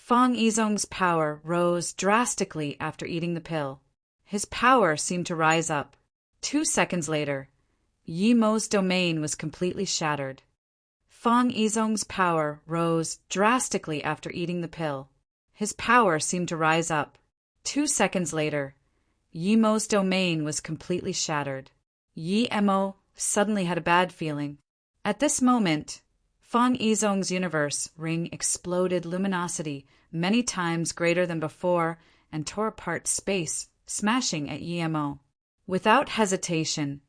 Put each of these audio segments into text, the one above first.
Fang Yizhong's power rose drastically after eating the pill. His power seemed to rise up. 2 seconds later, Yi Mo's domain was completely shattered. Fang Yizhong's power rose drastically after eating the pill. His power seemed to rise up. 2 seconds later, Yi Mo's domain was completely shattered. Yi Mo suddenly had a bad feeling. At this moment, Fang Yizhong's universe ring exploded luminosity many times greater than before and tore apart space, smashing at Yi Mo. Without hesitation,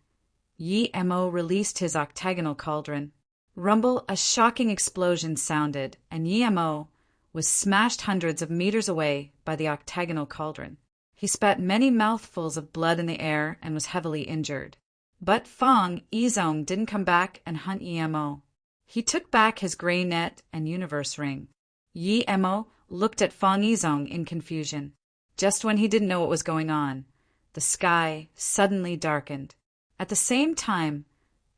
Yi Mo released his octagonal cauldron. Rumble, a shocking explosion sounded, and Yi Mo was smashed hundreds of meters away by the octagonal cauldron. He spat many mouthfuls of blood in the air and was heavily injured. But Fang Yizhong didn't come back and hunt Yi Mo. He took back his gray net and universe ring. Yi Mo looked at Fang Yizhong in confusion. Just when he didn't know what was going on, the sky suddenly darkened. At the same time,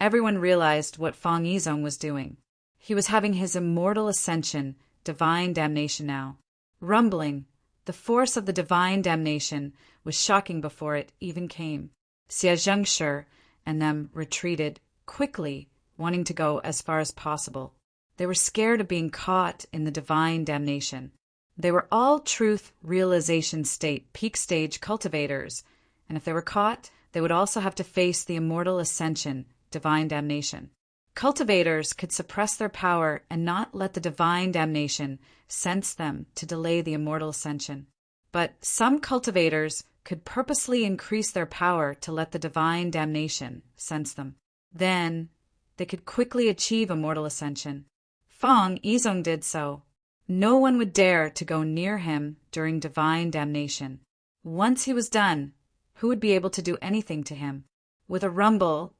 everyone realized what Fang Yizhong was doing. He was having his immortal ascension, divine damnation now. Rumbling, the force of the divine damnation was shocking before it even came. Xie Zhengshi and them retreated quickly, wanting to go as far as possible. They were scared of being caught in the divine damnation. They were all truth realization state, peak stage cultivators, and if they were caught, they would also have to face the immortal ascension, divine damnation. Cultivators could suppress their power and not let the divine damnation sense them to delay the immortal ascension. But some cultivators could purposely increase their power to let the divine damnation sense them. Then they could quickly achieve immortal ascension. Fang Yizhong did so. No one would dare to go near him during divine damnation. Once he was done, who would be able to do anything to him? With a rumble,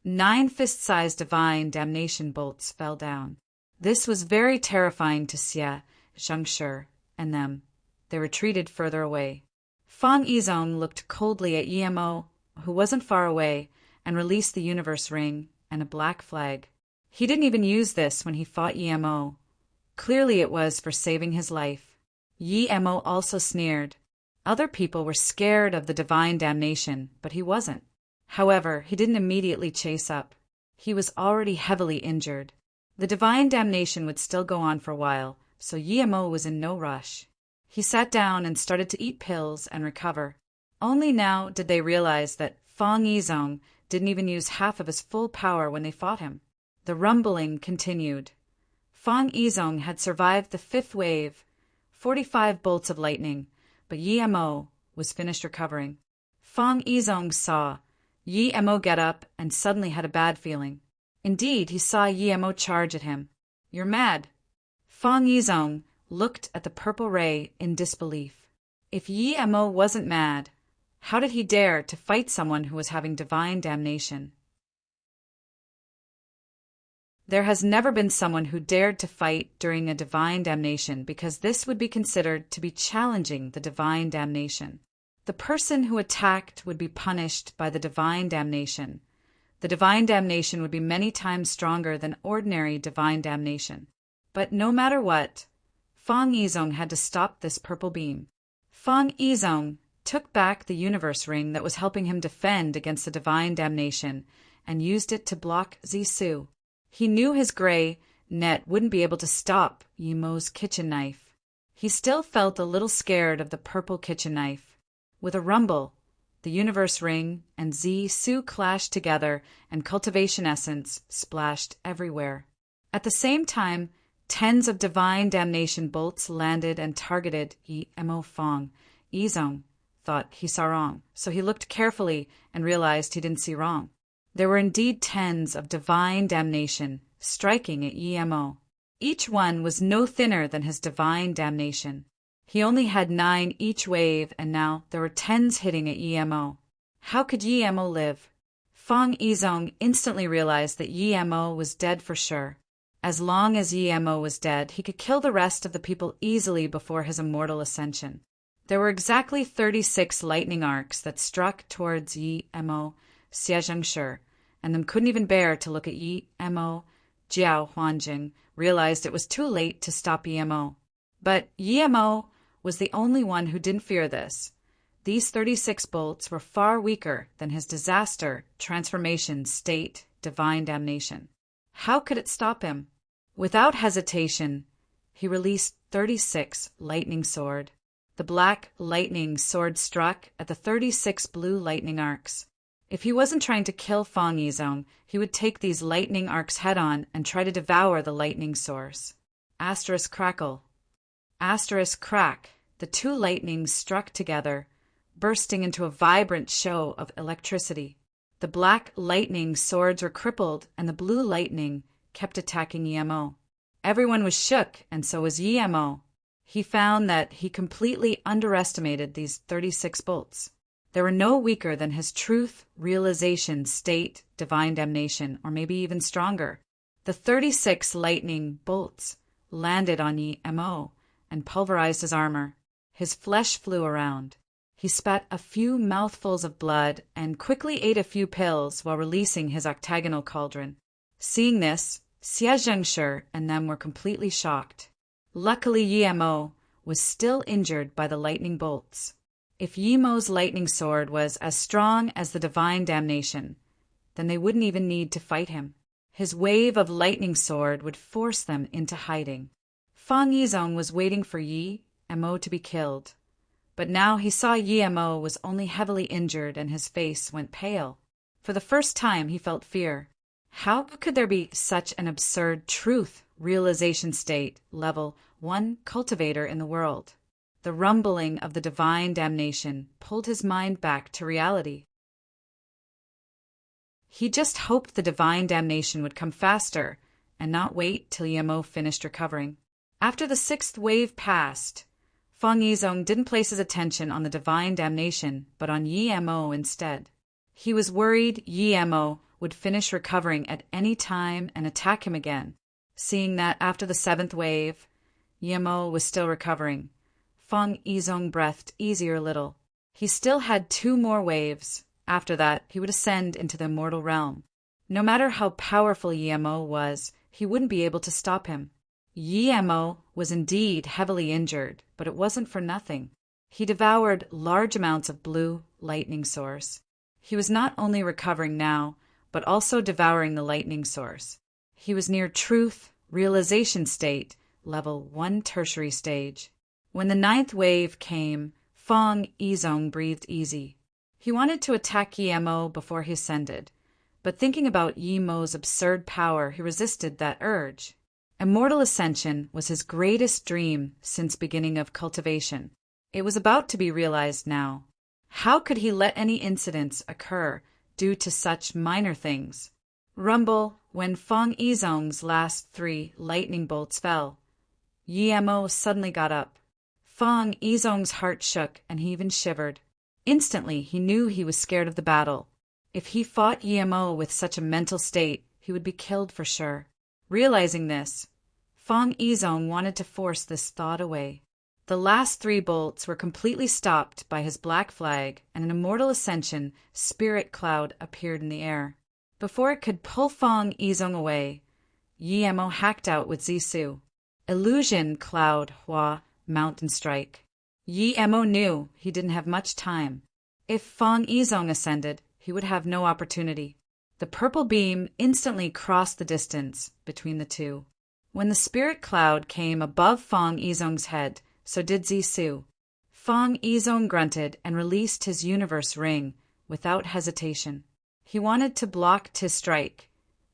9 fist-sized divine damnation bolts fell down. This was very terrifying to Xie, Zhengshi, and them. They retreated further away. Fang Yizhong looked coldly at Yi Mo, who wasn't far away, and released the universe ring and a black flag. He didn't even use this when he fought Yi Mo. Clearly it was for saving his life. Yi Mo also sneered. Other people were scared of the divine damnation, but he wasn't. However, he didn't immediately chase up. He was already heavily injured. The divine damnation would still go on for a while, so Yi Mo was in no rush. He sat down and started to eat pills and recover. Only now did they realize that Fang Yizhong didn't even use half of his full power when they fought him. The rumbling continued. Fang Yizhong had survived the 5th wave, 45 bolts of lightning, but Yi Mo was finished recovering. Fang Yizhong saw Yi Mo get up and suddenly had a bad feeling. Indeed, he saw Yi Mo charge at him. "You're mad." Fang Yizhong looked at the purple ray in disbelief. If Yi Mo wasn't mad, how did he dare to fight someone who was having divine damnation? There has never been someone who dared to fight during a divine damnation because this would be considered to be challenging the divine damnation. The person who attacked would be punished by the divine damnation. The divine damnation would be many times stronger than ordinary divine damnation. But no matter what, Fang Yizhong had to stop this purple beam. Fang Yizhong took back the universe ring that was helping him defend against the divine damnation and used it to block Zisu. He knew his gray net wouldn't be able to stop Yi Mo's kitchen knife. He still felt a little scared of the purple kitchen knife. With a rumble, the universe ring and Zisu clashed together and cultivation essence splashed everywhere. At the same time, tens of divine damnation bolts landed and targeted Yi Mo. Fang Yizhong thought he saw wrong, so he looked carefully and realized he didn't see wrong. There were indeed tens of divine damnation striking at Yi Mo. Each one was no thinner than his divine damnation. He only had 9 each wave, and now there were tens hitting at Yi Mo. How could Yi Mo live? Fang Yizhong instantly realized that Yi Mo was dead for sure. As long as Yi Mo was dead, he could kill the rest of the people easily before his immortal ascension. There were exactly 36 lightning arcs that struck towards Yi Mo, Xie Zhengshi, and them couldn't even bear to look at Yi Mo. Jiao Huanjing realized it was too late to stop Yi Mo. But Yemo was the only one who didn't fear this. These 36 bolts were far weaker than his disaster, transformation, state, divine damnation. How could it stop him? Without hesitation, he released 36 lightning sword. The black lightning sword struck at the 36 blue lightning arcs. If he wasn't trying to kill Fang Yizong, he would take these lightning arcs head-on and try to devour the lightning source. Asterisk crackle. Asterisk crack. The two lightnings struck together, bursting into a vibrant show of electricity. The black lightning swords were crippled, and the blue lightning kept attacking Yemo. Everyone was shook, and so was Yemo. He found that he completely underestimated these 36 bolts. They were no weaker than his truth, realization, state, divine damnation, or maybe even stronger. The 36 lightning bolts landed on Yemo and pulverized his armor. His flesh flew around. He spat a few mouthfuls of blood and quickly ate a few pills while releasing his octagonal cauldron. Seeing this, Xie Zhengshi and them were completely shocked. Luckily, Yemo was still injured by the lightning bolts. If Yemo's lightning sword was as strong as the divine damnation, then they wouldn't even need to fight him. His wave of lightning sword would force them into hiding. Fang Yizong was waiting for Yemo to be killed. But now he saw Yemo was only heavily injured and his face went pale. For the first time he felt fear. How could there be such an absurd truth, realization state, level 1 cultivator in the world? The rumbling of the divine damnation pulled his mind back to reality. He just hoped the divine damnation would come faster and not wait till Yemo finished recovering. After the 6th wave passed, Fang Yizong didn't place his attention on the divine damnation, but on Yemo instead. He was worried Yemo would finish recovering at any time and attack him again. Seeing that after the 7th wave, Yemo was still recovering, Fang Yizong breathed easier a little. He still had 2 more waves. After that, he would ascend into the immortal realm. No matter how powerful Yemo was, he wouldn't be able to stop him. Yemo was indeed heavily injured, but it wasn't for nothing. He devoured large amounts of blue lightning source. He was not only recovering now, but also devouring the lightning source. He was near truth, realization state, level 1 tertiary stage. When the 9th wave came, Fang Yizong breathed easy. He wanted to attack Yemo before he ascended, but thinking about Yemo's absurd power, he resisted that urge. Immortal ascension was his greatest dream since beginning of cultivation. It was about to be realized now. How could he let any incidents occur due to such minor things? Rumble when Fang Yizong's last 3 lightning bolts fell. Yemo suddenly got up. Fang Yizong's heart shook and he even shivered. Instantly, he knew he was scared of the battle. If he fought Yemo with such a mental state, he would be killed for sure. Realizing this, Fang Yizong wanted to force this thought away. The last 3 bolts were completely stopped by his black flag, and an immortal ascension spirit cloud appeared in the air. Before it could pull Fang Yizong away, Yemo hacked out with Zisu. Illusion cloud Hua mountain strike. Yemo knew he didn't have much time. If Fang Yizong ascended, he would have no opportunity. The purple beam instantly crossed the distance between the two. When the spirit cloud came above Fang Yizong's head, so did Zisu. Fang Yizong grunted and released his universe ring without hesitation. He wanted to block his strike,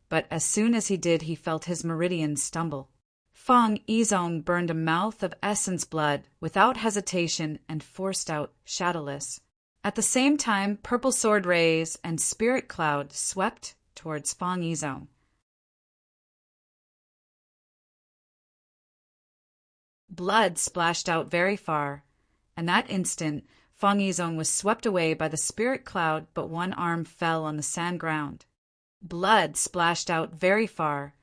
but as soon as he did, he felt his meridians stumble. Fang Yizong burned a mouth of essence blood without hesitation and forced out Shadowless. At the same time, purple sword rays and spirit cloud swept towards Fang Yizong. Blood splashed out very far, and that instant, Fang Yizong was swept away by the spirit cloud, but one arm fell on the sand ground. Blood splashed out very far,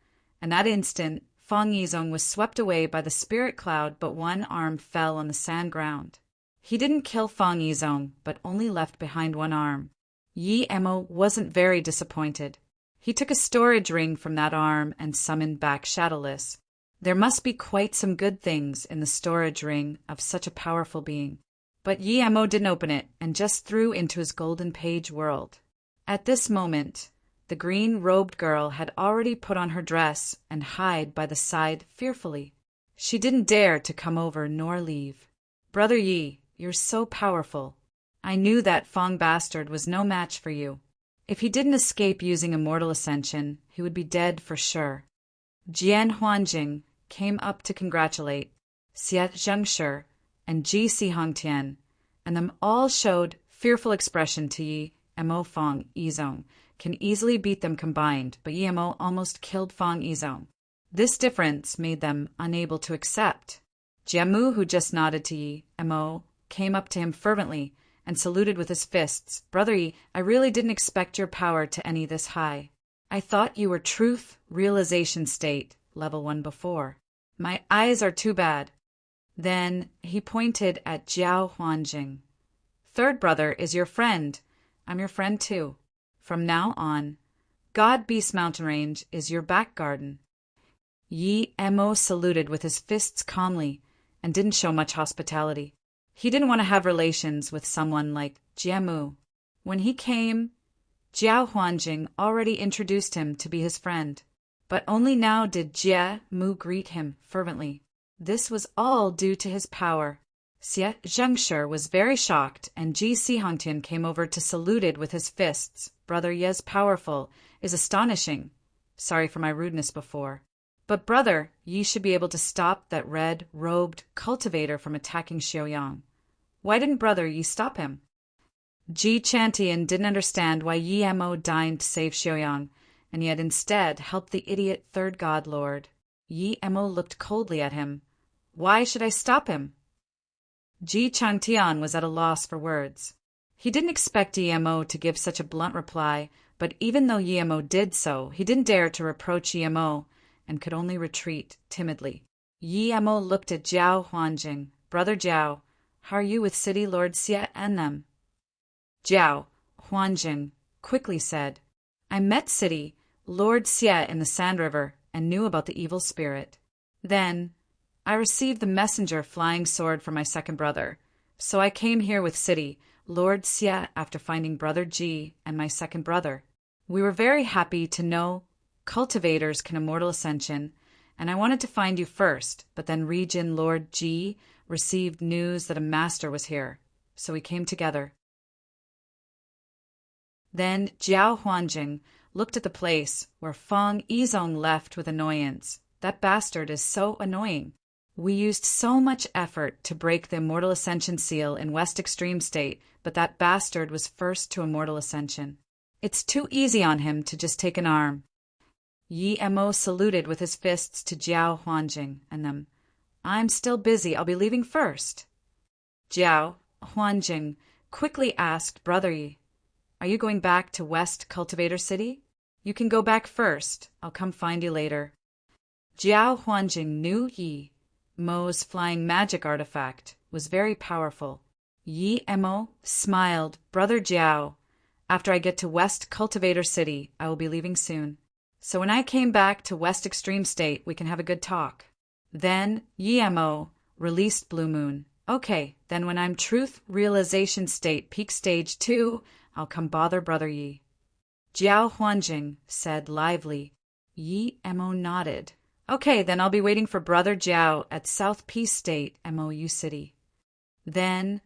and that instant, Fang Yizong was swept away by the spirit cloud, but one arm fell on the sand ground. He didn't kill Fang Yizong, but only left behind one arm. Yemo wasn't very disappointed. He took a storage ring from that arm and summoned back Shadowless. There must be quite some good things in the storage ring of such a powerful being. But Yemo didn't open it and just threw into his golden page world. At this moment, the green-robed girl had already put on her dress and hid by the side fearfully. She didn't dare to come over nor leave. Brother Yi, you're so powerful. I knew that Fong bastard was no match for you. If he didn't escape using Immortal Ascension, he would be dead for sure. Jian Huanjing came up to congratulate Xie Zhengshi and Ji Sihongtian, and them all showed fearful expression to Yi Mo Fong Yizong. Can easily beat them combined, but Yi Mo almost killed Fong Yizong. This difference made them unable to accept. Jiamu, who just nodded to Yi Mo, came up to him fervently and saluted with his fists. Brother Yi, I really didn't expect your power to any this high. I thought you were truth realization state, level 1 before. My eyes are too bad. Then he pointed at Jiao Huanjing. Third brother is your friend. I'm your friend too. From now on, God Beast Mountain Range is your back garden. Yi Mo saluted with his fists calmly and didn't show much hospitality. He didn't want to have relations with someone like Jiamu. When he came, Jiao Huanjing already introduced him to be his friend, but only now did Jiamu greet him fervently. This was all due to his power. Xie Zhengshi was very shocked, and Ji Sihongtian came over to saluted with his fists. Brother Ye's powerful is astonishing. Sorry for my rudeness before. But brother, Yi should be able to stop that red-robed cultivator from attacking Xiaoyang. Why didn't brother Yi stop him? Ji Chantian didn't understand why Yi Mo deigned to save Xiaoyang, and yet instead helped the idiot third god lord. Yi Mo looked coldly at him. Why should I stop him? Ji Changtian was at a loss for words. He didn't expect Yi Mo to give such a blunt reply, but even though Yi Mo did so, he didn't dare to reproach Yi Mo and could only retreat timidly. Yi Mo looked at Jiao Huanjing. Brother Jiao, how are you with City Lord Xie and them? Jiao Huanjing quickly said, I met City Lord Xie in the Sand River and knew about the evil spirit. Then I received the messenger flying sword from my second brother, so I came here with City Lord Xie after finding brother Ji and my second brother. We were very happy to know cultivators can immortal ascension, and I wanted to find you first, but then Regent Lord Ji received news that a master was here, so we came together. Then Jiao Huanjing looked at the place where Fong Yizong left with annoyance. That bastard is so annoying. We used so much effort to break the Immortal Ascension seal in West Extreme State, but that bastard was first to Immortal Ascension. It's too easy on him to just take an arm. Yi Mo saluted with his fists to Jiao Huanjing and them. I'm still busy. I'll be leaving first. Jiao Huanjing quickly asked Brother Yi, are you going back to West Cultivator City? You can go back first. I'll come find you later. Jiao Huanjing knew Yi Mo's flying magic artifact was very powerful. Yi Mo smiled. Brother Jiao, after I get to West Cultivator City, I will be leaving soon. So when I came back to West Extreme State, we can have a good talk. Then Yi Mo released Blue Moon. Okay, then when I'm Truth Realization State Peak Stage 2, I'll come bother Brother Yi. Jiao Huanjing said lively. Yi Mo nodded. Okay, then I'll be waiting for Brother Jiao at South Peace State, MOU City. Then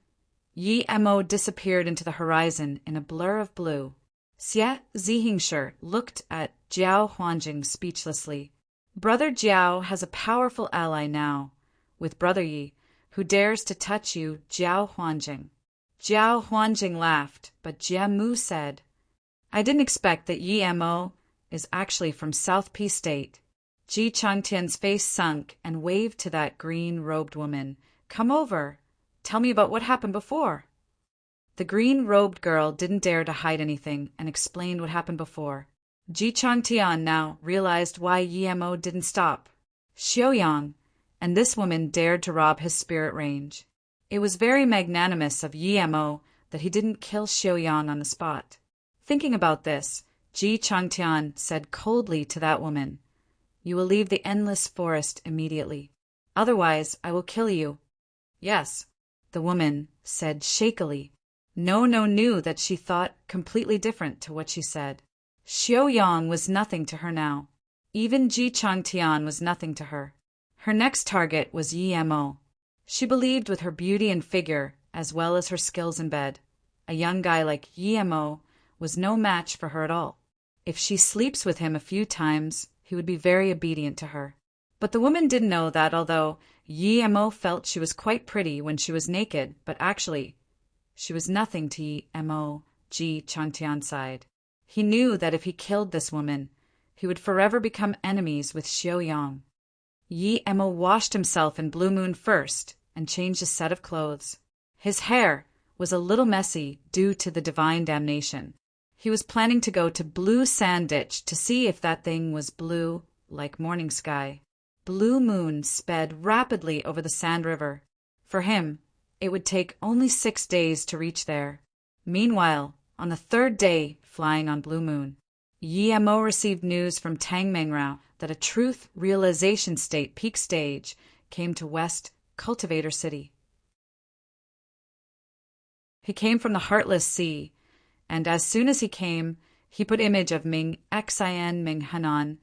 Yi Mo disappeared into the horizon in a blur of blue. Xie Zihingshi looked at Jiao Huanjing speechlessly. Brother Jiao has a powerful ally now, with Brother Yi, who dares to touch you, Jiao Huanjing. Jiao Huanjing laughed, but Jiamu said, I didn't expect that Yi Mo is actually from South Peace State. Ji Changtian's face sunk and waved to that green-robed woman. Come over. Tell me about what happened before. The green-robed girl didn't dare to hide anything and explained what happened before. Ji Changtian now realized why Yi Mo didn't stop. Xiaoyang, and this woman dared to rob his spirit range. It was very magnanimous of Yi Mo that he didn't kill Xiaoyang on the spot. Thinking about this, Ji Changtian said coldly to that woman, You will leave the endless forest immediately. Otherwise, I will kill you. Yes, the woman said shakily. No knew that she thought completely different to what she said. Xiao Yang was nothing to her now. Even Ji Changtian was nothing to her. Her next target was Yi Mo. She believed with her beauty and figure, as well as her skills in bed, a young guy like Yi Mo was no match for her at all. If she sleeps with him a few times, he would be very obedient to her. But the woman didn't know that although Yi Mo felt she was quite pretty when she was naked, but actually, she was nothing to Yi Mo, Ji Changtian's side. He knew that if he killed this woman, he would forever become enemies with Xiao Yang. Yi Mo washed himself in Blue Moon first and changed his set of clothes. His hair was a little messy due to the divine damnation. He was planning to go to Blue Sand Ditch to see if that thing was blue like morning sky. Blue Moon sped rapidly over the Sand River. For him, it would take only 6 days to reach there. Meanwhile, on the 3rd day flying on Blue Moon, Yi Mo received news from Tang Mengrao that a truth realization state peak stage came to West Cultivator City. He came from the Heartless Sea, and as soon as he came, he put image of Ming Xin Ming Hanan,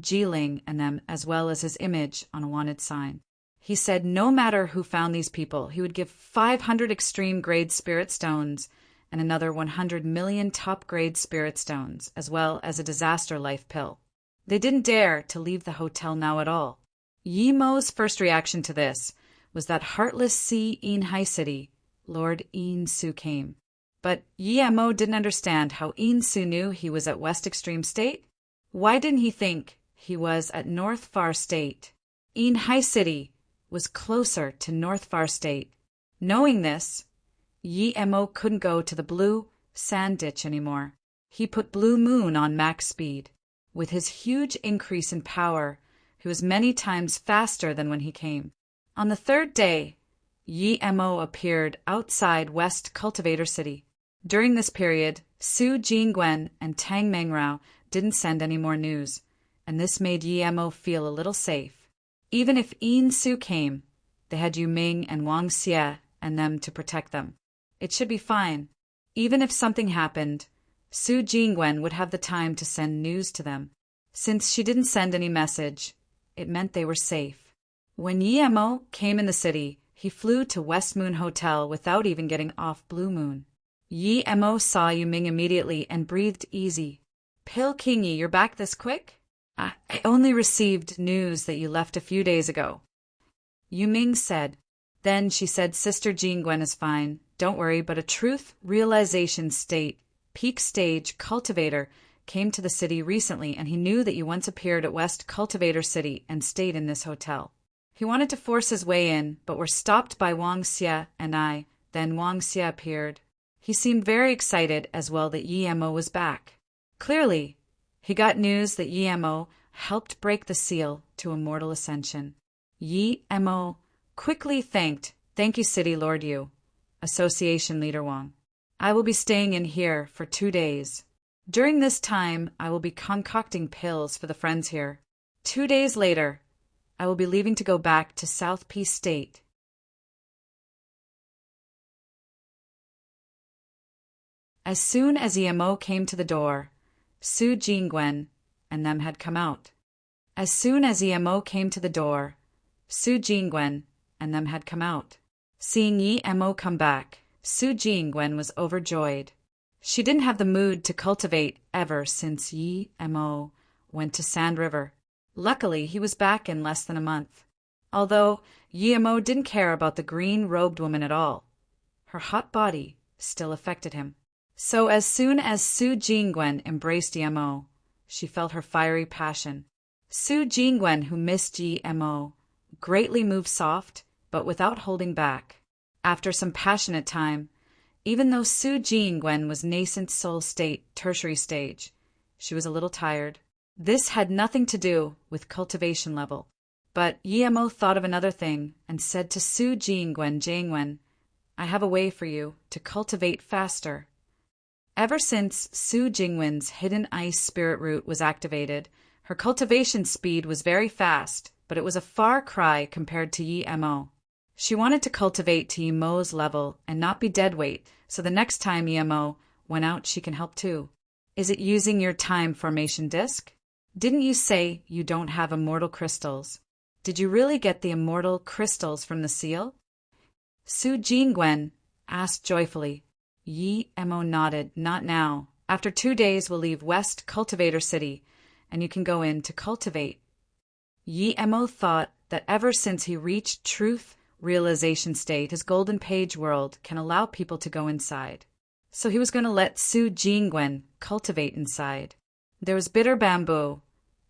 Jiling and them as well as his image on a wanted sign. He said no matter who found these people, he would give 500 extreme grade spirit stones and another 100 million top grade spirit stones, as well as a disaster life pill. They didn't dare to leave the hotel now at all. Yi Mo's first reaction to this was that Heartless Sea in High City, Lord In Su came. But Yi Mo didn't understand how In Su knew he was at West Extreme State. Why didn't he think he was at North Far State? In High City was closer to North Far State. Knowing this, Yi Mo couldn't go to the Blue Sand Ditch anymore. He put Blue Moon on max speed. With his huge increase in power, he was many times faster than when he came. On the 3rd day, Yi Mo appeared outside West Cultivator City. During this period, Su Jingwen and Tang Mengrao didn't send any more news, and this made Yi Mo feel a little safe. Even if In Su came, they had Yu Ming and Wang Xie and them to protect them. It should be fine. Even if something happened, Su Jingwen would have the time to send news to them. Since she didn't send any message, it meant they were safe. When Yi Mo came in the city, he flew to West Moon Hotel without even getting off Blue Moon. Yi Mo saw Yu Ming immediately and breathed easy. Pil Kingy, you're back this quick? I only received news that you left a few days ago. Yu Ming said. Then she said Sister Jingwen is fine. Don't worry, but a truth realization state, peak stage cultivator came to the city recently and he knew that you once appeared at West Cultivator City and stayed in this hotel. He wanted to force his way in, but were stopped by Wang Xie and I. Then Wang Xie appeared. He seemed very excited as well that Yi Mo was back. Clearly, he got news that Yi Mo helped break the seal to immortal ascension. Yi Mo quickly thank you City Lord Yu, Association Leader Wang. I will be staying in here for 2 days. During this time, I will be concocting pills for the friends here. 2 days later, I will be leaving to go back to South Peace State. As soon as Yi Mo came to the door, Su Jingwen and them had come out. As soon as Yi Mo came to the door, Su Jingwen and them had come out. Seeing Yi Mo come back, Su Jingwen was overjoyed. She didn't have the mood to cultivate ever since Yi Mo went to Sand River. Luckily, he was back in less than a month. Although Yi Mo didn't care about the green-robed woman at all, her hot body still affected him. So as soon as Su Jingwen embraced Yi Mo, she felt her fiery passion. Su Jingwen, who missed Yi Mo, greatly moved soft, but without holding back. After some passionate time, even though Su Jingwen was nascent soul state, tertiary stage, she was a little tired. This had nothing to do with cultivation level. But Yi Mo thought of another thing and said to Su Jingwen, I have a way for you to cultivate faster. Ever since Su Jingwen's hidden ice spirit root was activated, Her cultivation speed was very fast, but it was a far cry compared to Yi Mo. She wanted to cultivate to Yi Mo's level and not be deadweight, so the next time Yi Mo went out she can help too. Is it using your time formation disc? Didn't you say you don't have immortal crystals? Did you really get the immortal crystals from the seal? Su Jingwen asked joyfully. Yi Mo nodded. Not now. After 2 days we'll leave West Cultivator City, and you can go in to cultivate. Yi Mo thought that ever since he reached truth realization state, his golden page world can allow people to go inside. So he was going to let Su Jingwen cultivate inside. There was bitter bamboo,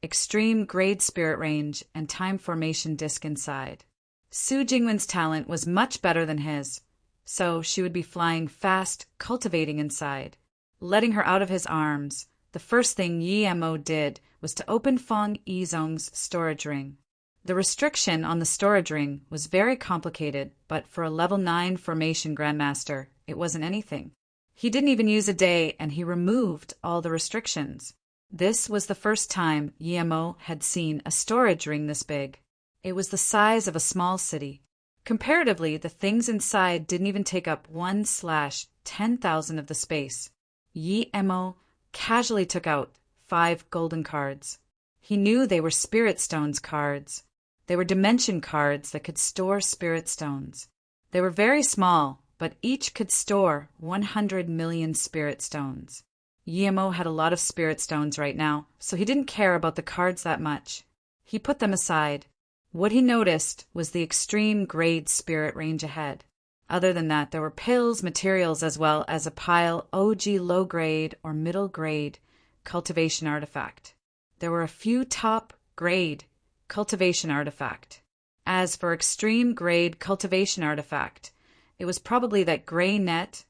extreme grade spirit range, and time formation disc inside. Su Jingwen's talent was much better than his, so she would be flying fast, cultivating inside. Letting her out of his arms, the first thing Yi Mo did was to open Feng Yizong's storage ring. The restriction on the storage ring was very complicated, but for a level 9 formation grandmaster, it wasn't anything. He didn't even use a day, and he removed all the restrictions. This was the first time Yi Mo had seen a storage ring this big. It was the size of a small city. Comparatively, the things inside didn't even take up 1/10,000 of the space. Yi Mo casually took out 5 golden cards. He knew they were Spirit Stones cards. They were dimension cards that could store Spirit Stones. They were very small, but each could store 100 million Spirit Stones. Yi Mo had a lot of Spirit Stones right now, so he didn't care about the cards that much. He put them aside. What he noticed was the extreme grade spirit range ahead. Other than that, there were pills, materials, as well as a pile OG low-grade or middle-grade cultivation artifact. There were a few top-grade cultivation artifact. As for extreme-grade cultivation artifact, it was probably that gray net,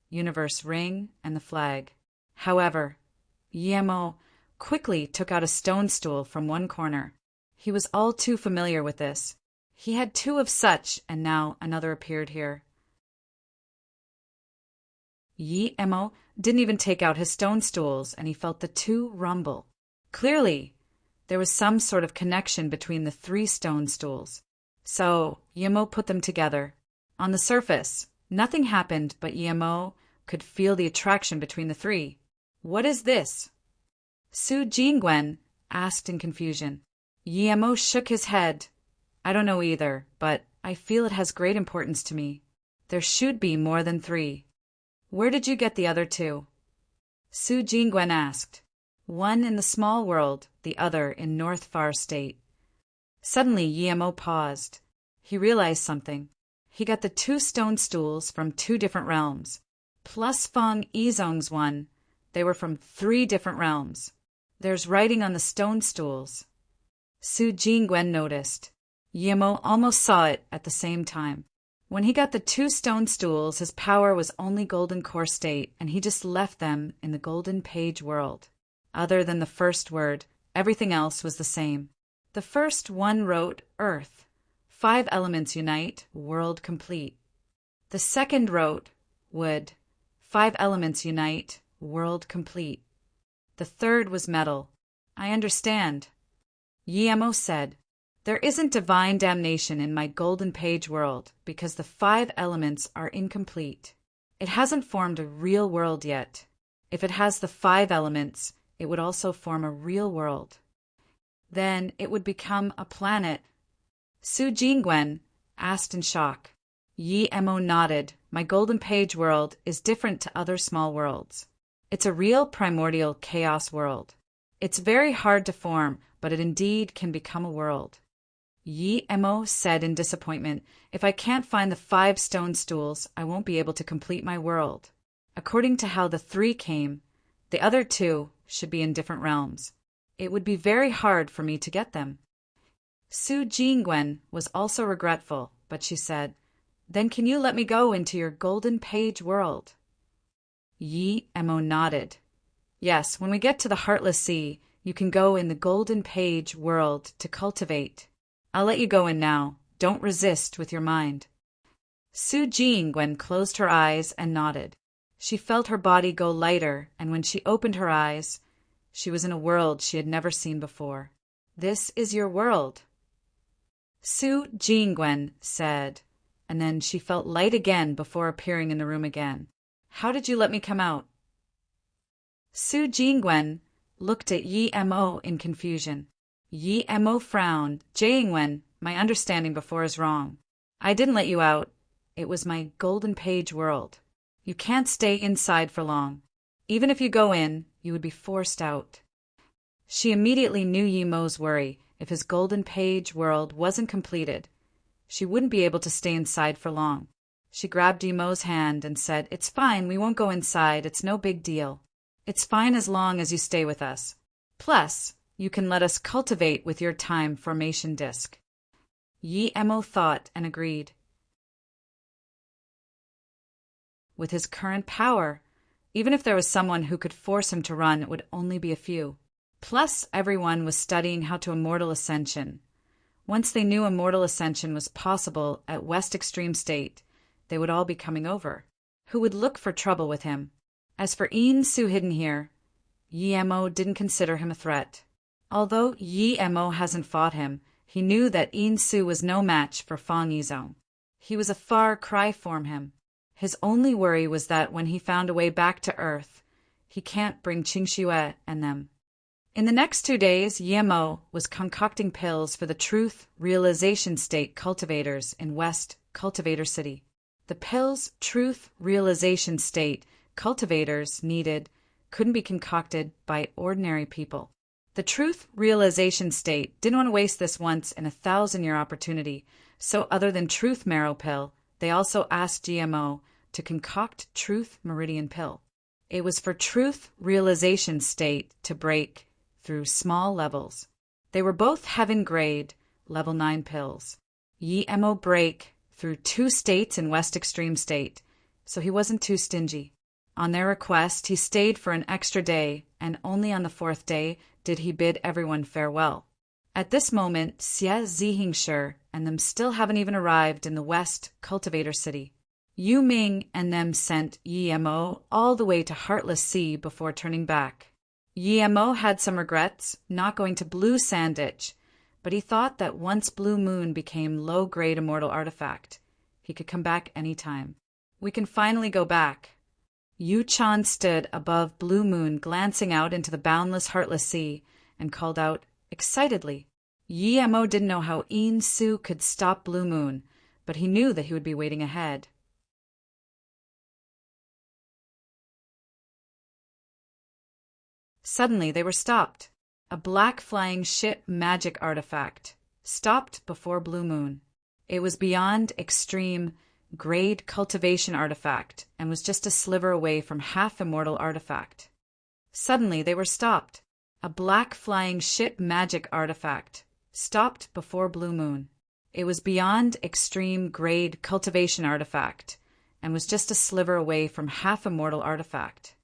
universe ring, and the flag. However, Yi Mo quickly took out a stone stool from one corner. He was all too familiar with this. He had 2 of such, and now another appeared here. Yi Mo didn't even take out his stone stools, and he felt the 2 rumble. Clearly, there was some sort of connection between the 3 stone stools. So, Yi Mo put them together. On the surface, nothing happened, but Yi Mo could feel the attraction between the 3. What is this? Su Jingwen asked in confusion. Yi Mo shook his head. I don't know either, but I feel it has great importance to me. There should be more than 3. Where did you get the other 2? Su Jingwen asked. One in the small world, the other in North Far State. Suddenly Yi Mo paused. He realized something. He got the 2 stone stools from 2 different realms. Plus Feng Yizong's one. They were from 3 different realms. There's writing on the stone stools. Su Jingwen noticed. Yi Mo almost saw it at the same time. When he got the 2 stone stools, his power was only golden core state, and he just left them in the golden page world. Other than the first word, everything else was the same. The first one wrote Earth. 5 elements unite, world complete. The second wrote Wood. 5 elements unite, world complete. The third was metal. I understand. Yi Mo said, there isn't divine damnation in my golden page world because the 5 elements are incomplete. It hasn't formed a real world yet. If it has the 5 elements, it would also form a real world. Then it would become a planet. Su Jingwen asked in shock. Yi Mo nodded. My golden page world is different to other small worlds. It's a real primordial chaos world. It's very hard to form, but it indeed can become a world. Yi Mo said in disappointment, if I can't find the 5 stone stools, I won't be able to complete my world. According to how the 3 came, the other 2 should be in different realms. It would be very hard for me to get them. Su Jingwen was also regretful, but she said, then can you let me go into your golden page world? Yi Mo nodded. Yes, when we get to the Heartless Sea, you can go in the golden page world to cultivate. I'll let you go in now. Don't resist with your mind. Su Jingwen closed her eyes and nodded. She felt her body go lighter, and when she opened her eyes, She was in a world she had never seen before. "This is your world," Su Jingwen said, and then she felt light again before appearing in the room again. "How did you let me come out?" Su Jingwen looked at Yi Mo in confusion. Yi Mo frowned. "Jingwen, my understanding before is wrong. I didn't let you out. It was my golden page world. You can't stay inside for long. Even if you go in, you would be forced out." She immediately knew Yi Mo's worry. If his golden page world wasn't completed, she wouldn't be able to stay inside for long. She grabbed Yi Mo's hand and said, "It's fine, we won't go inside, it's no big deal. It's fine as long as you stay with us. Plus, you can let us cultivate with your time formation disk." Yi Mo thought and agreed. With his current power, even if there was someone who could force him to run, it would only be a few. Plus, everyone was studying how to immortal ascension. Once they knew immortal ascension was possible at West Extreme State, they would all be coming over. Who would look for trouble with him? As for Yin Su hidden here, Yi Mo didn't consider him a threat. Although Yi Mo hasn't fought him, he knew that Yin Su was no match for Fang Yizong. He was a far cry from him. His only worry was that when he found a way back to Earth, he can't bring Qing Xue and them. In the next 2 days, Yi Mo was concocting pills for the Truth Realization State cultivators in West Cultivator City. The pills Truth Realization State cultivators needed couldn't be concocted by ordinary people. The Truth Realization State didn't want to waste this once-in-a-thousand-year opportunity, so other than Truth Marrow Pill, they also asked Yi Mo to concoct Truth Meridian Pill. It was for Truth Realization State to break through small levels. They were both heaven grade, level 9 pills. Yi Mo break through 2 states in West Extreme State, so he wasn't too stingy. On their request, he stayed for an extra day, and only on the 4th day did he bid everyone farewell. At this moment, Xie Zihingshi and them still haven't even arrived in the West Cultivator City. Yu Ming and them sent Yi Mo all the way to Heartless Sea before turning back. Yi Mo had some regrets not going to Blue Sand Ditch, but he thought that once Blue Moon became low-grade immortal artifact, he could come back any time. "We can finally go back." Yu Chan stood above Blue Moon, glancing out into the boundless Heartless Sea, and called out excitedly. Yi Mo didn't know how Yin Su could stop Blue Moon, but he knew that he would be waiting ahead. Suddenly they were stopped. A black flying ship magic artifact stopped before Blue Moon. It was beyond extreme grade cultivation artifact and was just a sliver away from half immortal artifact. Suddenly they were stopped. A black flying ship magic artifact stopped before Blue Moon. It was beyond extreme grade cultivation artifact and was just a sliver away from half immortal artifact.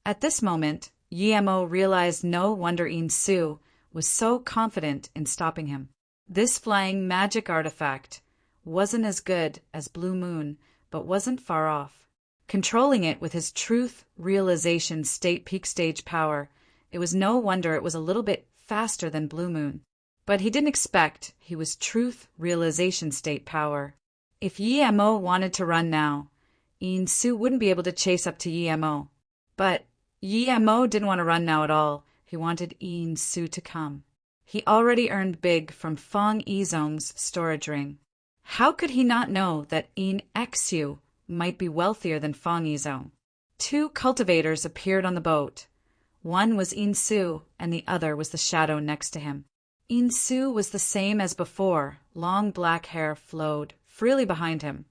At this moment, Yi Mo realized no wonder Yin Su was so confident in stopping him. This flying magic artifact wasn't as good as Blue Moon, but wasn't far off. Controlling it with his Truth Realization State peak stage power, it was no wonder it was a little bit faster than Blue Moon. But he didn't expect he was Truth Realization State power. If Yi Mo wanted to run now, Yin Su wouldn't be able to chase up to Yi Mo. But Yi Mo didn't want to run now at all. He wanted Yin Su to come. He already earned big from Fang Yizong's storage ring. How could he not know that Yin Xu might be wealthier than Fang Yizong? 2 cultivators appeared on the boat. One was Yin Su, and the other was the shadow next to him. Yin Su was the same as before. Long black hair flowed freely behind him.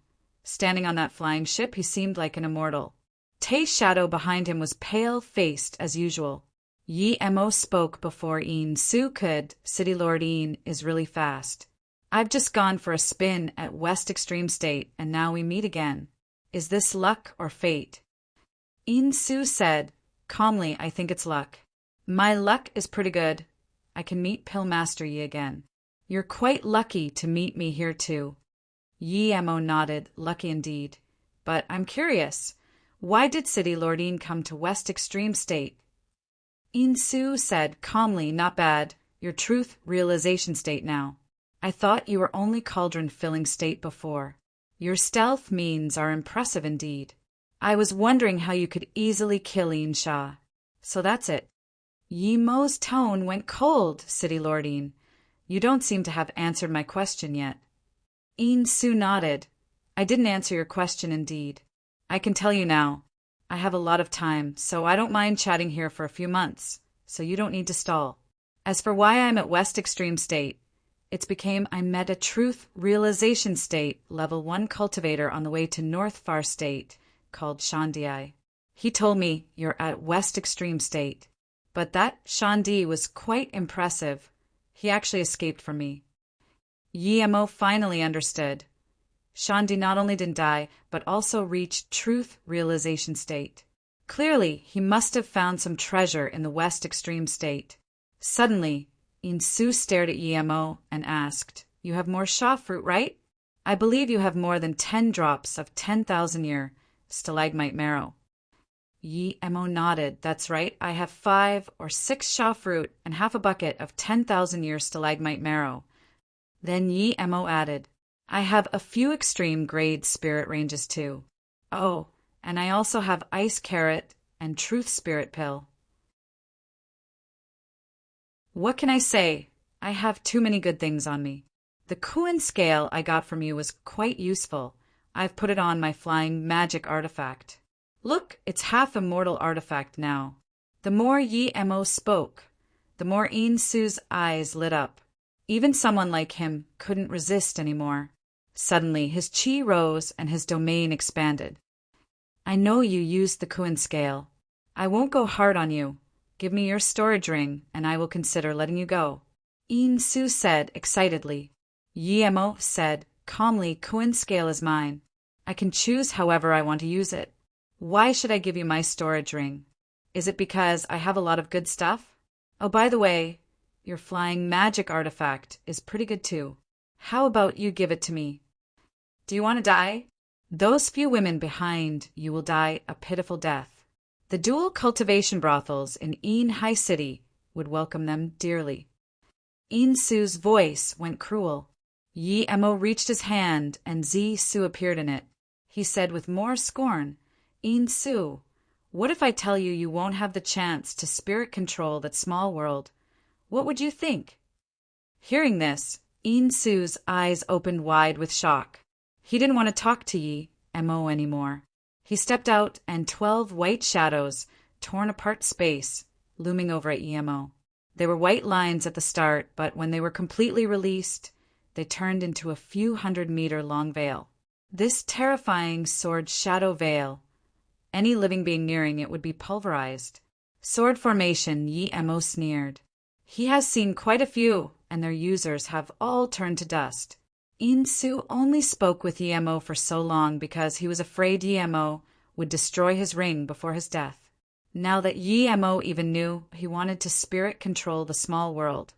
Standing on that flying ship, he seemed like an immortal. Tay's shadow behind him was pale-faced as usual. Yi Mo spoke before Yin Su could. "City Lord Yin is really fast. I've just gone for a spin at West Extreme State, and now we meet again. Is this luck or fate?" Yin Su said, calmly, "I think it's luck. My luck is pretty good. I can meet Pill Master Yi again. You're quite lucky to meet me here too." Yi Mo nodded, "Lucky indeed. But I'm curious. Why did City Lord Yin come to West Extreme State?" Insu said calmly, not bad. Your truth realization state now. I thought you were only cauldron filling state before. Your stealth means are impressive indeed. I was wondering how you could easily kill Shah. So that's it. Mo's tone went cold, City Lordine. You don't seem to have answered my question yet. Su nodded. I didn't answer your question indeed. I can tell you now. I have a lot of time, so I don't mind chatting here for a few months, so you don't need to stall. As for why I'm at West Extreme State, it's became I met a truth realization state, level 1 cultivator on the way to North Far State, called Shandai. He told me you're at West Extreme State. But that Shandi was quite impressive. He actually escaped from me. Mo finally understood. Shandi not only didn't die, but also reached truth realization state. Clearly, he must have found some treasure in the West Extreme State. Suddenly, Insu stared at Mo and asked, You have more Sha fruit, right? I believe you have more than 10 drops of 10,000-year stalagmite marrow. Mo nodded. That's right. I have 5 or 6 Sha fruit and half a bucket of 10,000-year stalagmite marrow. Then Mo added, I have a few extreme grade spirit ranges too. Oh, and I also have ice carrot and truth spirit pill. What can I say? I have too many good things on me. The Kuan scale I got from you was quite useful. I've put it on my flying magic artifact. Look, it's half immortal artifact now. The more Mo spoke, the more Insu's eyes lit up. Even someone like him couldn't resist anymore. Suddenly, his chi rose and his domain expanded. I know you used the Kuan scale. I won't go hard on you. Give me your storage ring, and I will consider letting you go. Insu said excitedly. Mo said calmly, Kuan scale is mine. I can choose however I want to use it. Why should I give you my storage ring? Is it because I have a lot of good stuff? Oh, by the way, your flying magic artifact is pretty good too. How about you give it to me? Do you want to die? Those few women behind you will die a pitiful death. The dual cultivation brothels in High City would welcome them dearly. Insu's voice went cruel. Mo reached his hand and Su appeared in it. He said with more scorn, Insu, what if I tell you you won't have the chance to spirit control that small world? What would you think? Hearing this, Insu's eyes opened wide with shock. He didn't want to talk to Mo anymore. He stepped out and 12 white shadows, torn apart space, looming over at Mo. They were white lines at the start, but when they were completely released, they turned into a few 100-meter-long veil. This terrifying sword shadow veil, any living being nearing it would be pulverized. Sword formation, Mo sneered. He has seen quite a few, and their users have all turned to dust. Insu only spoke with Mo for so long because he was afraid Mo would destroy his ring before his death. Now that Mo even knew he wanted to spirit control the small world,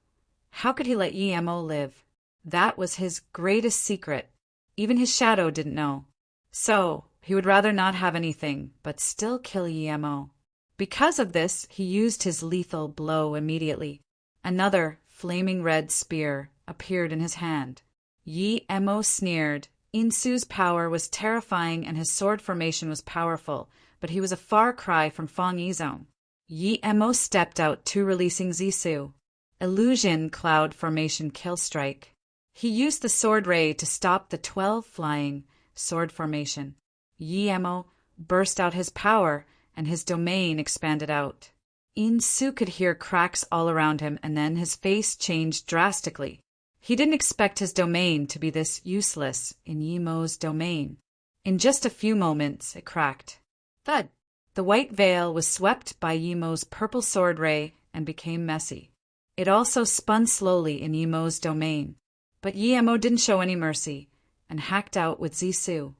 how could he let Mo live? That was his greatest secret. Even his shadow didn't know. So, he would rather not have anything, but still kill Mo. Because of this, he used his lethal blow immediately. Another flaming red spear appeared in his hand. Mo sneered. Insu's power was terrifying and his sword formation was powerful, but he was a far cry from Fong Yizong. Mo stepped out to releasing Zisu. Illusion cloud formation kill strike. He used the sword ray to stop the 12 flying sword formation. Mo burst out his power and his domain expanded out. Insu could hear cracks all around him and then his face changed drastically. He didn't expect his domain to be this useless in Mo's domain. In just a few moments, it cracked. Thud! The white veil was swept by Mo's purple sword ray and became messy. It also spun slowly in Mo's domain. But Mo didn't show any mercy and hacked out with Zisu.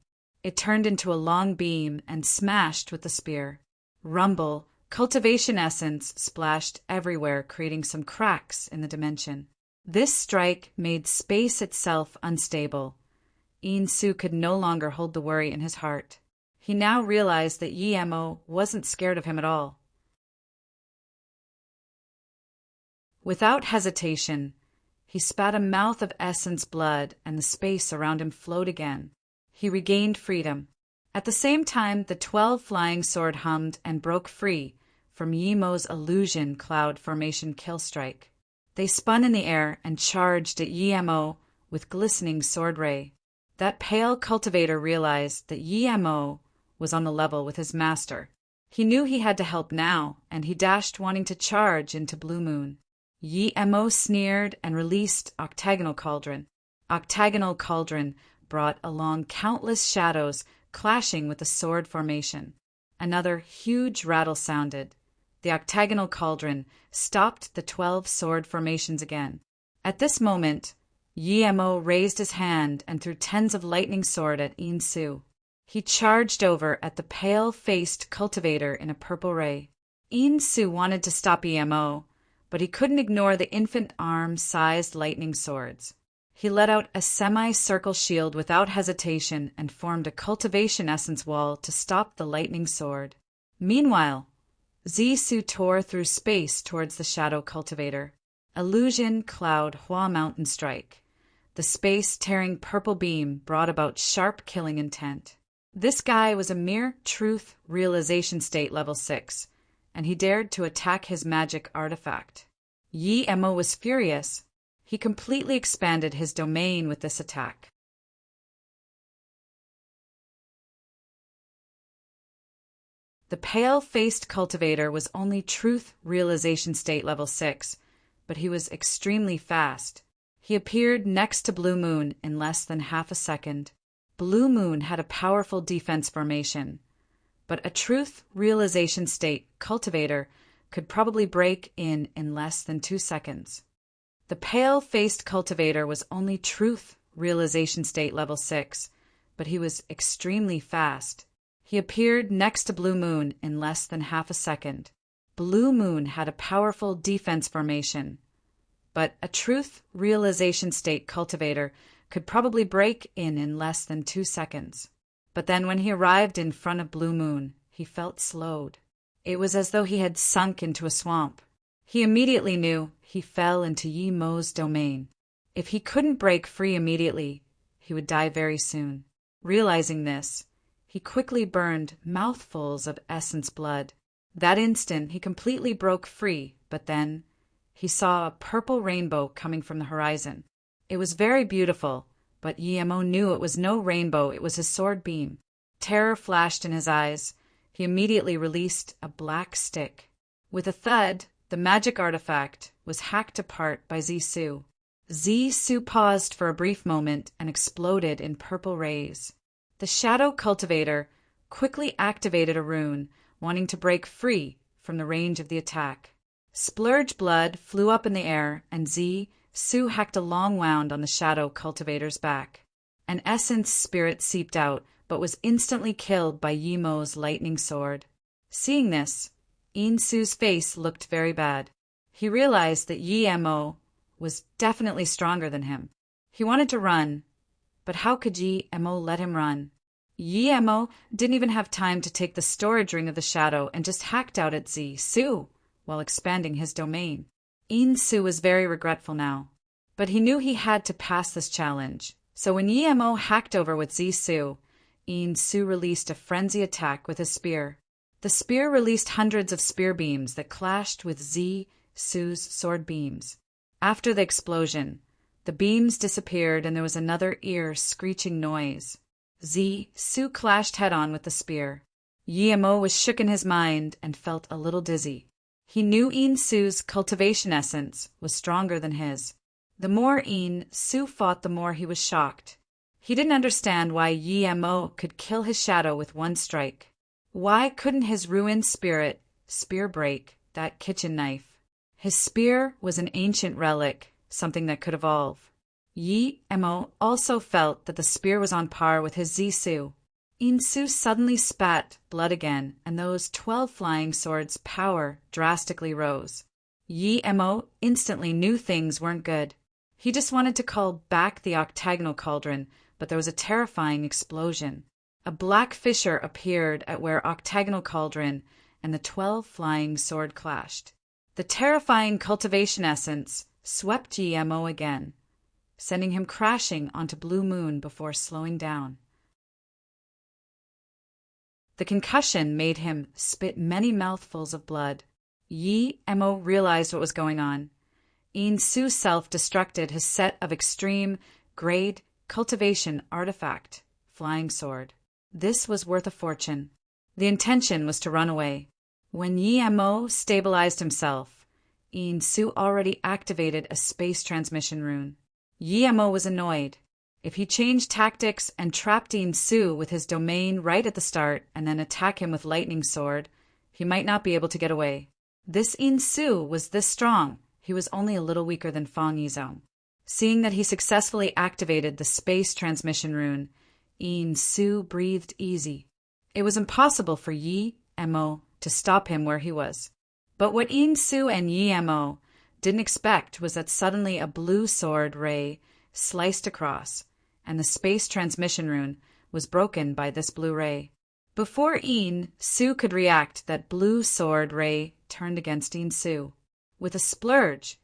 It turned into a long beam and smashed with the spear. Rumble, cultivation essence splashed everywhere, creating some cracks in the dimension. This strike made space itself unstable. Insu could no longer hold the worry in his heart. He now realized that Mo wasn't scared of him at all. Without hesitation, he spat a mouth of essence blood, and the space around him flowed again. He regained freedom. At the same time, the 12 flying sword hummed and broke free from Yimo's illusion cloud formation kill strike. They spun in the air and charged at Yimo with glistening sword ray. That pale cultivator realized that Yimo was on the level with his master. He knew he had to help now, and he dashed wanting to charge into Blue Moon. Yimo sneered and released Octagonal Cauldron. Octagonal Cauldron brought along countless shadows clashing with the sword formation. Another huge rattle sounded. The Octagonal Cauldron stopped the 12 sword formations again. At this moment, Yimo raised his hand and threw tens of lightning sword at Insu. He charged over at the pale-faced cultivator in a purple ray. Insu wanted to stop Yimo, but he couldn't ignore the infant arm-sized lightning swords. He let out a semi-circle shield without hesitation and formed a cultivation essence wall to stop the lightning sword. Meanwhile, Zisu tore through space towards the shadow cultivator. Illusion Cloud Hua Mountain Strike. The space-tearing purple beam brought about sharp killing intent. This guy was a mere truth realization state level 6, and he dared to attack his magic artifact. Yimo was furious. He completely expanded his domain with this attack. The pale-faced cultivator was only truth realization state level 6, but he was extremely fast. He appeared next to Blue Moon in less than half a second. Blue Moon had a powerful defense formation, but a truth realization state cultivator could probably break in less than 2 seconds. The pale-faced cultivator was only truth realization state level 6, but he was extremely fast. He appeared next to Blue Moon in less than half a second. Blue Moon had a powerful defense formation, but a truth realization state cultivator could probably break in less than 2 seconds. But then when he arrived in front of Blue Moon, he felt slowed. It was as though he had sunk into a swamp. He immediately knew he fell into Yimo's domain. If he couldn't break free immediately, he would die very soon. Realizing this, he quickly burned mouthfuls of essence blood. That instant, he completely broke free, but then he saw a purple rainbow coming from the horizon. It was very beautiful, but Yimo knew it was no rainbow, it was his sword beam. Terror flashed in his eyes. He immediately released a black stick. With a thud, the magic artifact was hacked apart by Zisu. Zisu paused for a brief moment and exploded in purple rays. The shadow cultivator quickly activated a rune, wanting to break free from the range of the attack. Splurge blood flew up in the air, and Zisu hacked a long wound on the shadow cultivator's back. An essence spirit seeped out, but was instantly killed by Yimo's lightning sword. Seeing this, Insu's face looked very bad. He realized that Yimo was definitely stronger than him. He wanted to run, but how could Yimo let him run? Yimo didn't even have time to take the storage ring of the shadow and just hacked out at Zisu while expanding his domain. Insu was very regretful now, but he knew he had to pass this challenge. So when Yimo hacked over with Zisu, Insu released a frenzy attack with his spear. The spear released hundreds of spear beams that clashed with Zisu's sword beams. After the explosion, the beams disappeared and there was another ear-screeching noise. Zisu clashed head-on with the spear. Yimo was shook in his mind and felt a little dizzy. He knew Insu's cultivation essence was stronger than his. The more Insu fought, the more he was shocked. He didn't understand why Yimo could kill his shadow with one strike. Why couldn't his ruined spirit spear break that kitchen knife? His spear was an ancient relic, something that could evolve. Yimo also felt that the spear was on par with his Zisu. Insu suddenly spat blood again, and those 12 flying swords' power drastically rose. Yimo instantly knew things weren't good. He just wanted to call back the octagonal cauldron, but there was a terrifying explosion. A black fissure appeared at where octagonal cauldron and the 12 flying sword clashed. The terrifying cultivation essence swept GMO again, sending him crashing onto Blue Moon before slowing down. The concussion made him spit many mouthfuls of blood. Yi Mo realized what was going on. In Su self-destructed his set of extreme grade cultivation artifact, flying sword. This was worth a fortune. The intention was to run away. When Yi Mo stabilized himself, In Su already activated a space transmission rune. Yi Mo was annoyed. If he changed tactics and trapped In Su with his domain right at the start and then attack him with lightning sword, he might not be able to get away. This In Su was this strong. He was only a little weaker than Fang Yizhong. Seeing that he successfully activated the space transmission rune, In Su breathed easy. It was impossible for Yi Mo to stop him where he was. But what In Su and Yi Mo didn't expect was that suddenly a blue sword ray sliced across, and the space transmission rune was broken by this blue ray. Before In Su could react, that blue sword ray turned against In Su. With a splurge,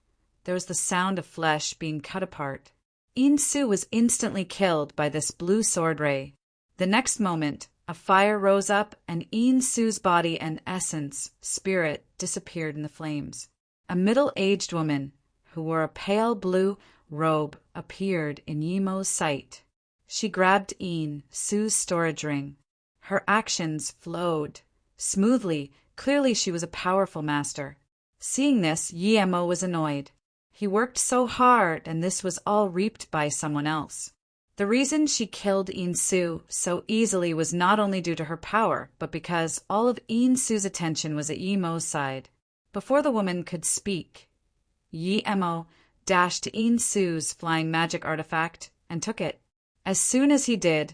there was the sound of flesh being cut apart. In Su was instantly killed by this blue sword ray. The next moment, a fire rose up, and In Su's body and essence, spirit, disappeared in the flames. A middle-aged woman, who wore a pale blue robe, appeared in Yi Mo's sight. She grabbed In Su's storage ring. Her actions flowed smoothly. Clearly she was a powerful master. Seeing this, Yi Mo was annoyed. He worked so hard, and this was all reaped by someone else. The reason she killed In Su so easily was not only due to her power, but because all of In Su's attention was at Yi Mo's side. Before the woman could speak, Yi Mo dashed to In Su's flying magic artifact and took it. As soon as he did,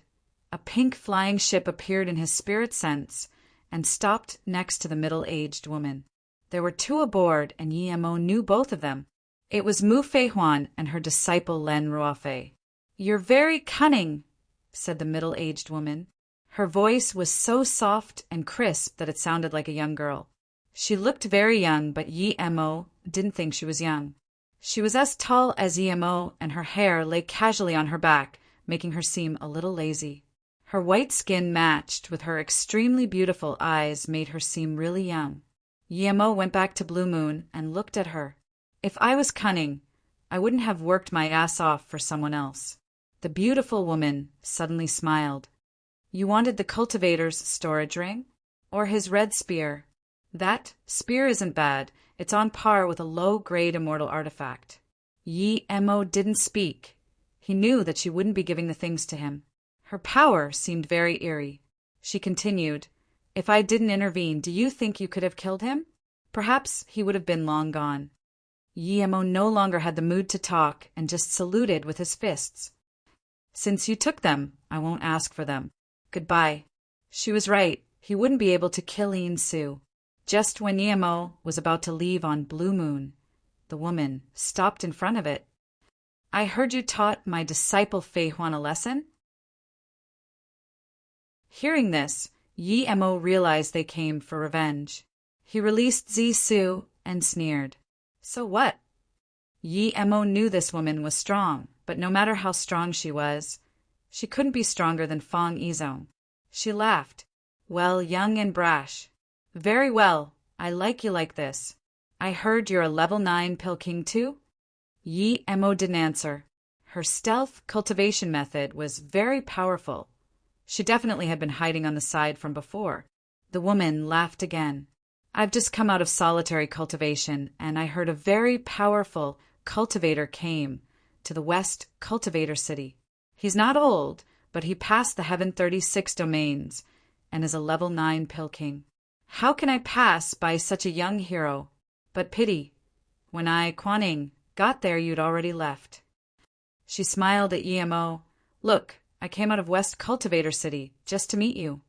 a pink flying ship appeared in his spirit sense and stopped next to the middle-aged woman. There were two aboard, and Yi Mo knew both of them. It was Mu Feihuan and her disciple Len Ruofei. "You're very cunning," said the middle-aged woman. Her voice was so soft and crisp that it sounded like a young girl. She looked very young, but Yi Mo didn't think she was young. She was as tall as Yi Mo, and her hair lay casually on her back, making her seem a little lazy. Her white skin matched with her extremely beautiful eyes made her seem really young. Yi Mo went back to Blue Moon and looked at her. If I was cunning, I wouldn't have worked my ass off for someone else. The beautiful woman suddenly smiled. You wanted the cultivator's storage ring? Or his red spear? That spear isn't bad. It's on par with a low-grade immortal artifact. Yi Mo didn't speak. He knew that she wouldn't be giving the things to him. Her power seemed very eerie. She continued, If I didn't intervene, do you think you could have killed him? Perhaps he would have been long gone. Yi Mo no longer had the mood to talk and just saluted with his fists. Since you took them, I won't ask for them. Goodbye. She was right. He wouldn't be able to kill In Su. Just when Yi Mo was about to leave on Blue Moon, the woman stopped in front of it. I heard you taught my disciple Feihuan a lesson? Hearing this, Yi Mo realized they came for revenge. He released Zisu and sneered. So what? Yi Mo knew this woman was strong, but no matter how strong she was, she couldn't be stronger than Fang Yizhong. She laughed. Well, young and brash. Very well, I like you like this. I heard you're a level 9 Pill King too? Yi Mo didn't answer. Her stealth cultivation method was very powerful. She definitely had been hiding on the side from before. The woman laughed again. I've just come out of solitary cultivation, and I heard a very powerful cultivator came to the West Cultivator City. He's not old, but he passed the Heaven 36 domains and is a level 9 Pill King. How can I pass by such a young hero? But pity. When I, Kuan-Ing, got there, you'd already left. She smiled at Yi Mo. Look, I came out of West Cultivator City just to meet you.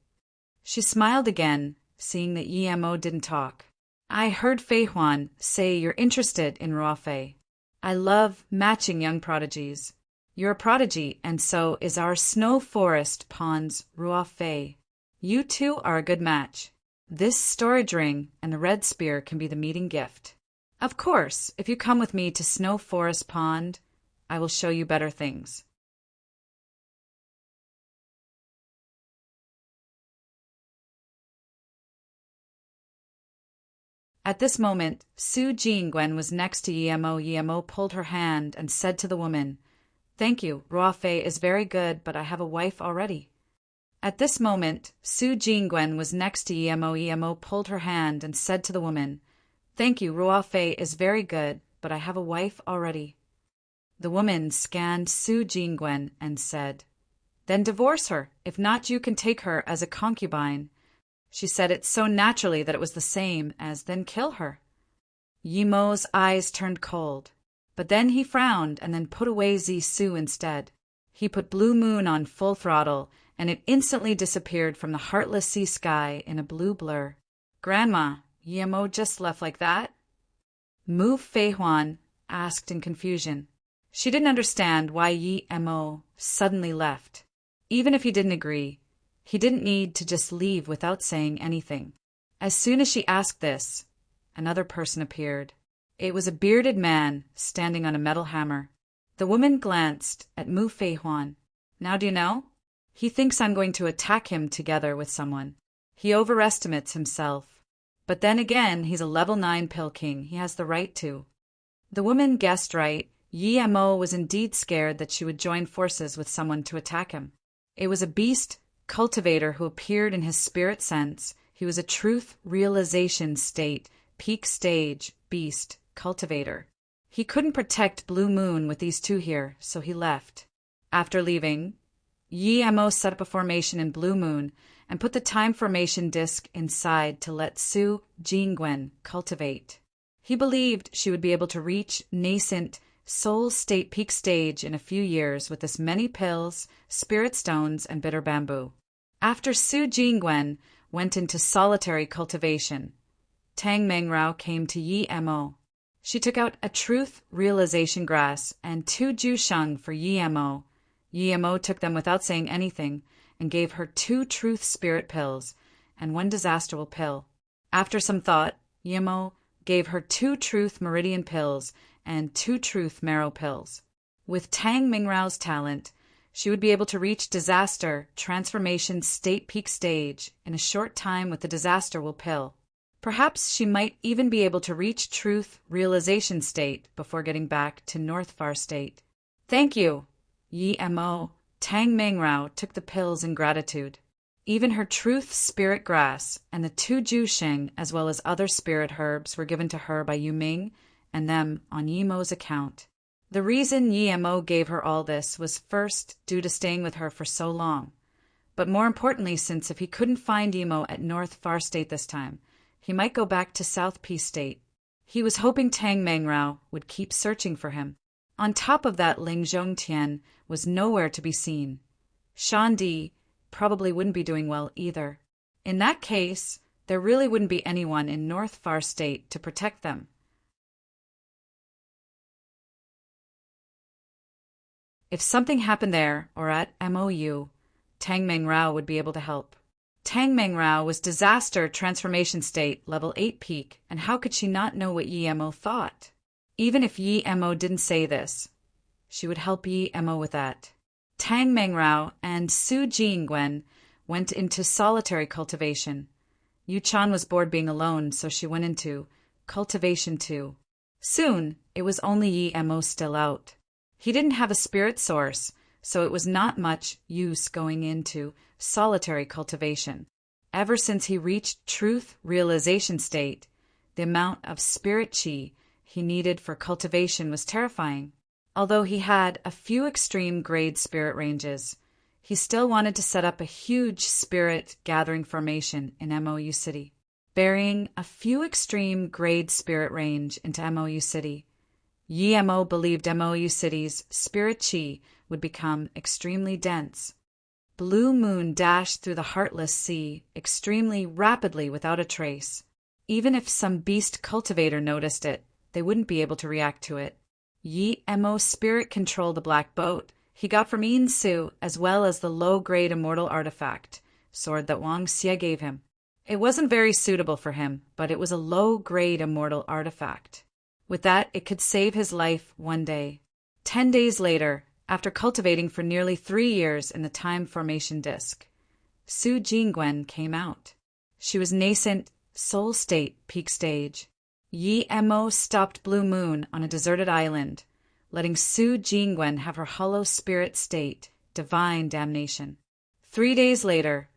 She smiled again, seeing that Yi Mo didn't talk. I heard Feihuan say you're interested in Ruofei. I love matching young prodigies. You're a prodigy, and so is our Snow Forest Pawn's Ruofei. You two are a good match. This storage ring and the red spear can be the meeting gift. Of course, if you come with me to Snow Forest Pond, I will show you better things. At this moment, Su Jingwen was next to Yemo. Yemo pulled her hand and said to the woman, "Thank you, Ruofei is very good, but I have a wife already." At this moment, Su Jingwen was next to Yemo. Yemo pulled her hand and said to the woman, "Thank you, Ruofei is very good, but I have a wife already." The woman scanned Su Jingwen and said, "Then divorce her. If not, you can take her as a concubine." She said it so naturally that it was the same as "then kill her." Yemo's eyes turned cold, but then he frowned and then put away Su instead. He put Blue Moon on full throttle, and it instantly disappeared from the heartless sea sky in a blue blur. "Grandma, Yemo just left like that?" Mu Feihuan asked in confusion. She didn't understand why Yemo suddenly left. Even if he didn't agree, he didn't need to just leave without saying anything. As soon as she asked this, another person appeared. It was a bearded man standing on a metal hammer. The woman glanced at Mu Feihuan. "Now do you know? He thinks I'm going to attack him together with someone. He overestimates himself. But then again, he's a level 9 pill king. He has the right to." The woman guessed right. Yemo was indeed scared that she would join forces with someone to attack him. It was a beast cultivator who appeared in his spirit sense. He was a truth realization state, peak stage, beast, cultivator. He couldn't protect Blue Moon with these two here, so he left. After leaving, Yemo set up a formation in Blue Moon and put the time formation disk inside to let Su Jingwen cultivate. He believed she would be able to reach nascent soul state peak stage in a few years with this many pills, spirit stones, and bitter bamboo. After Su Jingwen went into solitary cultivation, Tang Mengrao came to Yemo. She took out a truth realization grass and 2 jusheng for Yemo. Yemo took them without saying anything and gave her 2 truth spirit pills and 1 disasterable pill. After some thought, Yemo gave her 2 truth meridian pills and 2 truth marrow pills. With Tang Mingrao's talent, she would be able to reach disaster transformation state peak stage in a short time with the disaster will pill. Perhaps she might even be able to reach truth realization state before getting back to North Far State. "Thank you, Yemo." Tang Mengrao took the pills in gratitude. Even her truth spirit grass and the 2 jusheng as well as other spirit herbs were given to her by Yuming and them on Yemo's account. The reason Yemo gave her all this was first due to staying with her for so long, but more importantly since if he couldn't find Yemo at North Far State this time, he might go back to South Peace State. He was hoping Tang Mengrao would keep searching for him. On top of that, Ling Zhongtian was nowhere to be seen. Shan Di probably wouldn't be doing well either. In that case, there really wouldn't be anyone in North Far State to protect them. If something happened there or at MOU, Tang Mengrao would be able to help. Tang Mengrao was disaster transformation state level 8 peak, and how could she not know what Yemo thought? Even if Yemo didn't say this, she would help Yemo with that. Tang Mengrao and Su Jingwen went into solitary cultivation. Yu Chan was bored being alone, so she went into cultivation too. Soon, it was only Yemo still out. He didn't have a spirit source, so it was not much use going into solitary cultivation. Ever since he reached truth realization state, the amount of spirit chi he needed for cultivation was terrifying. Although he had a few extreme grade spirit ranges, he still wanted to set up a huge spirit gathering formation in MOU City. Burying a few extreme grade spirit range into MOU City, Yemo believed MOU City's spirit chi would become extremely dense. Blue Moon dashed through the heartless sea extremely rapidly without a trace. Even if some beast cultivator noticed it, they wouldn't be able to react to it. Yemo spirit controlled the black boat he got from Yin Su, as well as the low-grade immortal artifact, sword that Wang Xie gave him. It wasn't very suitable for him, but it was a low-grade immortal artifact. With that, it could save his life one day. 10 days later, after cultivating for nearly 3 years in the time formation disk, Su Jingwen came out. She was nascent, soul state, peak stage. Yi Mo stopped Blue Moon on a deserted island, letting Su Jingwen have her hollow spirit state, divine damnation. 3 days later,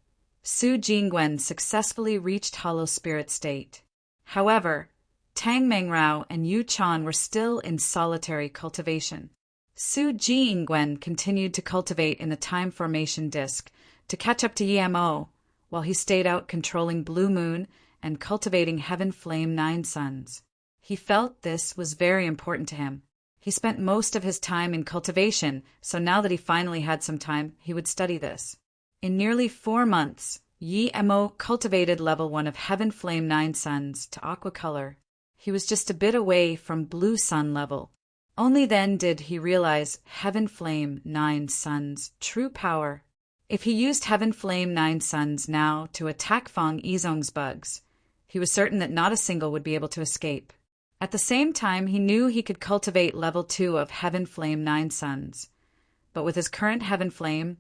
Su Jingwen successfully reached hollow spirit state. However, Tang Mengrao and Yu Chan were still in solitary cultivation. Su Jingwen continued to cultivate in the time formation disk to catch up to Yi Mo, while he stayed out controlling Blue Moon and cultivating Heaven Flame 9 Suns. He felt this was very important to him. He spent most of his time in cultivation, so now that he finally had some time, he would study this. In nearly 4 months, Yi Mo cultivated level 1 of Heaven Flame 9 Suns to aqua color. He was just a bit away from Blue Sun level. Only then did he realize Heaven Flame 9 Suns' true power. If he used Heaven Flame 9 Suns now to attack Fang Yizong's bugs, he was certain that not a single would be able to escape. At the same time, he knew he could cultivate level 2 of Heaven Flame 9 Suns. But with his current Heaven Flame,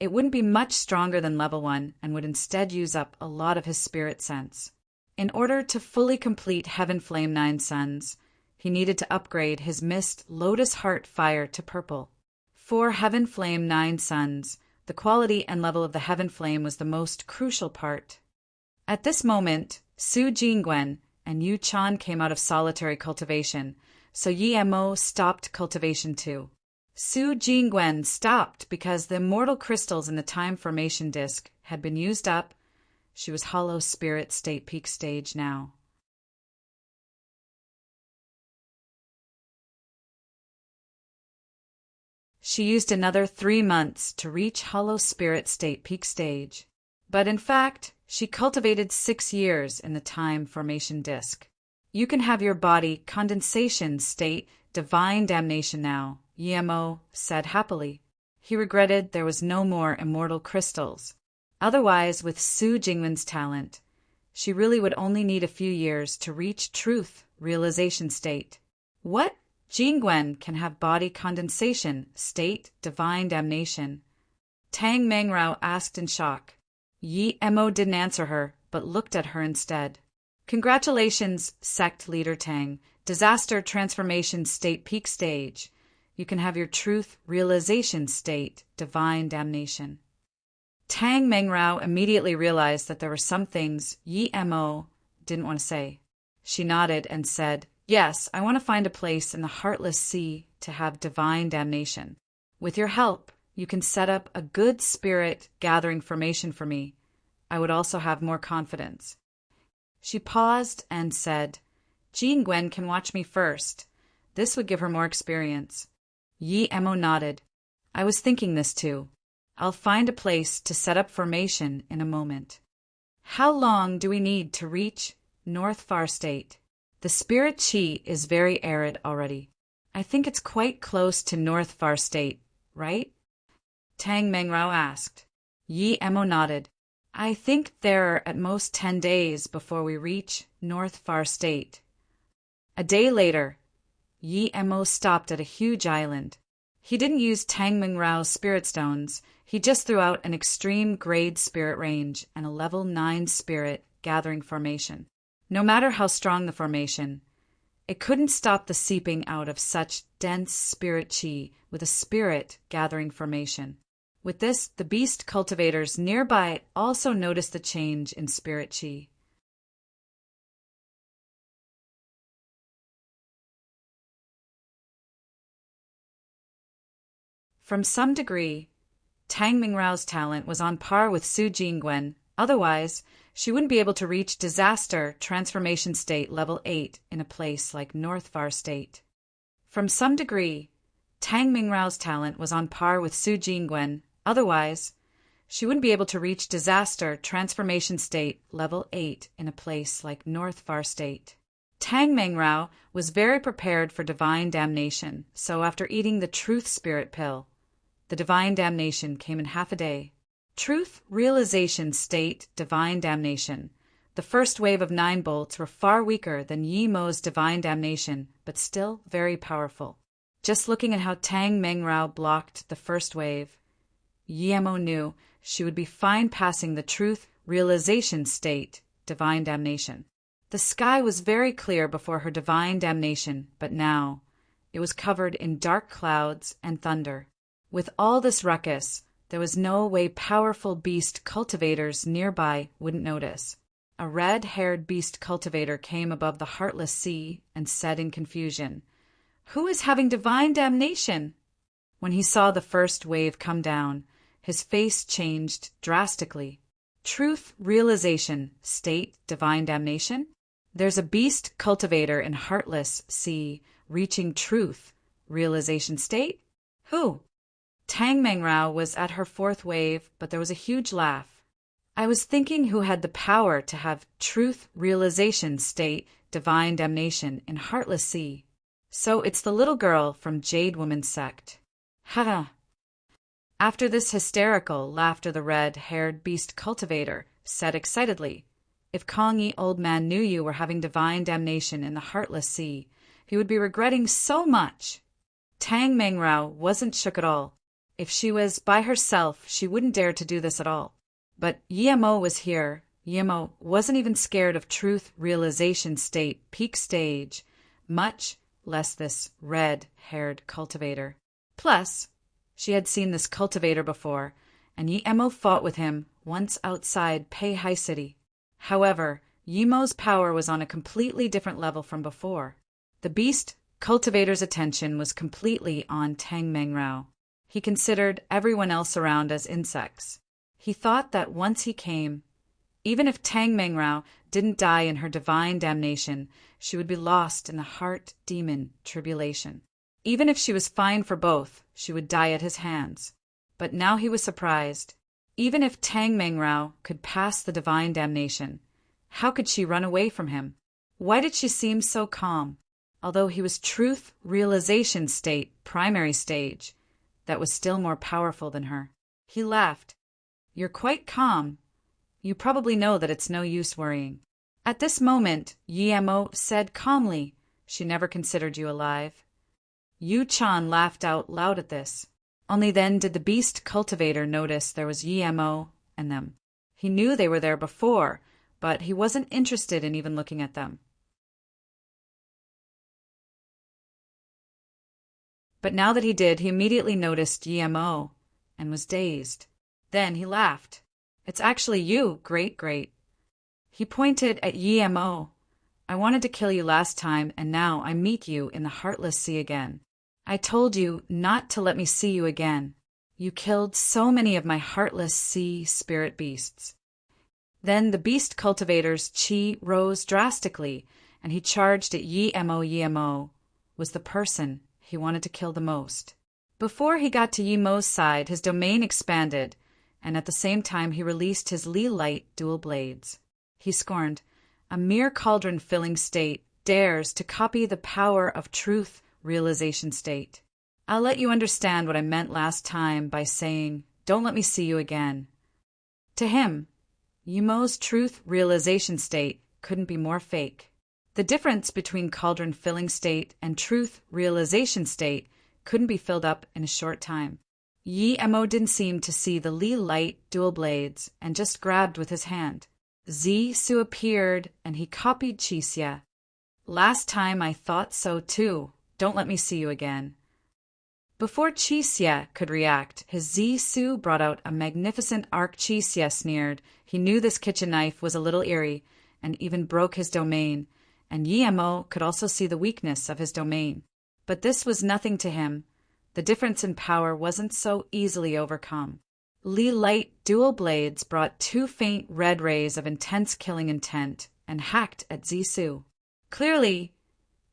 it wouldn't be much stronger than level 1 and would instead use up a lot of his spirit sense. In order to fully complete Heaven Flame 9 Suns, he needed to upgrade his Mist Lotus Heart Fire to purple. For Heaven Flame 9 Suns, the quality and level of the Heaven Flame was the most crucial part. At this moment, Su Jingwen and Yu Chan came out of solitary cultivation, so Yi Mo stopped cultivation too. Su Jingwen stopped because the immortal crystals in the time formation disk had been used up. She was hollow spirit state peak stage now. She used another 3 months to reach hollow spirit state peak stage. But in fact, she cultivated 6 years in the time formation disk. You can have your body condensation state divine damnation now, Yi Mo said happily. He regretted there was no more immortal crystals. Otherwise, with Su Jingwen's talent, she really would only need a few years to reach truth realization state. What? Jingwen can have body condensation state divine damnation? Tang Mengrao asked in shock. Yi Mo didn't answer her, but looked at her instead. Congratulations, sect leader Tang. Disaster transformation state peak stage. You can have your truth realization state divine damnation. Tang Mengrao immediately realized that there were some things Yi Mo didn't want to say. She nodded and said, "Yes, I want to find a place in the Heartless Sea to have divine damnation. With your help, you can set up a good spirit gathering formation for me. I would also have more confidence." She paused and said, "Jingwen can watch me first. This would give her more experience." Yi Mo nodded. "I was thinking this too. I'll find a place to set up formation in a moment." How long do we need to reach North Far State? The spirit chi is very arid already. I think it's quite close to North Far State, right? Tang Mengrao asked. Yi Mo nodded. I think there are at most 10 days before we reach North Far State. A day later, Yi Mo stopped at a huge island. He didn't use Tang Mengrao's spirit stones. He just threw out an extreme grade spirit range and a level 9 spirit gathering formation. No matter how strong the formation, it couldn't stop the seeping out of such dense spirit chi with a spirit gathering formation. With this, the beast cultivators nearby also noticed the change in spirit chi. From some degree, Tang Mengrao's talent was on par with Su Jingwen. Otherwise, she wouldn't be able to reach disaster transformation state level 8 in a place like North Far State. From some degree, Tang Mengrao's talent was on par with Su Jingwen. Otherwise, she wouldn't be able to reach disaster transformation state level 8 in a place like North Far State. Tang Mengrao was very prepared for divine damnation, so after eating the truth spirit pill, the divine damnation came in half a day. Truth realization state divine damnation The first wave of 9 bolts were far weaker than Yi Mo's divine damnation, but still very powerful. Just looking at how Tang Mengrao blocked the first wave, Yi Mo knew she would be fine passing the truth realization state, divine damnation. The sky was very clear before her divine damnation, but now it was covered in dark clouds and thunder. With all this ruckus, there was no way powerful beast cultivators nearby wouldn't notice. A red-haired beast cultivator came above the heartless sea and said in confusion, "Who is having divine damnation?" When he saw the first wave come down, his face changed drastically. Truth realization state divine damnation? There's a beast cultivator in heartless sea reaching truth realization state? Who? Tang Mengrao was at her 4th wave, but there was a huge laugh. I was thinking who had the power to have truth realization state divine damnation in heartless sea. So it's the little girl from Jade Woman's sect. Ha! After this hysterical laughter, the red-haired beast cultivator said excitedly, "If Kong Yi old man knew you were having divine damnation in the heartless sea, he would be regretting so much." Tang Mengrao wasn't shook at all. If she was by herself, she wouldn't dare to do this at all. But Yi Mo was here. Yi Mo wasn't even scared of truth realization state peak stage, much less this red-haired cultivator. Plus, she had seen this cultivator before, and Yi Mo fought with him once outside Pei Hai City. However, Yi Mo's power was on a completely different level from before. The beast cultivator's attention was completely on Tang Mengrao. He considered everyone else around as insects. He thought that once he came, even if Tang Mengrao didn't die in her divine damnation, she would be lost in the heart demon tribulation. Even if she was fine for both, she would die at his hands. But now he was surprised. Even if Tang Mengrao could pass the divine damnation, how could she run away from him? Why did she seem so calm? Although he was truth realization state, primary stage, that was still more powerful than her. He laughed. "You're quite calm. You probably know that it's no use worrying." At this moment, Yi Mo said calmly, "She never considered you alive." Yu Chan laughed out loud at this. Only then did the beast cultivator notice there was Yi Mo and them. He knew they were there before, but he wasn't interested in even looking at them. But now that he did, he immediately noticed Yi Mo and was dazed. Then he laughed. "It's actually you, great. He pointed at Yi Mo. "I wanted to kill you last time, and now I meet you in the Heartless Sea again. I told you not to let me see you again. You killed so many of my Heartless Sea spirit beasts." Then the beast cultivator's chi rose drastically, and he charged at Yi Mo. Yi Mo was the person he wanted to kill the most. Before he got to Yi Mo's side, his domain expanded, and at the same time he released his Li Light dual blades. He scorned, "A mere cauldron-filling state dares to copy the power of truth realization state. I'll let you understand what I meant last time by saying, don't let me see you again." To him, Yi Mo's truth realization state couldn't be more fake. The difference between cauldron-filling state and truth realization state couldn't be filled up in a short time. Yi Mo didn't seem to see the Li Light dual blades and just grabbed with his hand. Zi Su appeared and he copied Qixia. "Last time I thought so too. Don't let me see you again." Before Qixia could react, his Zi Su brought out a magnificent arc. Qixia sneered. He knew this kitchen knife was a little eerie and even broke his domain, and Yi Mo could also see the weakness of his domain. But this was nothing to him. The difference in power wasn't so easily overcome. Li Light dual blades brought 2 faint red rays of intense killing intent and hacked at Zisu. Clearly,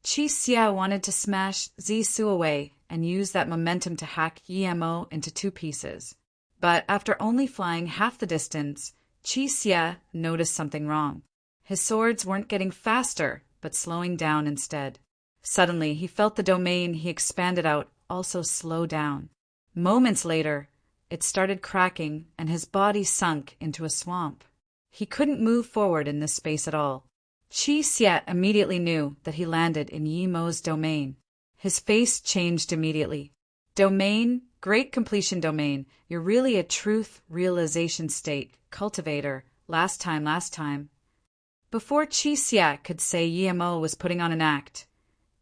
Qixia wanted to smash Zisu away and use that momentum to hack Yi Mo into 2 pieces. But after only flying half the distance, Qixia noticed something wrong. His swords weren't getting faster, but slowing down instead. Suddenly, he felt the domain he expanded out also slow down. Moments later, it started cracking and his body sunk into a swamp. He couldn't move forward in this space at all. Qi Xie immediately knew that he landed in Yi Mo's domain. His face changed immediately. Domain, great completion domain, you're really a truth realization state, cultivator, last time. Before Qi Xie could say Yi Mo was putting on an act,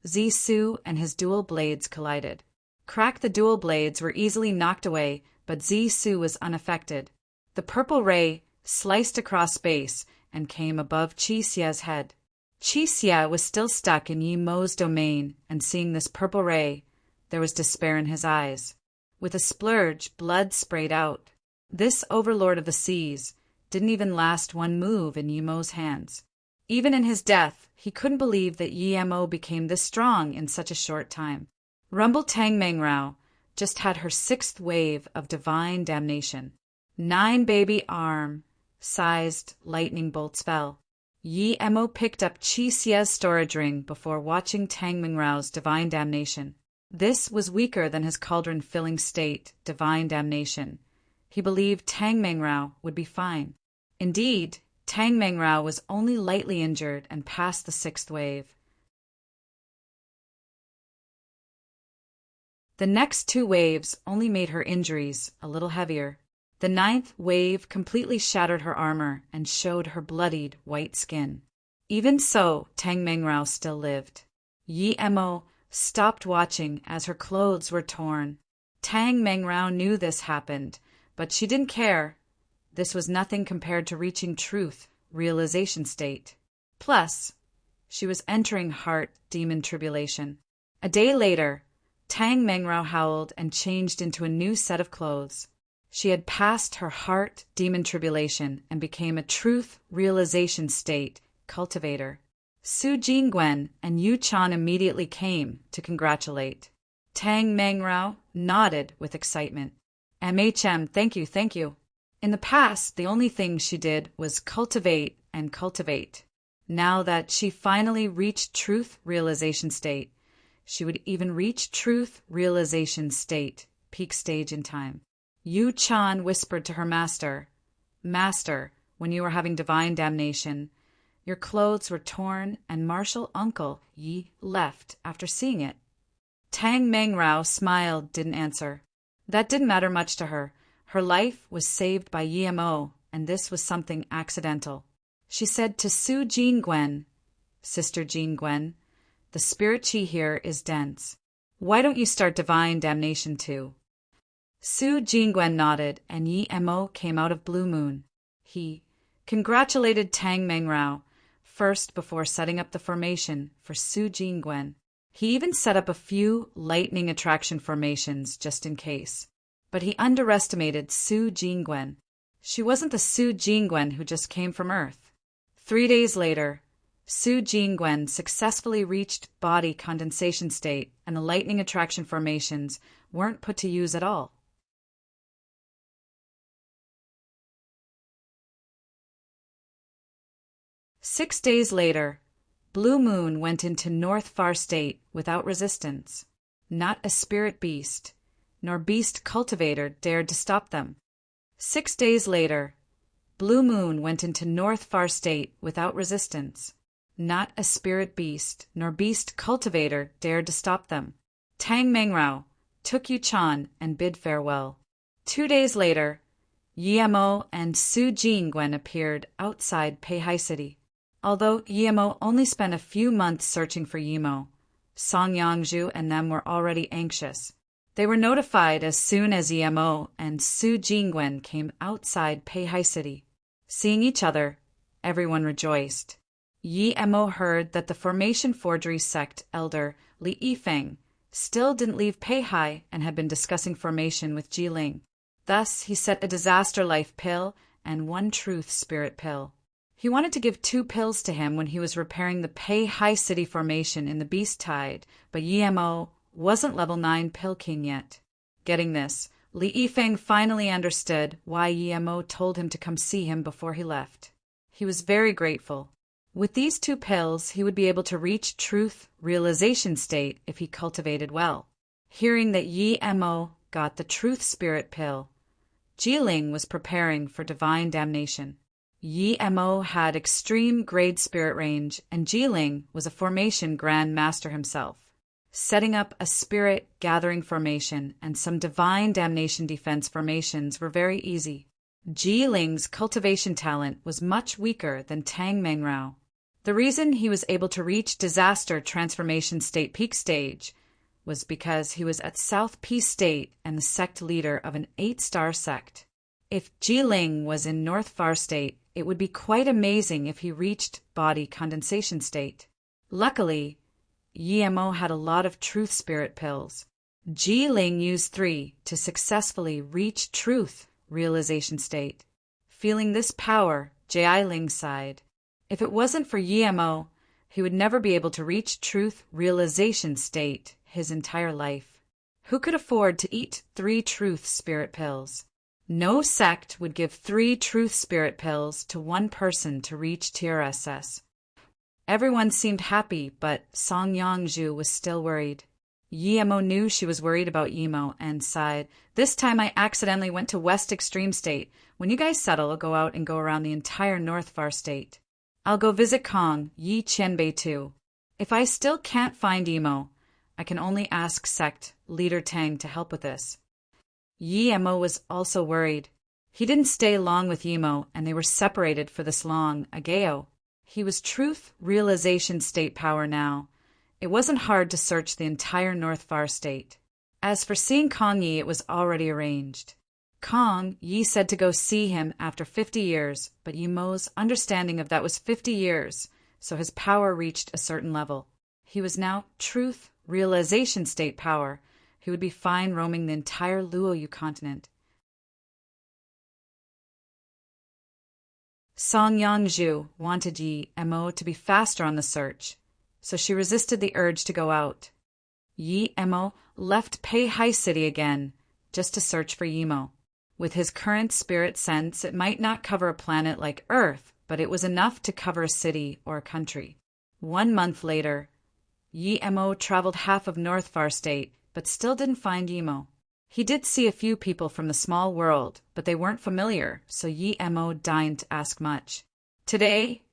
Zisu and his dual blades collided. Crack the dual blades were easily knocked away, but Zisu was unaffected. The purple ray sliced across space and came above Qi Xie's head. Qi Xie was still stuck in Yi Mo's domain, and seeing this purple ray, there was despair in his eyes. With a splurge, blood sprayed out. This overlord of the seas didn't even last one move in Yi Mo's hands. Even in his death, he couldn't believe that Yi Mo became this strong in such a short time. Rumble Tang Mengrao just had her 6th wave of divine damnation. 9 baby arm-sized lightning bolts fell. Yi Mo picked up Qi Xie's storage ring before watching Tang Mengrao's divine damnation. This was weaker than his cauldron-filling state, divine damnation. He believed Tang Mengrao would be fine. Indeed, Tang Mengrao was only lightly injured and passed the 6th wave. The next 2 waves only made her injuries a little heavier. The 9th wave completely shattered her armor and showed her bloodied white skin. Even so, Tang Mengrao still lived. Yi Mo stopped watching as her clothes were torn. Tang Mengrao knew this happened, but she didn't care. This was nothing compared to reaching truth, realization state. Plus, she was entering heart demon tribulation. A day later, Tang Mengrao howled and changed into a new set of clothes. She had passed her heart demon tribulation and became a truth realization state cultivator. Su Jingwen and Yu Chan immediately came to congratulate. Tang Mengrao nodded with excitement. Thank you. In the past, the only thing she did was cultivate and cultivate. Now that she finally reached truth realization state, she would even reach truth realization state, peak stage in time. Yu Chan whispered to her master, "Master, when you were having divine damnation, your clothes were torn and martial uncle Yi left after seeing it." Tang Mengrao smiled, didn't answer. That didn't matter much to her. Her life was saved by Yi Mo, and this was something accidental. She said to Su Jingwen, "Sister Jingwen, the spirit chi here is dense. Why don't you start divine damnation too?" Su Jingwen nodded, and Yi Mo came out of Blue Moon. He congratulated Tang Mengrao first before setting up the formation for Su Jingwen. He even set up a few lightning attraction formations just in case. But he underestimated Su Jingwen. She wasn't the Su Jingwen who just came from Earth. 3 days later, Su Jingwen successfully reached body condensation state, and the lightning attraction formations weren't put to use at all. Six days later, Blue Moon went into North Far State without resistance. Not a spirit beast, nor beast cultivator dared to stop them. 6 days later, Blue Moon went into North Far State without resistance. Not a spirit beast, nor beast cultivator dared to stop them. Tang Mengrao took Yu Chan and bid farewell. 2 days later, Yi Mo and Su Jingwen appeared outside Peihai City. Although Yi Mo only spent a few months searching for Yi Mo, Song Yangzhu and them were already anxious. They were notified as soon as Yi Mo and Su Jingwen came outside Peihai City. Seeing each other, everyone rejoiced. Yi Mo heard that the Formation Forgery sect elder Li Yifeng still didn't leave Peihai and had been discussing formation with Jiling. Thus, he set a disaster life pill and one truth spirit pill. He wanted to give 2 pills to him when he was repairing the Peihai City formation in the Beast Tide, but Yi Mo wasn't level 9 Pill King yet. Getting this, Li Yifeng finally understood why Yi Mo told him to come see him before he left. He was very grateful. With these 2 pills, he would be able to reach truth realization state if he cultivated well. Hearing that Yi Mo got the truth spirit pill, Jiling was preparing for divine damnation. Yi-Mo had extreme grade spirit range, and Jiling was a formation Grand Master himself. Setting up a spirit gathering formation and some divine damnation defense formations were very easy. Jiling's cultivation talent was much weaker than Tang Mengrao. The reason he was able to reach disaster transformation state peak stage was because he was at South Peace State and the sect leader of an 8-star sect. If Jiling was in North Far State, it would be quite amazing if he reached body condensation state. Luckily, Yi-Mo had a lot of truth spirit pills. Jiling used 3 to successfully reach truth realization state. Feeling this power, Jiling sighed. If it wasn't for Yi-Mo, he would never be able to reach truth realization state his entire life. Who could afford to eat 3 truth spirit pills? No sect would give 3 truth spirit pills to one person to reach TRSS. Everyone seemed happy, but Song Yongzhu was still worried. Yi-Mo knew she was worried about Yi-Mo and sighed. This time I accidentally went to West Extreme State. When you guys settle, I'll go out and go around the entire North Far State. I'll go visit Kong, Yi Qianbei too. If I still can't find Yi-Mo, I can only ask sect leader Tang to help with this. Yi-Mo was also worried. He didn't stay long with Yi-Mo, and they were separated for this long, Ageo. He was truth realization state power now. It wasn't hard to search the entire North Far State. As for seeing Kong Yi, it was already arranged. Kong Yi said to go see him after 50 years, but Yi-Mo's understanding of that was 50 years, so his power reached a certain level. He was now truth realization state power. He would be fine roaming the entire Luoyu continent. Song Yongzhu wanted Yi-Mo to be faster on the search, so she resisted the urge to go out. Yi-Mo left Peihai City again, just to search for Yi-Mo. With his current spirit sense, it might not cover a planet like Earth, but it was enough to cover a city or a country. 1 month later, Yi-Mo traveled half of North Far State, but still didn't find Yi-Mo. He did see a few people from the small world, but they weren't familiar, so Yi-Mo deigned to ask much. Today,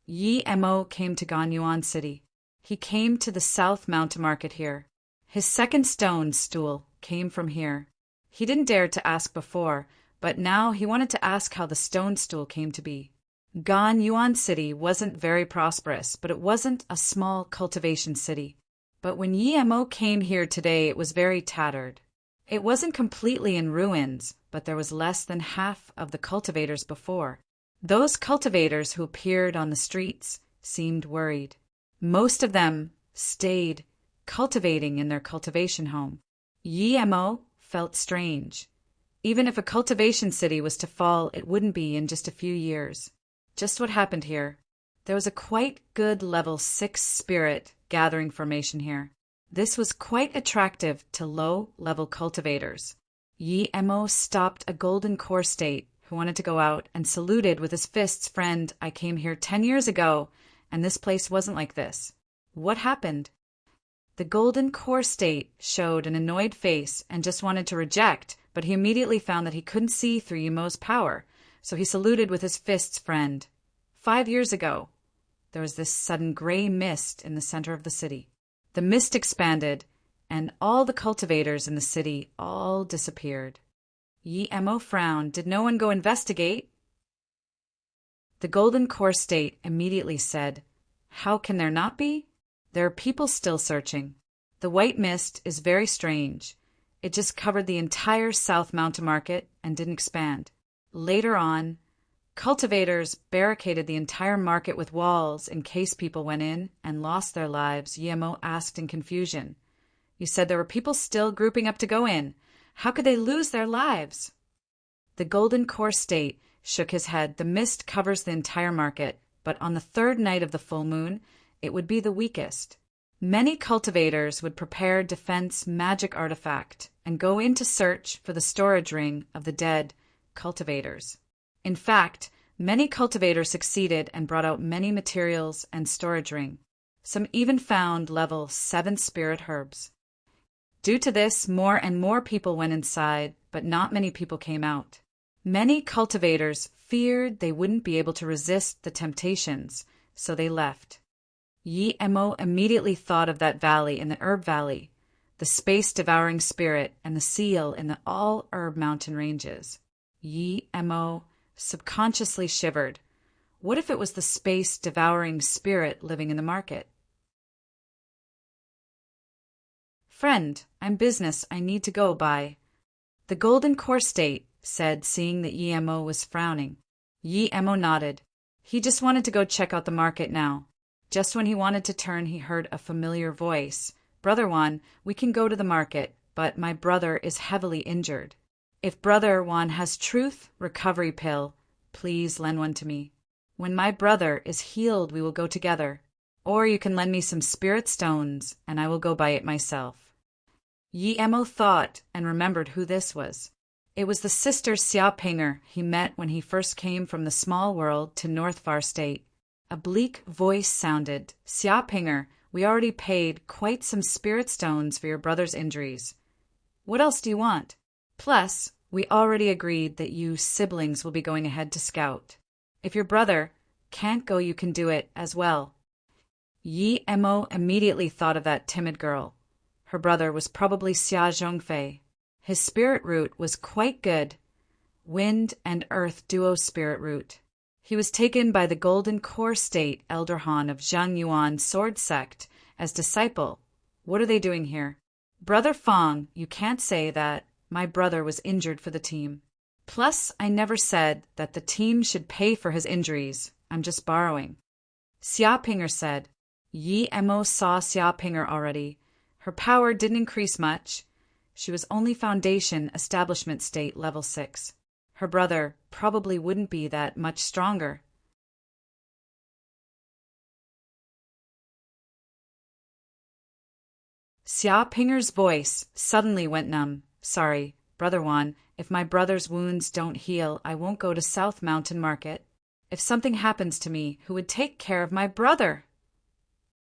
Yi-Mo came to Ganyuan City. He came to the South Mountain Market here. His second stone stool came from here. He didn't dare to ask before, but now he wanted to ask how the stone stool came to be. Ganyuan City wasn't very prosperous, but it wasn't a small cultivation city. But when Yi-Mo came here today, it was very tattered. It wasn't completely in ruins, but there was less than half of the cultivators before. Those cultivators who appeared on the streets seemed worried. Most of them stayed cultivating in their cultivation home. Yi-Mo felt strange. Even if a cultivation city was to fall, it wouldn't be in just a few years. Just what happened here. There was a quite good level 6 spirit gathering formation here. This was quite attractive to low-level cultivators. Yi-Mo stopped a golden core state who wanted to go out and saluted with his fists, "Friend, I came here 10 years ago, and this place wasn't like this. What happened?" The golden core state showed an annoyed face and just wanted to reject, but he immediately found that he couldn't see through Yi-Mo's power, so he saluted with his fists, "Friend. 5 years ago, there was this sudden gray mist in the center of the city. The mist expanded, and all the cultivators in the city all disappeared." Yi-Mo frowned. Did no one go investigate? The golden core state immediately said, "How can there not be? There are people still searching. The white mist is very strange. It just covered the entire South Mountain Market and didn't expand. Later on, cultivators barricaded the entire market with walls in case people went in and lost their lives." Yi-Mo asked in confusion. "You said there were people still grouping up to go in. How could they lose their lives?" The golden core state shook his head. "The mist covers the entire market, but on the 3rd night of the full moon, it would be the weakest. Many cultivators would prepare defense magic artifact and go in to search for the storage ring of the dead cultivators. In fact, many cultivators succeeded and brought out many materials and storage ring. Some even found level 7 spirit herbs. Due to this, more and more people went inside, but not many people came out. Many cultivators feared they wouldn't be able to resist the temptations, so they left. Yi Emo immediately thought of that valley in the herb valley, the space-devouring spirit, and the seal in the all-herb mountain ranges. Yi Emo subconsciously shivered. What if it was the space-devouring spirit living in the market? Friend, I'm business. I need to go, bye. The Golden Core State said, seeing that Yi Emo was frowning. Yi Emo nodded. He just wanted to go check out the market now. Just when he wanted to turn, he heard a familiar voice. Brother Juan, we can go to the market, but my brother is heavily injured. If Brother Juan has truth recovery pill, please lend one to me. When my brother is healed, we will go together. Or you can lend me some spirit stones, and I will go buy it myself. Yi Emo thought and remembered who this was. It was the sister Xia Pinger he met when he first came from the small world to North Far State. A bleak voice sounded, Xia Pinger, we already paid quite some spirit stones for your brother's injuries. What else do you want? Plus, we already agreed that you siblings will be going ahead to scout. If your brother can't go, you can do it as well. Yi Emo immediately thought of that timid girl. Her brother was probably Xia Zhongfei. His spirit root was quite good. Wind and earth duo spirit root. He was taken by the Golden Core State Elder Han of Zhang Yuan Sword Sect as disciple. What are they doing here? Brother Fong, you can't say that. My brother was injured for the team. Plus, I never said that the team should pay for his injuries. I'm just borrowing. Xia Pinger said. Yi Emo saw Xia Pinger already. Her power didn't increase much. She was only Foundation Establishment State Level 6. Her brother probably wouldn't be that much stronger. Xia Pinger's voice suddenly went numb. Sorry, Brother Juan, if my brother's wounds don't heal, I won't go to South Mountain Market. If something happens to me, who would take care of my brother?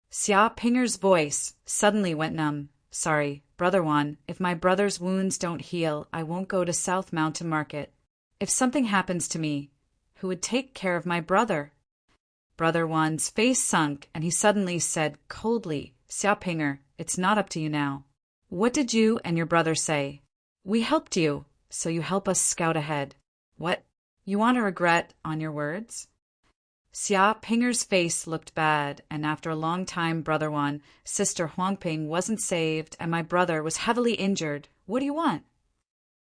Xia Pinger's voice suddenly went numb. Sorry, Brother Juan, if my brother's wounds don't heal, I won't go to South Mountain Market. If something happens to me, who would take care of my brother? Brother Juan's face sunk, and he suddenly said coldly, Xia Pinger, it's not up to you now. What did you and your brother say? We helped you, so you help us scout ahead. What? You want to regret on your words? Xia Pinger's face looked bad, and after a long time, Brother Juan, Sister Huangping wasn't saved, and my brother was heavily injured. What do you want?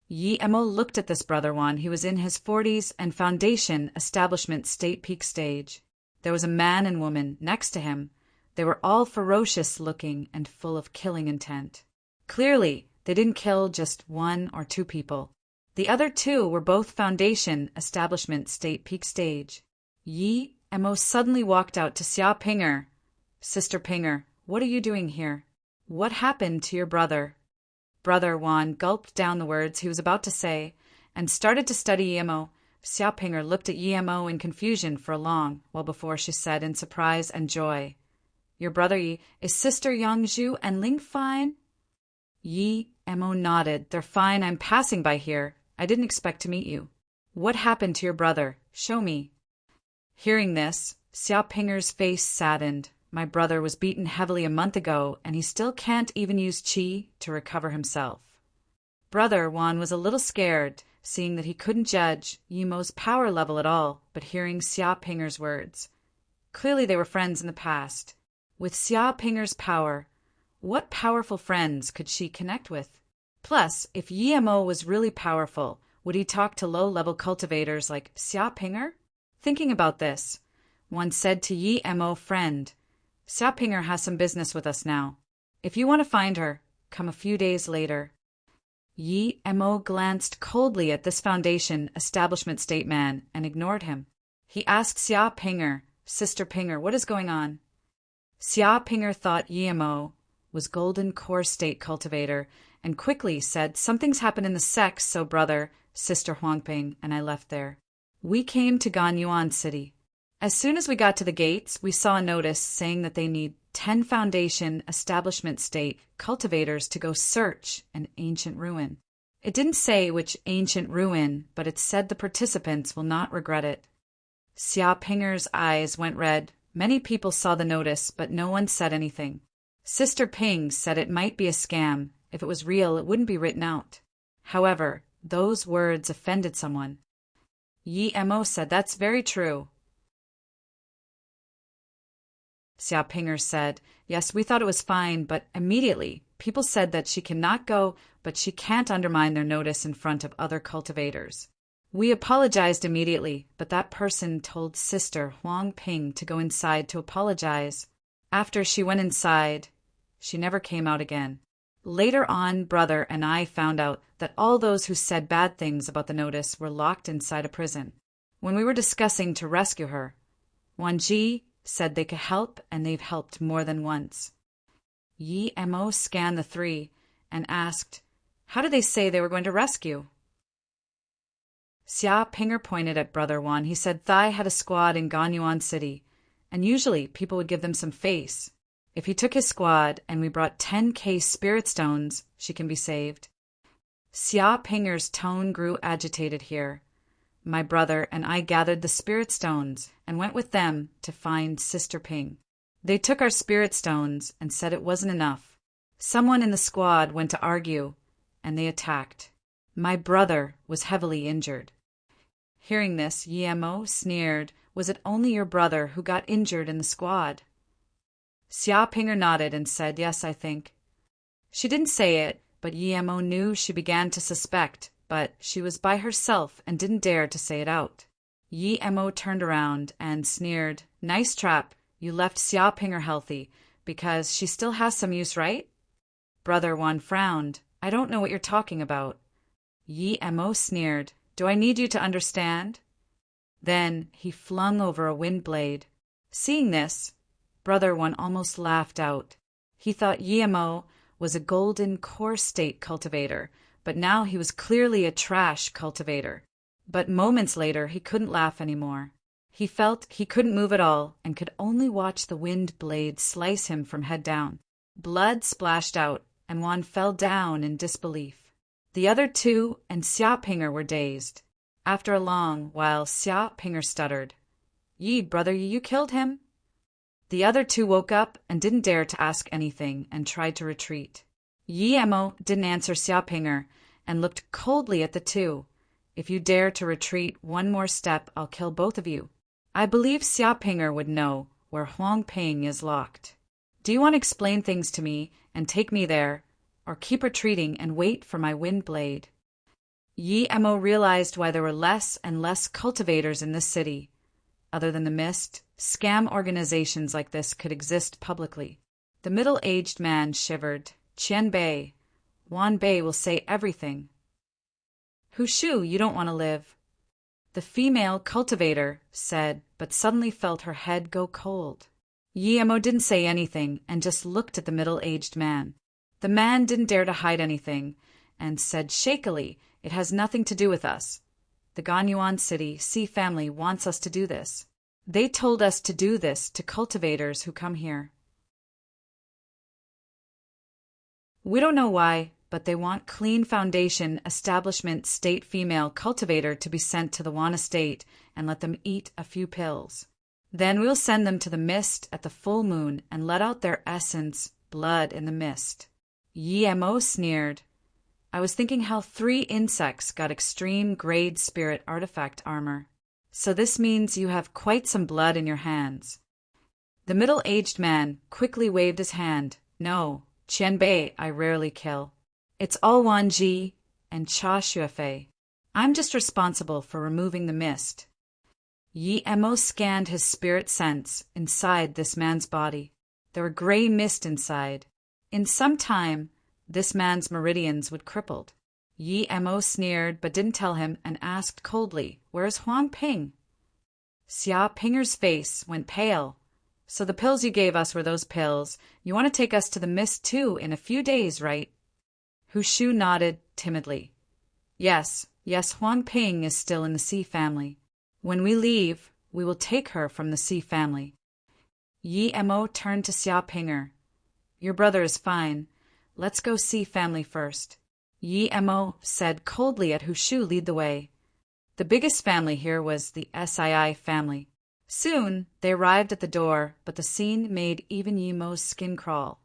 Yi Emo looked at this Brother Juan. He was in his 40s and Foundation Establishment State Peak stage. There was a man and woman next to him. They were all ferocious looking and full of killing intent. Clearly, they didn't kill just one or two people. The other two were both Foundation Establishment State Peak stage. Yi Emo suddenly walked out to Xia Pinger. Sister Pinger, what are you doing here? What happened to your brother? Brother Juan gulped down the words he was about to say and started to study Yi Emo. Xia Pinger looked at Yi Emo in confusion for a long while before she said in surprise and joy, Your brother Yi, is Sister Yangzhu and Ling fine? Yi Emo nodded. They're fine. I'm passing by here. I didn't expect to meet you. What happened to your brother? Show me. Hearing this, Xia Pinger's face saddened. My brother was beaten heavily a month ago, and he still can't even use qi to recover himself. Brother Juan was a little scared, seeing that he couldn't judge Yi Emo's power level at all, but hearing Xia Pinger's words. Clearly they were friends in the past. With Xia Pinger's power, what powerful friends could she connect with? Plus, if Yi Emo was really powerful, would he talk to low-level cultivators like Xia Pinger? Thinking about this, one said to Yi Emo, friend, Xia Pinger has some business with us now. If you want to find her, come a few days later. Yi Emo glanced coldly at this Foundation Establishment State man and ignored him. He asked Xia Pinger, Sister Pinger, what is going on? Xia Pinger thought Yi Emo was Golden Core State cultivator and quickly said, something's happened in the sect, so brother, Sister Huangping, and I left there. We came to Ganyuan City. As soon as we got to the gates, we saw a notice saying that they need 10 Foundation Establishment State cultivators to go search an ancient ruin. It didn't say which ancient ruin, but it said the participants will not regret it. Xia Pinger's eyes went red. Many people saw the notice, but no one said anything. Sister Ping said it might be a scam. If it was real, it wouldn't be written out. However, those words offended someone. Yi Mo said, "That's very true." Xia Pinger said, "Yes, we thought it was fine, but immediately people said that she cannot go, but she can't undermine their notice in front of other cultivators. We apologized immediately, but that person told Sister Huang Ping to go inside to apologize. After she went inside, she never came out again. Later on, Brother and I found out that all those who said bad things about the notice were locked inside a prison. When we were discussing to rescue her, Wan Ji said they could help, and they've helped more than once." Yi Mo scanned the three and asked, "How did they say they were going to rescue?" Xia Pinger pointed at Brother Wan. He said Thai had a squad in Ganyuan City, and usually people would give them some face. If he took his squad and we brought 10K spirit stones, she can be saved. Xia Pinger's tone grew agitated here. My brother and I gathered the spirit stones and went with them to find Sister Ping. They took our spirit stones and said it wasn't enough. Someone in the squad went to argue, and they attacked. My brother was heavily injured. Hearing this, Yi Mo sneered. "Was it only your brother who got injured in the squad?" Xia Pinger nodded and said, "Yes, I think." She didn't say it, but Yi Mo knew she began to suspect, but she was by herself and didn't dare to say it out. Yi Mo turned around and sneered, "Nice trap. You left Xia Pinger healthy, because she still has some use, right?" Brother Wan frowned. "I don't know what you're talking about." Yi Mo sneered, "Do I need you to understand?" Then he flung over a wind blade. Seeing this, Brother Wan almost laughed out. He thought Yi Mo was a golden core state cultivator, but now he was clearly a trash cultivator. But moments later, he couldn't laugh anymore. He felt he couldn't move at all and could only watch the wind blade slice him from head down. Blood splashed out, and Wan fell down in disbelief. The other two and Xia Pinger were dazed. After a long while, Xia Pinger stuttered, "Yi, brother, you killed him?" The other two woke up and didn't dare to ask anything and tried to retreat. Yi Mo didn't answer Xia Pinger and looked coldly at the two. "If you dare to retreat one more step, I'll kill both of you." I believe Xia Pinger would know where Huang Ping is locked. Do you want to explain things to me and take me there, or keep retreating and wait for my wind blade? Yi Mo realized why there were less and less cultivators in this city. Other than the mist, scam organizations like this could exist publicly. The middle-aged man shivered. "Qian Bei, Wan Bei will say everything." "Hushu, you don't want to live." The female cultivator said, but suddenly felt her head go cold. Yi Mo didn't say anything and just looked at the middle-aged man. The man didn't dare to hide anything and said shakily, "It has nothing to do with us. The Ganyuan City Sea family wants us to do this. They told us to do this to cultivators who come here. We don't know why, but they want clean foundation establishment state female cultivator to be sent to the Wan estate and let them eat a few pills. Then we'll send them to the mist at the full moon and let out their essence, blood in the mist." Yi Mo sneered. "I was thinking how 3 insects got extreme grade spirit artifact armor. So this means you have quite some blood in your hands." The middle-aged man quickly waved his hand. "No, Qian Bei I rarely kill. It's all Wan Ji and Cha Xuefei. I'm just responsible for removing the mist." Yi Mo scanned his spirit sense inside this man's body. There were gray mist inside. In some time, this man's meridians would crippled. Yi Mo sneered but didn't tell him and asked coldly, "Where's Huang Ping?" Xia Pinger's face went pale. "So the pills you gave us were those pills. You want to take us to the mist too in a few days, right?" Hushu nodded timidly. Yes, Huang Ping is still in the Sea family. When we leave, we will take her from the Sea family." Yi Mo turned to Xia Pinger. "Your brother is fine. Let's go Sea family first." Yi Mo said coldly at Hu Shu lead the way. The biggest family here was the Sii family. Soon they arrived at the door, but the scene made even Yi Mo's skin crawl.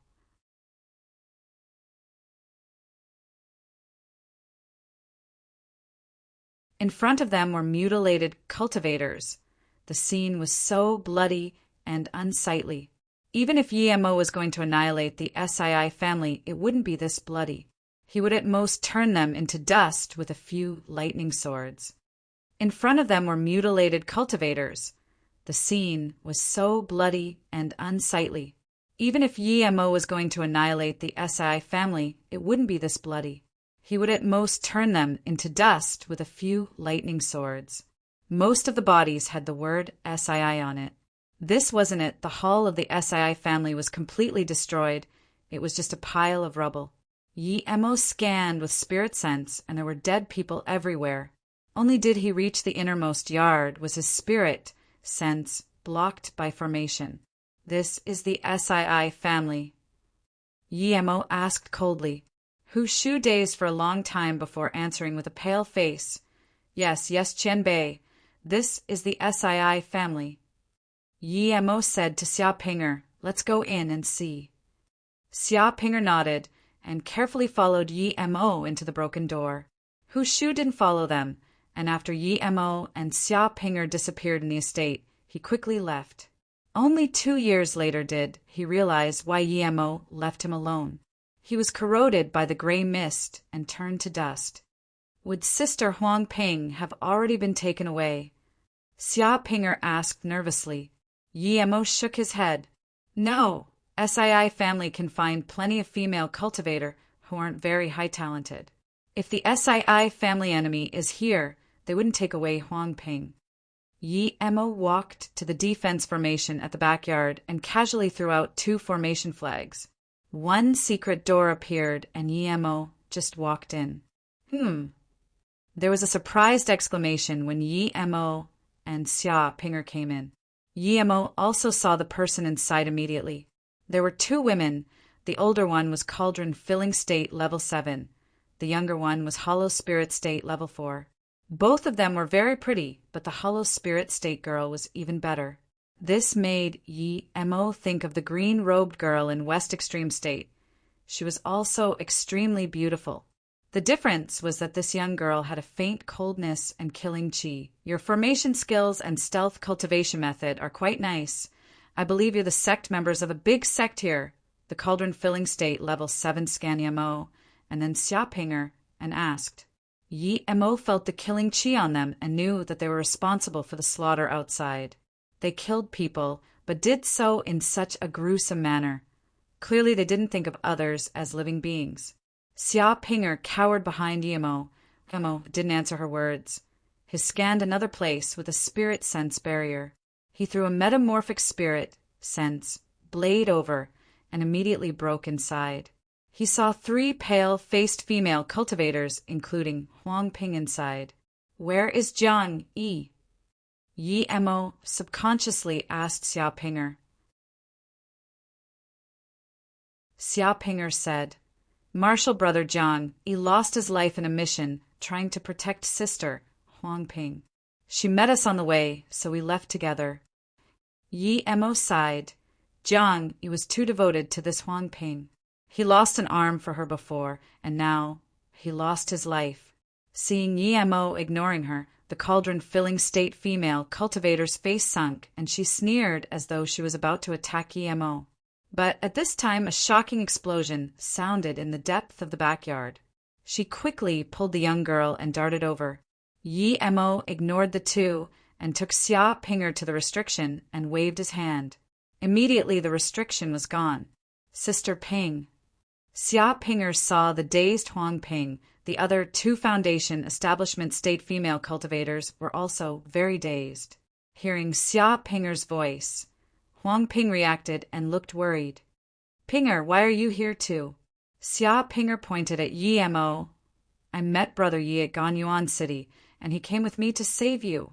In front of them were mutilated cultivators. The scene was so bloody and unsightly. Even if Yi Mo was going to annihilate the Sii family, it wouldn't be this bloody. He would at most turn them into dust with a few lightning swords. In front of them were mutilated cultivators. The scene was so bloody and unsightly. Even if Yi Mo was going to annihilate the Sii family, it wouldn't be this bloody. He would at most turn them into dust with a few lightning swords. Most of the bodies had the word Sii on it. This wasn't it. The hall of the Sii family was completely destroyed. It was just a pile of rubble. Yi Mo scanned with spirit sense, and there were dead people everywhere. Only did he reach the innermost yard was his spirit sense blocked by formation. This is the Sii family. Yi Mo asked coldly. Hu Shu dazed for a long time before answering with a pale face. Yes, Qian Bei. This is the Sii family. Yi Mo said to Xia Pinger, let's go in and see. Xia Pinger nodded and carefully followed Yi Mo into the broken door. Hu Shu didn't follow them, and after Yi Mo and Xia Pinger disappeared in the estate, he quickly left. Only 2 years later did he realize why Yi Mo left him alone. He was corroded by the gray mist and turned to dust. Would Sister Huang Ping have already been taken away? Xia Pinger asked nervously. Yi Mo shook his head. No, Sii family can find plenty of female cultivator who aren't very high-talented. If the Sii family enemy is here, they wouldn't take away Huang Ping. Yi Mo walked to the defense formation at the backyard and casually threw out 2 formation flags. One secret door appeared and Yi Mo just walked in. There was a surprised exclamation when Yi Mo and Xia Pinger came in. Yi Mo also saw the person inside immediately. There were 2 women. The older one was Cauldron Filling State Level 7. The younger one was Hollow Spirit State Level 4. Both of them were very pretty, but the Hollow Spirit State girl was even better. This made Yi Mo think of the green-robed girl in West Extreme State. She was also extremely beautiful. The difference was that this young girl had a faint coldness and killing chi. Your formation skills and stealth cultivation method are quite nice. I believe you're the sect members of a big sect here. The Cauldron Filling State Level 7 scanned Yi Mo, and then Xia Pinger, and asked. Yi Mo felt the killing chi on them and knew that they were responsible for the slaughter outside. They killed people, but did so in such a gruesome manner. Clearly they didn't think of others as living beings. Xia Pinger cowered behind Yi Mo. Yi Mo didn't answer her words. He scanned another place with a spirit sense barrier. He threw a metamorphic spirit sense blade over and immediately broke inside. He saw 3 pale-faced female cultivators, including Huang Ping inside. Where is Jiang Yi? Yi Mo subconsciously asked Xia Pinger. Xia Pinger said, Marshal Brother Jiang Yi lost his life in a mission trying to protect Sister Huang Ping. She met us on the way, so we left together. Yi Mo sighed. Jiang Yi was too devoted to this Huang Ping. He lost an arm for her before, and now he lost his life. Seeing Yi Mo ignoring her, the Cauldron Filling State female cultivator's face sunk, and she sneered as though she was about to attack Yi Mo. But at this time a shocking explosion sounded in the depth of the backyard. She quickly pulled the young girl and darted over. Yi Mo ignored the 2 and took Xia Pinger to the restriction and waved his hand. Immediately the restriction was gone. Sister Ping. Xia Pinger saw the dazed Huang Ping. The other 2 Foundation Establishment State female cultivators were also very dazed. Hearing Xia Pinger's voice, Huang Ping reacted and looked worried. Pinger, why are you here too? Xia Pinger pointed at Yi Mo. I met Brother Yi at Ganyuan City, and he came with me to save you.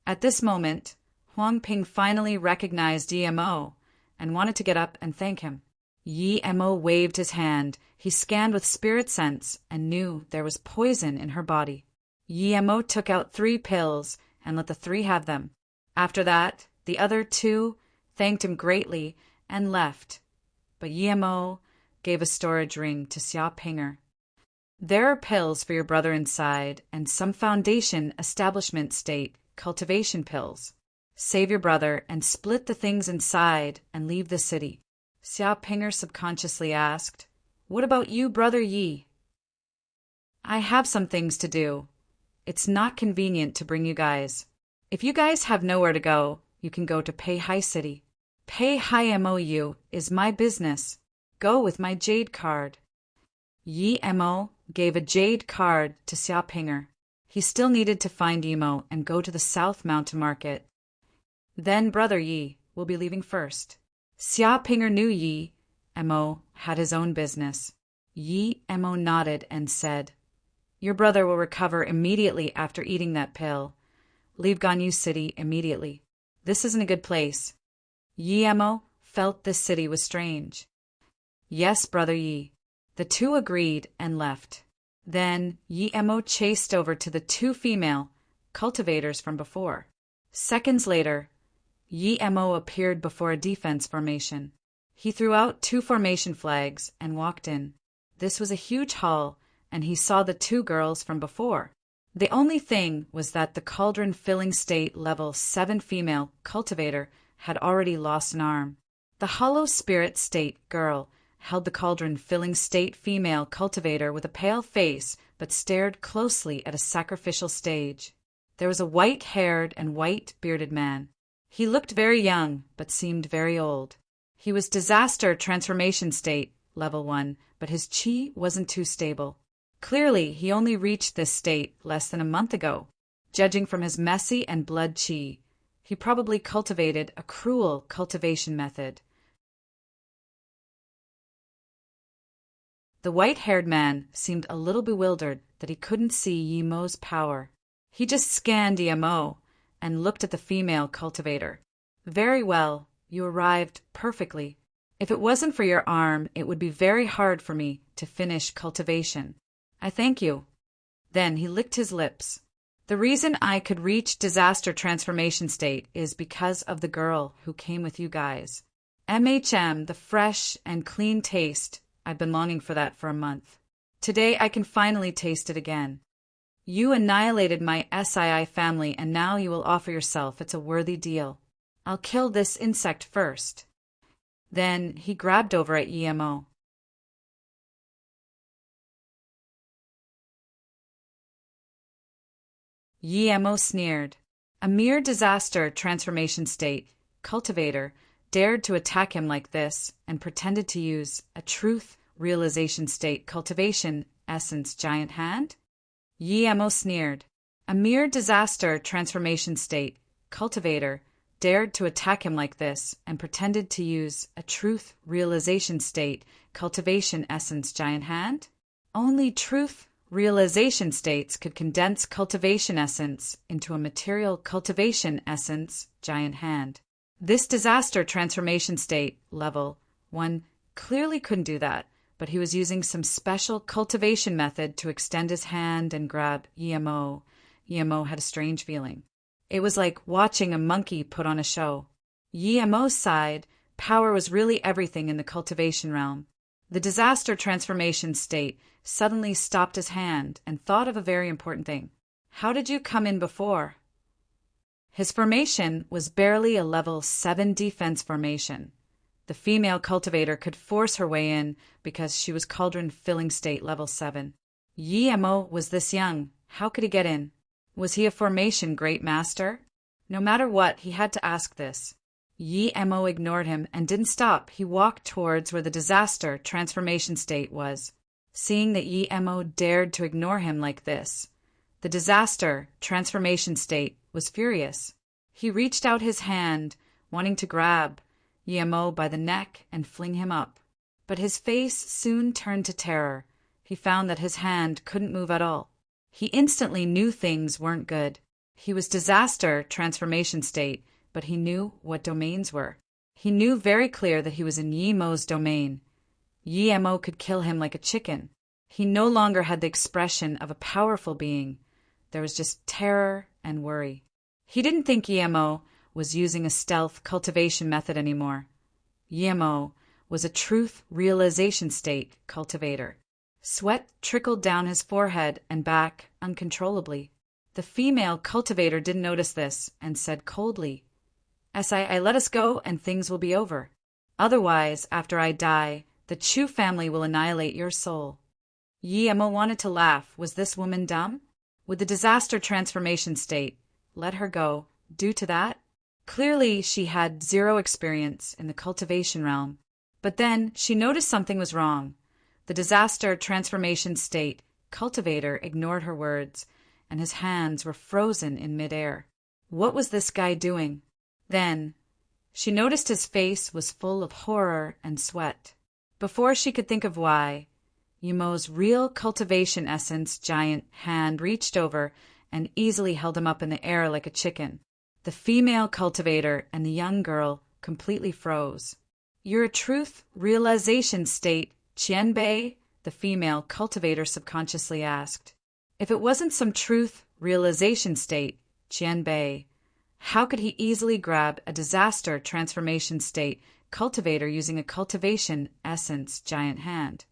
At this moment, Huang Ping finally recognized Yi Mo and wanted to get up and thank him. Yi Mo waved his hand. He scanned with spirit sense and knew there was poison in her body. Yi Mo took out 3 pills and let the 3 have them. After that, the other 2 thanked him greatly and left. But Yi Mo gave a storage ring to Xia Pinger. There are pills for your brother inside and some foundation establishment state cultivation pills. Save your brother and split the things inside and leave the city. Xia Pinger subconsciously asked, "What about you, Brother Yi?" "I have some things to do. It's not convenient to bring you guys. If you guys have nowhere to go, you can go to Peihai City. Peihai Mou is my business. Go with my jade card." Yi Mo gave a jade card to Xia Pinger. He still needed to find Yimo and go to the South Mountain Market. Then Brother Yi will be leaving first. Xia Pinger knew Yi Mo had his own business. Yi Mo nodded and said, "Your brother will recover immediately after eating that pill. Leave Ganyu City immediately. This isn't a good place." Yi Mo felt this city was strange. "Yes, Brother Yi." The 2 agreed and left. Then Yi Mo chased over to the 2 female cultivators from before. Seconds later, Yi Mo appeared before a defense formation. He threw out 2 formation flags and walked in. This was a huge hall, and he saw the 2 girls from before. The only thing was that the cauldron filling state level 7 female cultivator had already lost an arm. The hollow spirit state girl held the cauldron filling state female cultivator with a pale face but stared closely at a sacrificial stage. There was a white-haired and white-bearded man. He looked very young but seemed very old. He was disaster transformation state level 1, but his chi wasn't too stable. Clearly, he only reached this state less than a month ago. Judging from his messy and blood chi, he probably cultivated a cruel cultivation method. The white-haired man seemed a little bewildered that he couldn't see Yi Mo's power. He just scanned Yi Mo and looked at the female cultivator. "Very well, you arrived perfectly. If it wasn't for your arm, it would be very hard for me to finish cultivation. I thank you." Then he licked his lips. "The reason I could reach disaster transformation state is because of the girl who came with you guys. The fresh and clean taste. I've been longing for that for a month. Today I can finally taste it again. You annihilated my SII family and now you will offer yourself. It's a worthy deal. I'll kill this insect first." Then he grabbed over at Yi Mo. Yi Mo sneered. A mere disaster transformation state cultivator dared to attack him like this and pretended to use a truth realization state cultivation essence giant hand? Yi Mo sneered. A mere disaster transformation state cultivator dared to attack him like this and pretended to use a truth realization state cultivation essence giant hand? Only truth realization states could condense cultivation essence into a material cultivation essence giant hand. This disaster transformation state, level 1, clearly couldn't do that, but he was using some special cultivation method to extend his hand and grab Yi Mo. Yi Mo had a strange feeling. It was like watching a monkey put on a show. Yi Mo's side, power was really everything in the cultivation realm. The disaster transformation state suddenly stopped his hand and thought of a very important thing. How did you come in before? His formation was barely a level 7 defense formation. The female cultivator could force her way in because she was cauldron filling state level 7. Yi Mo was this young. How could he get in? Was he a formation great master? No matter what, he had to ask this. Yi Mo ignored him and didn't stop. He walked towards where the disaster transformation state was. Seeing that Yi Mo dared to ignore him like this, the disaster transformation state was furious. He reached out his hand, wanting to grab Yi Mo by the neck and fling him up. But his face soon turned to terror. He found that his hand couldn't move at all. He instantly knew things weren't good. He was disaster transformation state, but he knew what domains were. He knew very clear that he was in Yi Mo's domain. Yemo could kill him like a chicken. He no longer had the expression of a powerful being. There was just terror and worry. He didn't think Yemo was using a stealth cultivation method anymore. Yemo was a truth realization state cultivator. Sweat trickled down his forehead and back uncontrollably. The female cultivator didn't notice this and said coldly, "I let us go and things will be over. Otherwise, after I die, the Chu family will annihilate your soul." Yemo wanted to laugh. Was this woman dumb? Would the disaster transformation state let her go due to that? Clearly, she had zero experience in the cultivation realm. But then she noticed something was wrong. The disaster transformation state cultivator ignored her words, and his hands were frozen in midair. What was this guy doing? Then she noticed his face was full of horror and sweat. Before she could think of why, Yemo's real cultivation essence giant hand reached over and easily held him up in the air like a chicken. The female cultivator and the young girl completely froze. "You're a truth realization state, Qianbei?" the female cultivator subconsciously asked. If it wasn't some truth realization state, Qianbei, how could he easily grab a disaster transformation state cultivator using a cultivation essence giant hand?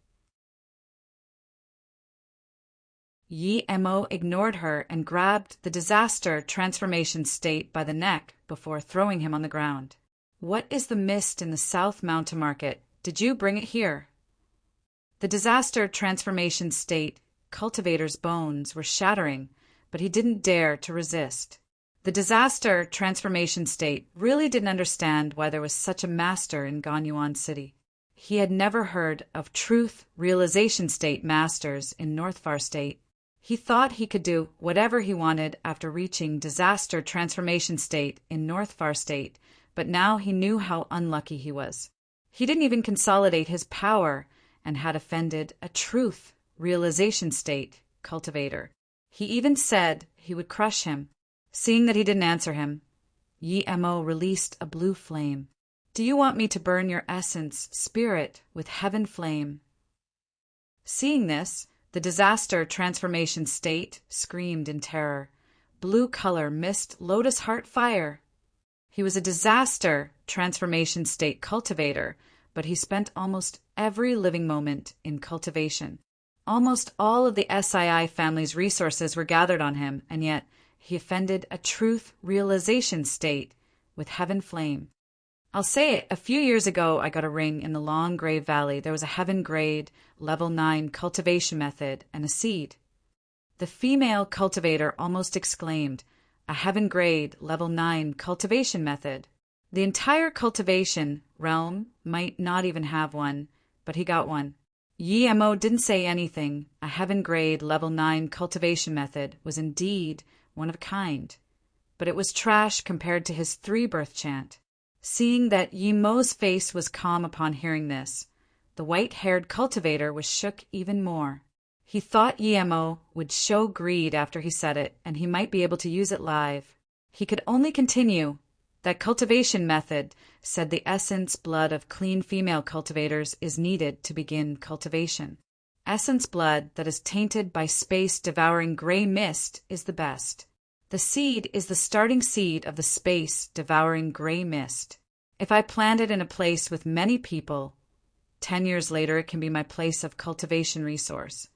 Yemo ignored her and grabbed the disaster transformation state by the neck before throwing him on the ground. "What is the mist in the South Mountain Market? Did you bring it here?" The disaster transformation state cultivator's bones were shattering, but he didn't dare to resist. The disaster transformation state really didn't understand why there was such a master in Ganyuan City. He had never heard of truth realization state masters in Northfar State. He thought he could do whatever he wanted after reaching disaster transformation state in Northfar State, but now he knew how unlucky he was. He didn't even consolidate his power and had offended a truth realization state cultivator. He even said he would crush him. Seeing that he didn't answer him, Yemo released a blue flame. "Do you want me to burn your essence, spirit, with heaven flame?" Seeing this, the disaster transformation state screamed in terror. Blue color missed lotus heart fire. He was a disaster transformation state cultivator, but he spent almost every living moment in cultivation. Almost all of the SII family's resources were gathered on him, and yet he offended a truth realization state with heaven flame. I'll say it, a few years ago I got a ring in the Long Grave Valley. There was a heaven grade, level 9 cultivation method and a seed. The female cultivator almost exclaimed, "A heaven grade, level 9 cultivation method." The entire cultivation realm might not even have one, but he got one. Yemo didn't say anything. A heaven grade, level 9 cultivation method was indeed one of a kind, but it was trash compared to his 3-birth chant. Seeing that Yemo's face was calm upon hearing this, the white-haired cultivator was shook even more. He thought Yemo would show greed after he said it, and he might be able to use it live. He could only continue. That cultivation method said the essence blood of clean female cultivators is needed to begin cultivation. Essence blood that is tainted by space-devouring gray mist is the best. The seed is the starting seed of the space-devouring gray mist. If I plant it in a place with many people, 10 years later it can be my place of cultivation resource.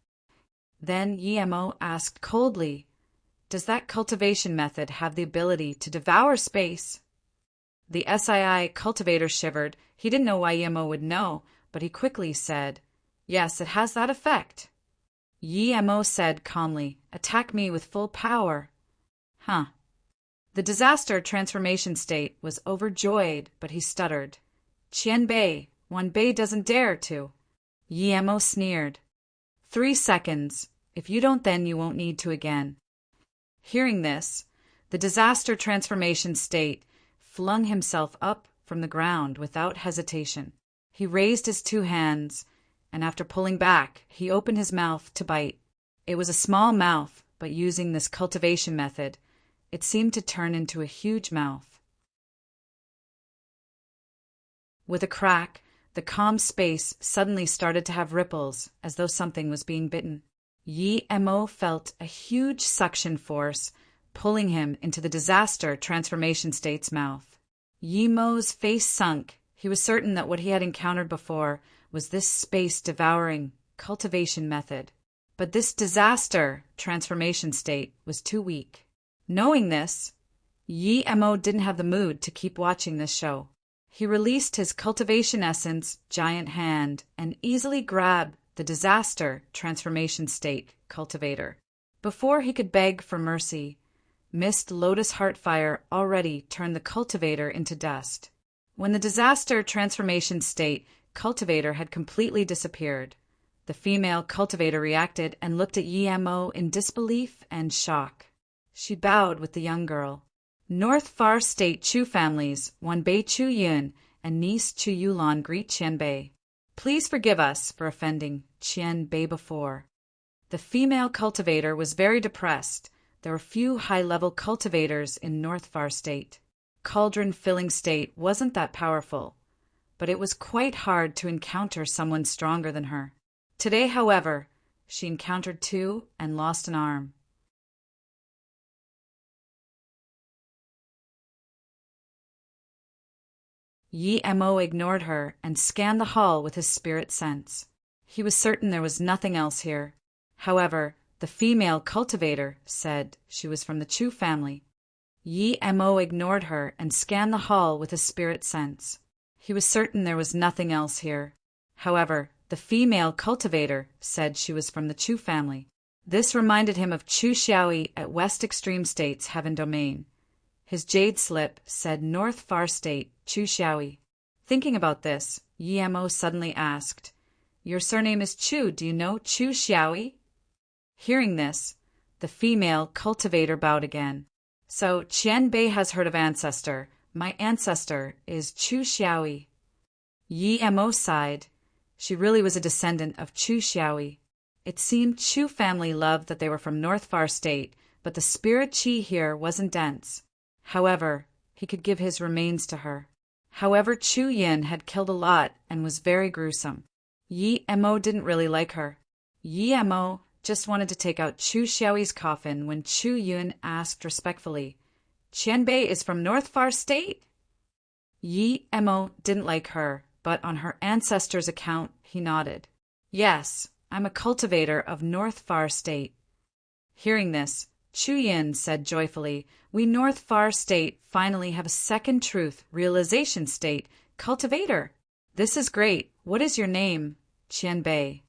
Then Yemo asked coldly, "Does that cultivation method have the ability to devour space?" The SII cultivator shivered. He didn't know why Yemo would know, but he quickly said, "Yes, it has that effect." Yemo said calmly, "Attack me with full power." Huh. The disaster transformation state was overjoyed, but he stuttered. "Qianbei, one bei doesn't dare to." Yemo sneered. 3 seconds. If you don't, then you won't need to again. Hearing this, the disaster transformation state flung himself up from the ground without hesitation. He raised his 2 hands, and after pulling back, he opened his mouth to bite. It was a small mouth, but using this cultivation method, it seemed to turn into a huge mouth. With a crack, The calm space suddenly started to have ripples, as though something was being bitten. Yi Mo felt a huge suction force pulling him into the disaster transformation state's mouth. Yi Mo's face sunk. He was certain that what he had encountered before was this space-devouring cultivation method. But this disaster transformation state was too weak. Knowing this, Yi Mo didn't have the mood to keep watching this show. He released his cultivation essence giant hand and easily grabbed the disaster transformation state cultivator. Before he could beg for mercy, Mist Lotus Heartfire already turned the cultivator into dust. When the disaster transformation state cultivator had completely disappeared, the female cultivator reacted and looked at Yi Mo in disbelief and shock. She bowed with the young girl. North Far State Chu families, Wanbei Chu Yun and niece Chu Yulan greet Qianbei. Please forgive us for offending Qianbei before. The female cultivator was very depressed. There were few high-level cultivators in North Far State. Cauldron Filling State wasn't that powerful, but it was quite hard to encounter someone stronger than her. Today, however, she encountered two and lost an arm. Yi Mo ignored her and scanned the hall with his spirit sense. He was certain there was nothing else here. However, the female cultivator said she was from the Chu family. Yi Mo ignored her and scanned the hall with his spirit sense. He was certain there was nothing else here. However, the female cultivator said she was from the Chu family. This reminded him of Chu Xiaoyi at West Extreme State's Heaven Domain. His jade slip said North Far State, Chu Xiaoyi. Thinking about this, Yi Mo suddenly asked, "Your surname is Chu, do you know Chu Xiaoyi?" Hearing this, the female cultivator bowed again. So Qianbei has heard of ancestor. My ancestor is Chu Xiaoyi. Yi Mo sighed. She really was a descendant of Chu Xiaoyi. It seemed Chu family loved that they were from North Far State, but the spirit qi here wasn't dense. However, he could give his remains to her. However, Chu Yin had killed a lot and was very gruesome. Yi Mo didn't really like her. Yi Mo just wanted to take out Chu Xiaoyi's coffin when Chu Yun asked respectfully, "Qianbei is from North Far State?" Yi Mo didn't like her, but on her ancestor's account, he nodded. "Yes, I'm a cultivator of North Far State." Hearing this, Chu Yin said joyfully, "We North Far State finally have a second truth realization state cultivator. This is great. What is your name?" "Qianbei."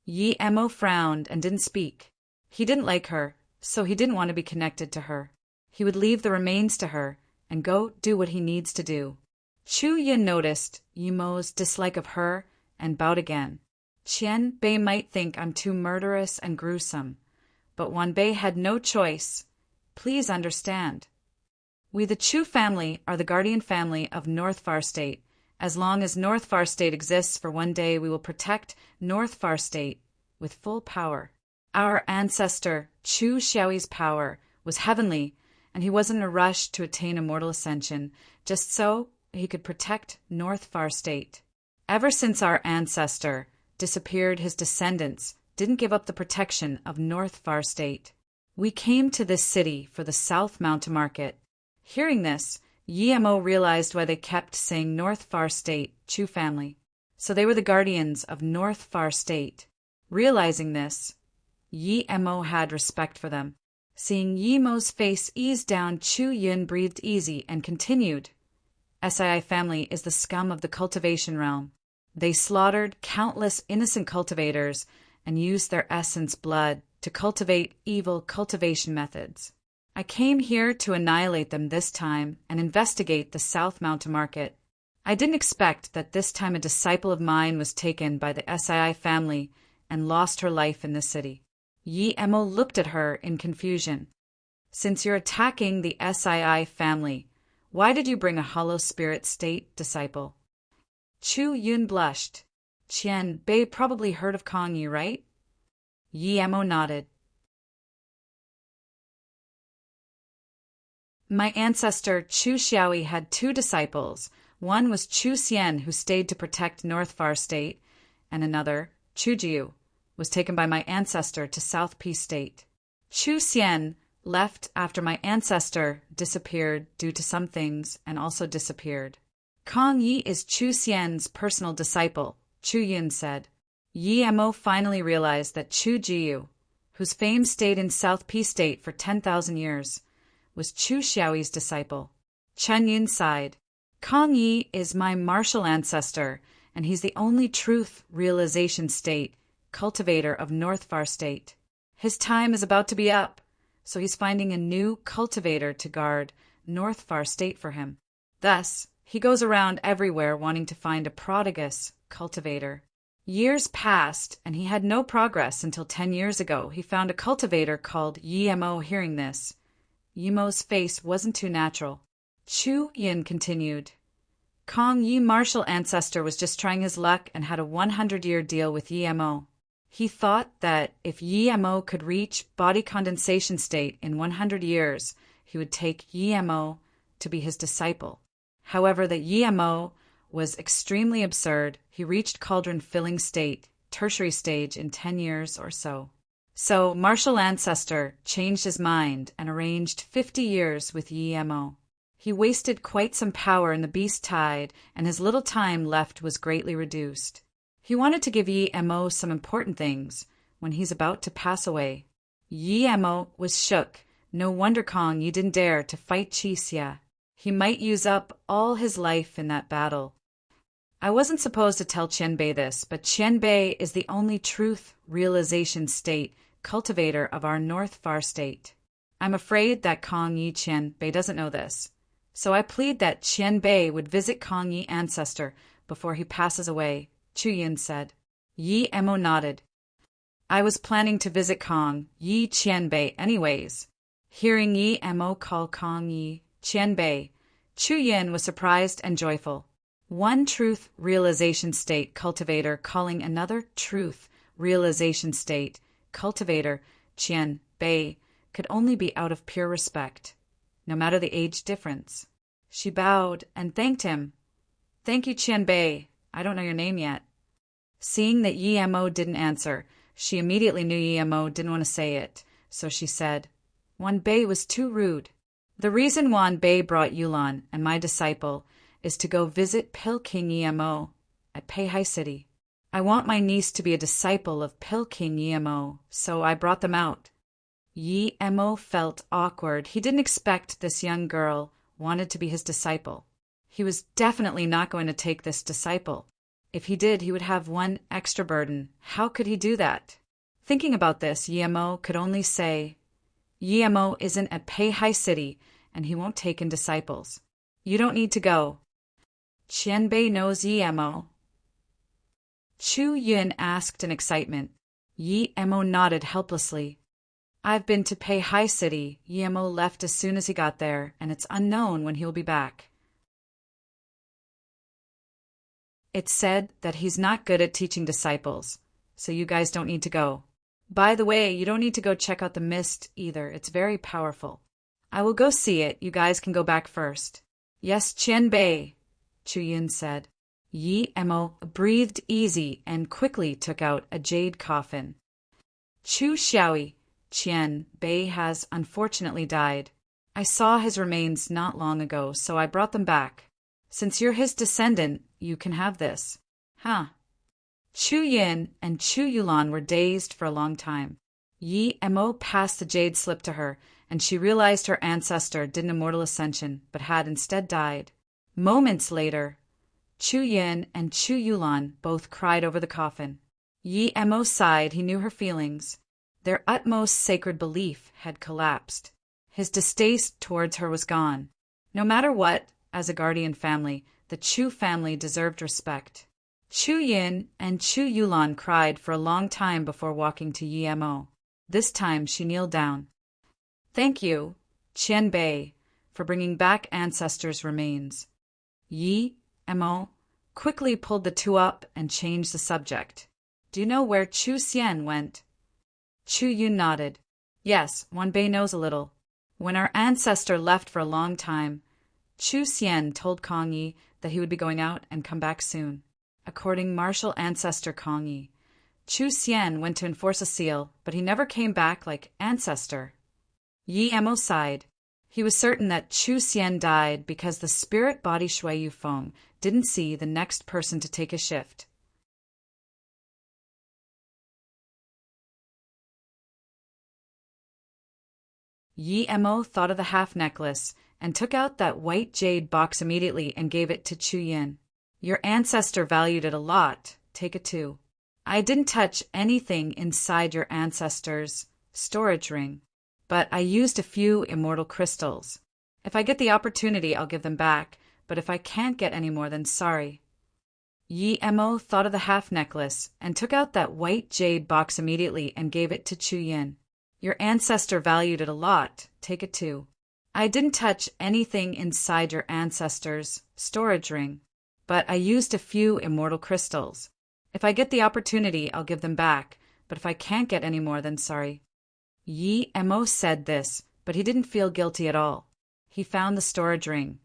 Yi Mo frowned and didn't speak. He didn't like her, so he didn't want to be connected to her. He would leave the remains to her and go do what he needs to do. Chu Yin noticed Yi Mo's dislike of her and bowed again. "Qianbei might think I'm too murderous and gruesome, but Wanbei had no choice. Please understand. We the Chu family are the guardian family of North Far State. As long as North Far State exists for one day, we will protect North Far State with full power. Our ancestor, Chu Xiaoyi's power, was heavenly, and he wasn't in a rush to attain immortal ascension, just so he could protect North Far State. Ever since our ancestor disappeared, his descendants didn't give up the protection of North Far State. We came to this city for the South Mountain Market." Hearing this, Yi Mo realized why they kept saying North Far State, Chu family. So they were the guardians of North Far State. Realizing this, Yi Mo had respect for them. Seeing Yi Mo's face ease down, Chu Yun breathed easy and continued, "Sii family is the scum of the cultivation realm. They slaughtered countless innocent cultivators and used their essence blood to cultivate evil cultivation methods. I came here to annihilate them this time and investigate the South Mountain Market. I didn't expect that this time a disciple of mine was taken by the Sii family and lost her life in this city." Yi Mo looked at her in confusion. "Since you're attacking the Sii family, why did you bring a hollow spirit state disciple?" Chu Yun blushed. "Qianbei probably heard of Kong Yi, right?" Yi Mo nodded. "My ancestor Chu Xiaoyi had two disciples. One was Chu Xian, who stayed to protect North Far State, and another, Chu Jiu, was taken by my ancestor to South Peace State. Chu Xian left after my ancestor disappeared due to some things and also disappeared. Kong Yi is Chu Xian's personal disciple, Chu Yun said. Yi Mo finally realized that Chu Jiu, whose fame stayed in South Peace State for 10,000 years, was Chu Xiaoyi's disciple. Chen Yun sighed. Kong Yi is my martial ancestor, and he's the only truth realization state cultivator of North Far State. His time is about to be up, so he's finding a new cultivator to guard North Far State for him. Thus, he goes around everywhere wanting to find a prodigious cultivator. Years passed, and he had no progress until 10 years ago he found a cultivator called Yi Mo. Hearing this, Yi Mo's face wasn't too natural. Chu Yin continued. Kong Yi martial ancestor was just trying his luck and had a 100-year deal with Yi Mo. He thought that if Yi Mo could reach body condensation state in 100 years, he would take Yi Mo to be his disciple. However, that Yi Mo was extremely absurd. He reached cauldron filling state, tertiary stage, in 10 years or so. So, martial ancestor changed his mind and arranged 50 years with Yi Mo. He wasted quite some power in the beast tide, and his little time left was greatly reduced. He wanted to give Yi Mo some important things when he's about to pass away. Yi Mo was shook. No wonder Kong Yi didn't dare to fight Chi Xia. He might use up all his life in that battle. I wasn't supposed to tell Qianbei this, but Qianbei is the only truth realization state cultivator of our North Far State. I'm afraid that Kong Yi Qianbei doesn't know this. So I plead that Qianbei would visit Kong Yi ancestor before he passes away, Chu Yin said. Yi Mo nodded. I was planning to visit Kong Yi Qianbei anyways. Hearing Yi Mo call Kong Yi Qianbei, Chu Yin was surprised and joyful. One truth realization state cultivator calling another truth realization state cultivator Qianbei could only be out of pure respect, no matter the age difference. She bowed and thanked him. Thank you, Qianbei. I don't know your name yet. Seeing that Yi Mo didn't answer, she immediately knew Yi Mo didn't want to say it, so she said, Wan Bei was too rude. The reason Wan Bei brought Yulan and my disciple is to go visit Pil King Yi Mo at Peihai City. I want my niece to be a disciple of Pil King Yi Mo, so I brought them out. Yi Mo felt awkward. He didn't expect this young girl wanted to be his disciple. He was definitely not going to take this disciple. If he did, he would have one extra burden. How could he do that? Thinking about this, Yi Mo could only say, Yi Mo isn't at Peihai City, and he won't take in disciples. You don't need to go. Qianbei knows Yi Mo. Chu Yun asked in excitement. Yi Mo nodded helplessly. I've been to Peihai City. Yi Mo left as soon as he got there, and it's unknown when he'll be back. It's said that he's not good at teaching disciples, so you guys don't need to go. By the way, you don't need to go check out the mist either. It's very powerful. I will go see it. You guys can go back first. Yes, Qianbei, Chu Yun said. Yi Mo breathed easy and quickly took out a jade coffin. Chu Xiaoyi, Qianbei has unfortunately died. I saw his remains not long ago, so I brought them back. Since you're his descendant, you can have this. Huh. Chu Yin and Chu Yulan were dazed for a long time. Yi Mo passed the jade slip to her, and she realized her ancestor didn't immortal ascension, but had instead died. Moments later, Chu Yin and Chu Yulan both cried over the coffin. Yi Mo sighed. He knew her feelings. Their utmost sacred belief had collapsed. His distaste towards her was gone. No matter what, as a guardian family, the Chu family deserved respect. Chu Yin and Chu Yulan cried for a long time before walking to Yi Mo. This time she kneeled down. Thank you, Qianbei, for bringing back ancestors' remains. Yi Mo quickly pulled the two up and changed the subject. Do you know where Chu Xian went? Chu Yun nodded. Yes, Wan Bei knows a little. When our ancestor left for a long time, Chu Xian told Kong Yi that he would be going out and come back soon. According martial ancestor Kong Yi, Chu Xian went to enforce a seal, but he never came back like ancestor. Yi Emo sighed. He was certain that Chu Xian died because the spirit body Shui Yufeng didn't see the next person to take his shift. Yi Emo thought of the half necklace and took out that white jade box immediately and gave it to Chu Yin. Your ancestor valued it a lot. Take it too. I didn't touch anything inside your ancestor's storage ring, but I used a few immortal crystals. If I get the opportunity, I'll give them back, but if I can't get any more, then sorry. Yi Emo thought of the half necklace and took out that white jade box immediately and gave it to Chu Yin. Your ancestor valued it a lot. Take it too. I didn't touch anything inside your ancestor's storage ring, but I used a few immortal crystals. If I get the opportunity, I'll give them back, but if I can't get any more, then sorry. Yi Emo said this, but he didn't feel guilty at all. He found the storage ring.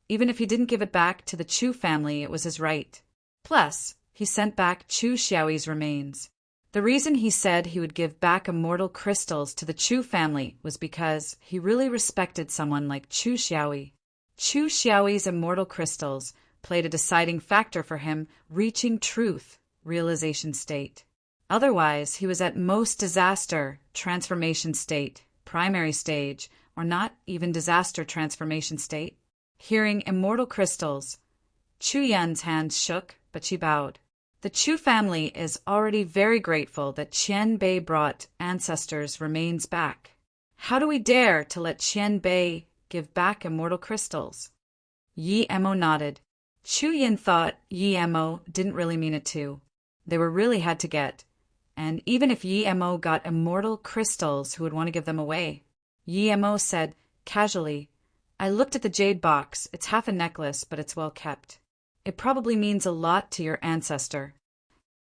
Even if he didn't give it back to the Chu family, it was his right. Plus, he sent back Chu Xiaoyi's remains. The reason he said he would give back immortal crystals to the Chu family was because he really respected someone like Chu Xiaoyi. Chu Xiaoyi's immortal crystals played a deciding factor for him reaching truth realization state. Otherwise, he was at most disaster transformation state, primary stage, or not even disaster transformation state. Hearing immortal crystals, Chu Yan's hands shook, but she bowed. The Chu family is already very grateful that Qian Bei brought ancestors' remains back. How do we dare to let Qian Bei give back immortal crystals? Yi Emo nodded. Chu Yin thought Yi Emo didn't really mean it too. They were really had to get. And even if Yi Emo got immortal crystals, who would want to give them away? Yi Emo said, casually, I looked at the jade box. It's half a necklace, but it's well kept. It probably means a lot to your ancestor.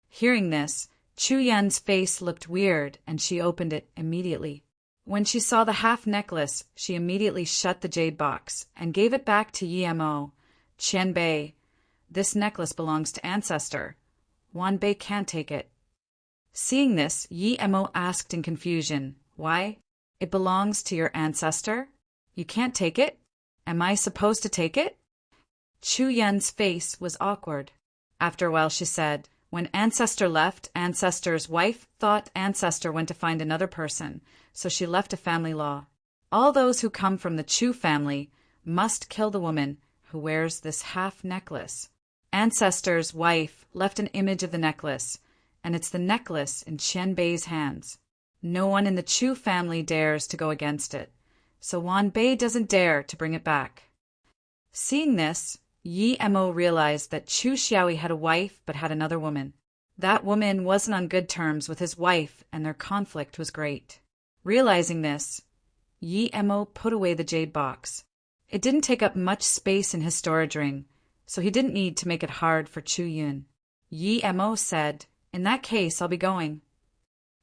Hearing this, Chu Yan's face looked weird, and she opened it immediately. When she saw the half necklace, she immediately shut the jade box and gave it back to Yi Emo. Qian Bei, this necklace belongs to ancestor. Wan Bei can't take it. Seeing this, Yi Emo asked in confusion, why? It belongs to your ancestor? You can't take it? Am I supposed to take it? Chu Yan's face was awkward. After a while she said, when ancestor left, ancestor's wife thought ancestor went to find another person, so she left a family law. All those who come from the Chu family must kill the woman who wears this half necklace. Ancestor's wife left an image of the necklace, and it's the necklace in Qian Bei's hands. No one in the Chu family dares to go against it, so Wan Bei doesn't dare to bring it back. Seeing this, Yi Emo realized that Chu Xiaoyi had a wife but had another woman. That woman wasn't on good terms with his wife, and their conflict was great. Realizing this, Yi Emo put away the jade box. It didn't take up much space in his storage ring, so he didn't need to make it hard for Chu Yun. Yi Emo said, in that case, I'll be going.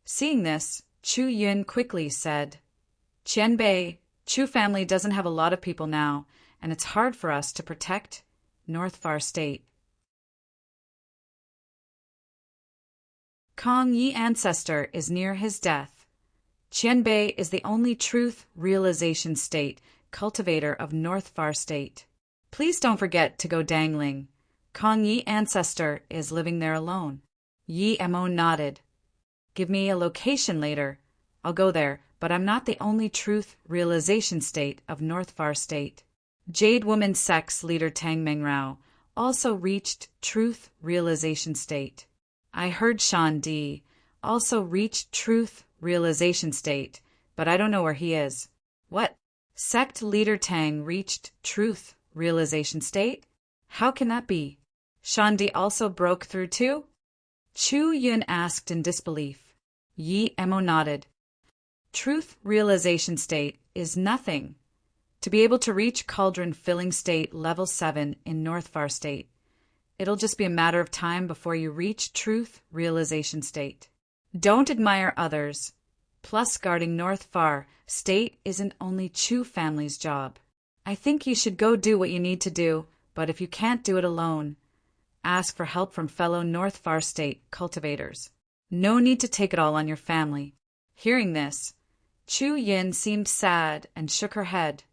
Seeing this, Chu Yun quickly said, Qian Bei, Chu family doesn't have a lot of people now, and it's hard for us to protect North Far State. Kong Yi ancestor is near his death. Qian Bei is the only truth realization state, cultivator of North Far State. Please don't forget to go dangling. Kong Yi ancestor is living there alone. Yi Emo nodded. Give me a location later. I'll go there, but I'm not the only truth realization state of North Far State. Jade Woman Sex leader Tang Mengrao also reached truth realization state. I heard Shan Di also reached truth realization state, but I don't know where he is. What? Sect leader Tang reached truth realization state? How can that be? Shan Di also broke through too? Chu Yun asked in disbelief. Yi Emo nodded. Truth realization state is nothing. To be able to reach cauldron filling state level 7 in North Far State, it'll just be a matter of time before you reach truth realization state. Don't admire others. Plus, guarding North Far State isn't only Chu family's job. I think you should go do what you need to do, but if you can't do it alone, ask for help from fellow North Far State cultivators. No need to take it all on your family. Hearing this, Chu Yin seemed sad and shook her head.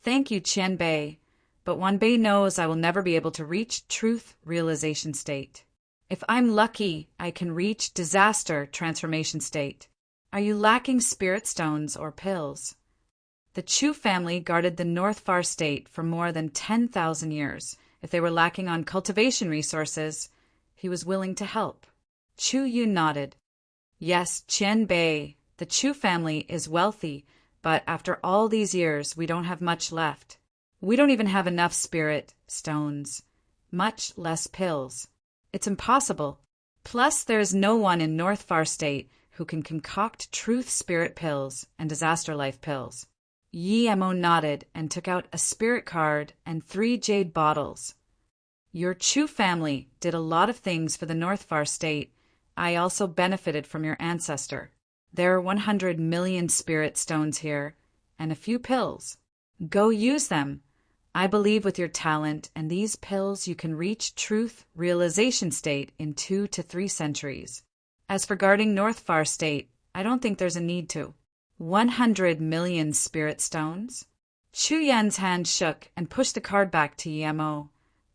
Thank you, Qian Bei, but Wan Bei knows I will never be able to reach truth realization state. If I'm lucky, I can reach disaster transformation state. Are you lacking spirit stones or pills? The Chu family guarded the North Far State for more than 10,000 years. If they were lacking on cultivation resources, he was willing to help. Chu Yun nodded. Yes, Qian Bei, the Chu family is wealthy, but after all these years, we don't have much left. We don't even have enough spirit stones, much less pills. It's impossible. Plus, there is no one in North Far State who can concoct truth spirit pills and disaster life pills. Yi Mo nodded and took out a spirit card and 3 jade bottles. Your Chu family did a lot of things for the North Far State. I also benefited from your ancestor. There are 100 million spirit stones here, and a few pills. Go use them. I believe with your talent and these pills you can reach truth realization state in 2 to 3 centuries. As for guarding North Far State, I don't think there's a need to. 100 million spirit stones? Chu Yan's hand shook and pushed the card back to Yi-Mo.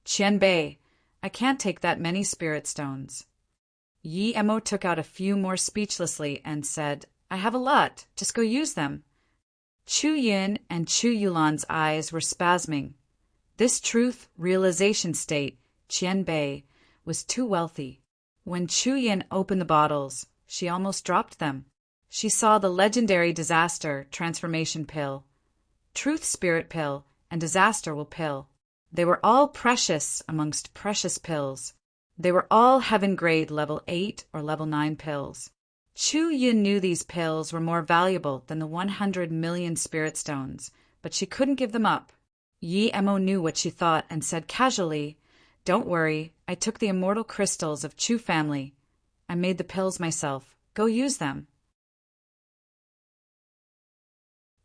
Qian Bei, I can't take that many spirit stones. Yi-Mo took out a few more speechlessly and said, I have a lot, just go use them. Chu Yin and Chu Yulan's eyes were spasming. This truth realization state, Qian Bei, was too wealthy. When Chu Yin opened the bottles, she almost dropped them. She saw the legendary disaster transformation pill, truth spirit pill, and disaster will pill. They were all precious amongst precious pills. They were all heaven-grade level 8 or level 9 pills. Chu Yin knew these pills were more valuable than the 100 million spirit stones, but she couldn't give them up. Yi-Mo knew what she thought and said casually, Don't worry, I took the immortal crystals of Chu family. I made the pills myself. Go use them.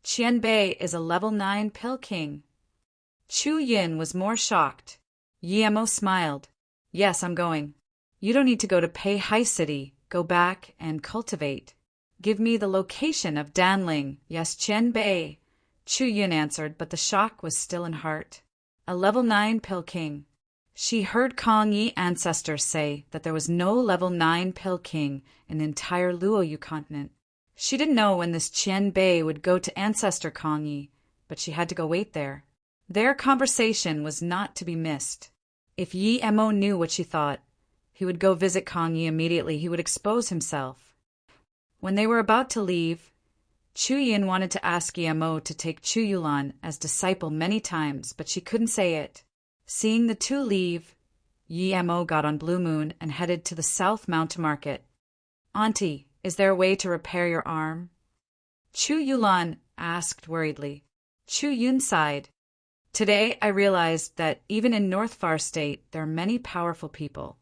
Qian Bei is a level 9 pill king. Chu Yin was more shocked. Yi-Mo smiled. Yes, I'm going. You don't need to go to Pei Hai City. Go back and cultivate. Give me the location of Danling. Yes, Qian Bei. Chu Yin answered, but the shock was still in heart. A level 9 pill king. She heard Kong Yi ancestors say that there was no level 9 pill king in the entire Luoyu continent. She didn't know when this Qian Bei would go to ancestor Kong Yi, but she had to go wait there. Their conversation was not to be missed. If Yi-Mo knew what she thought, he would go visit Kong Yi immediately. He would expose himself. When they were about to leave, Chu Yin wanted to ask Yi-Mo to take Chu Yulan as disciple many times, but she couldn't say it. Seeing the two leave, Yi-Mo got on Blue Moon and headed to the South Mountain Market. Auntie, is there a way to repair your arm? Chu Yulan asked worriedly. Chu Yun sighed. Today I realized that even in North Far State there are many powerful people,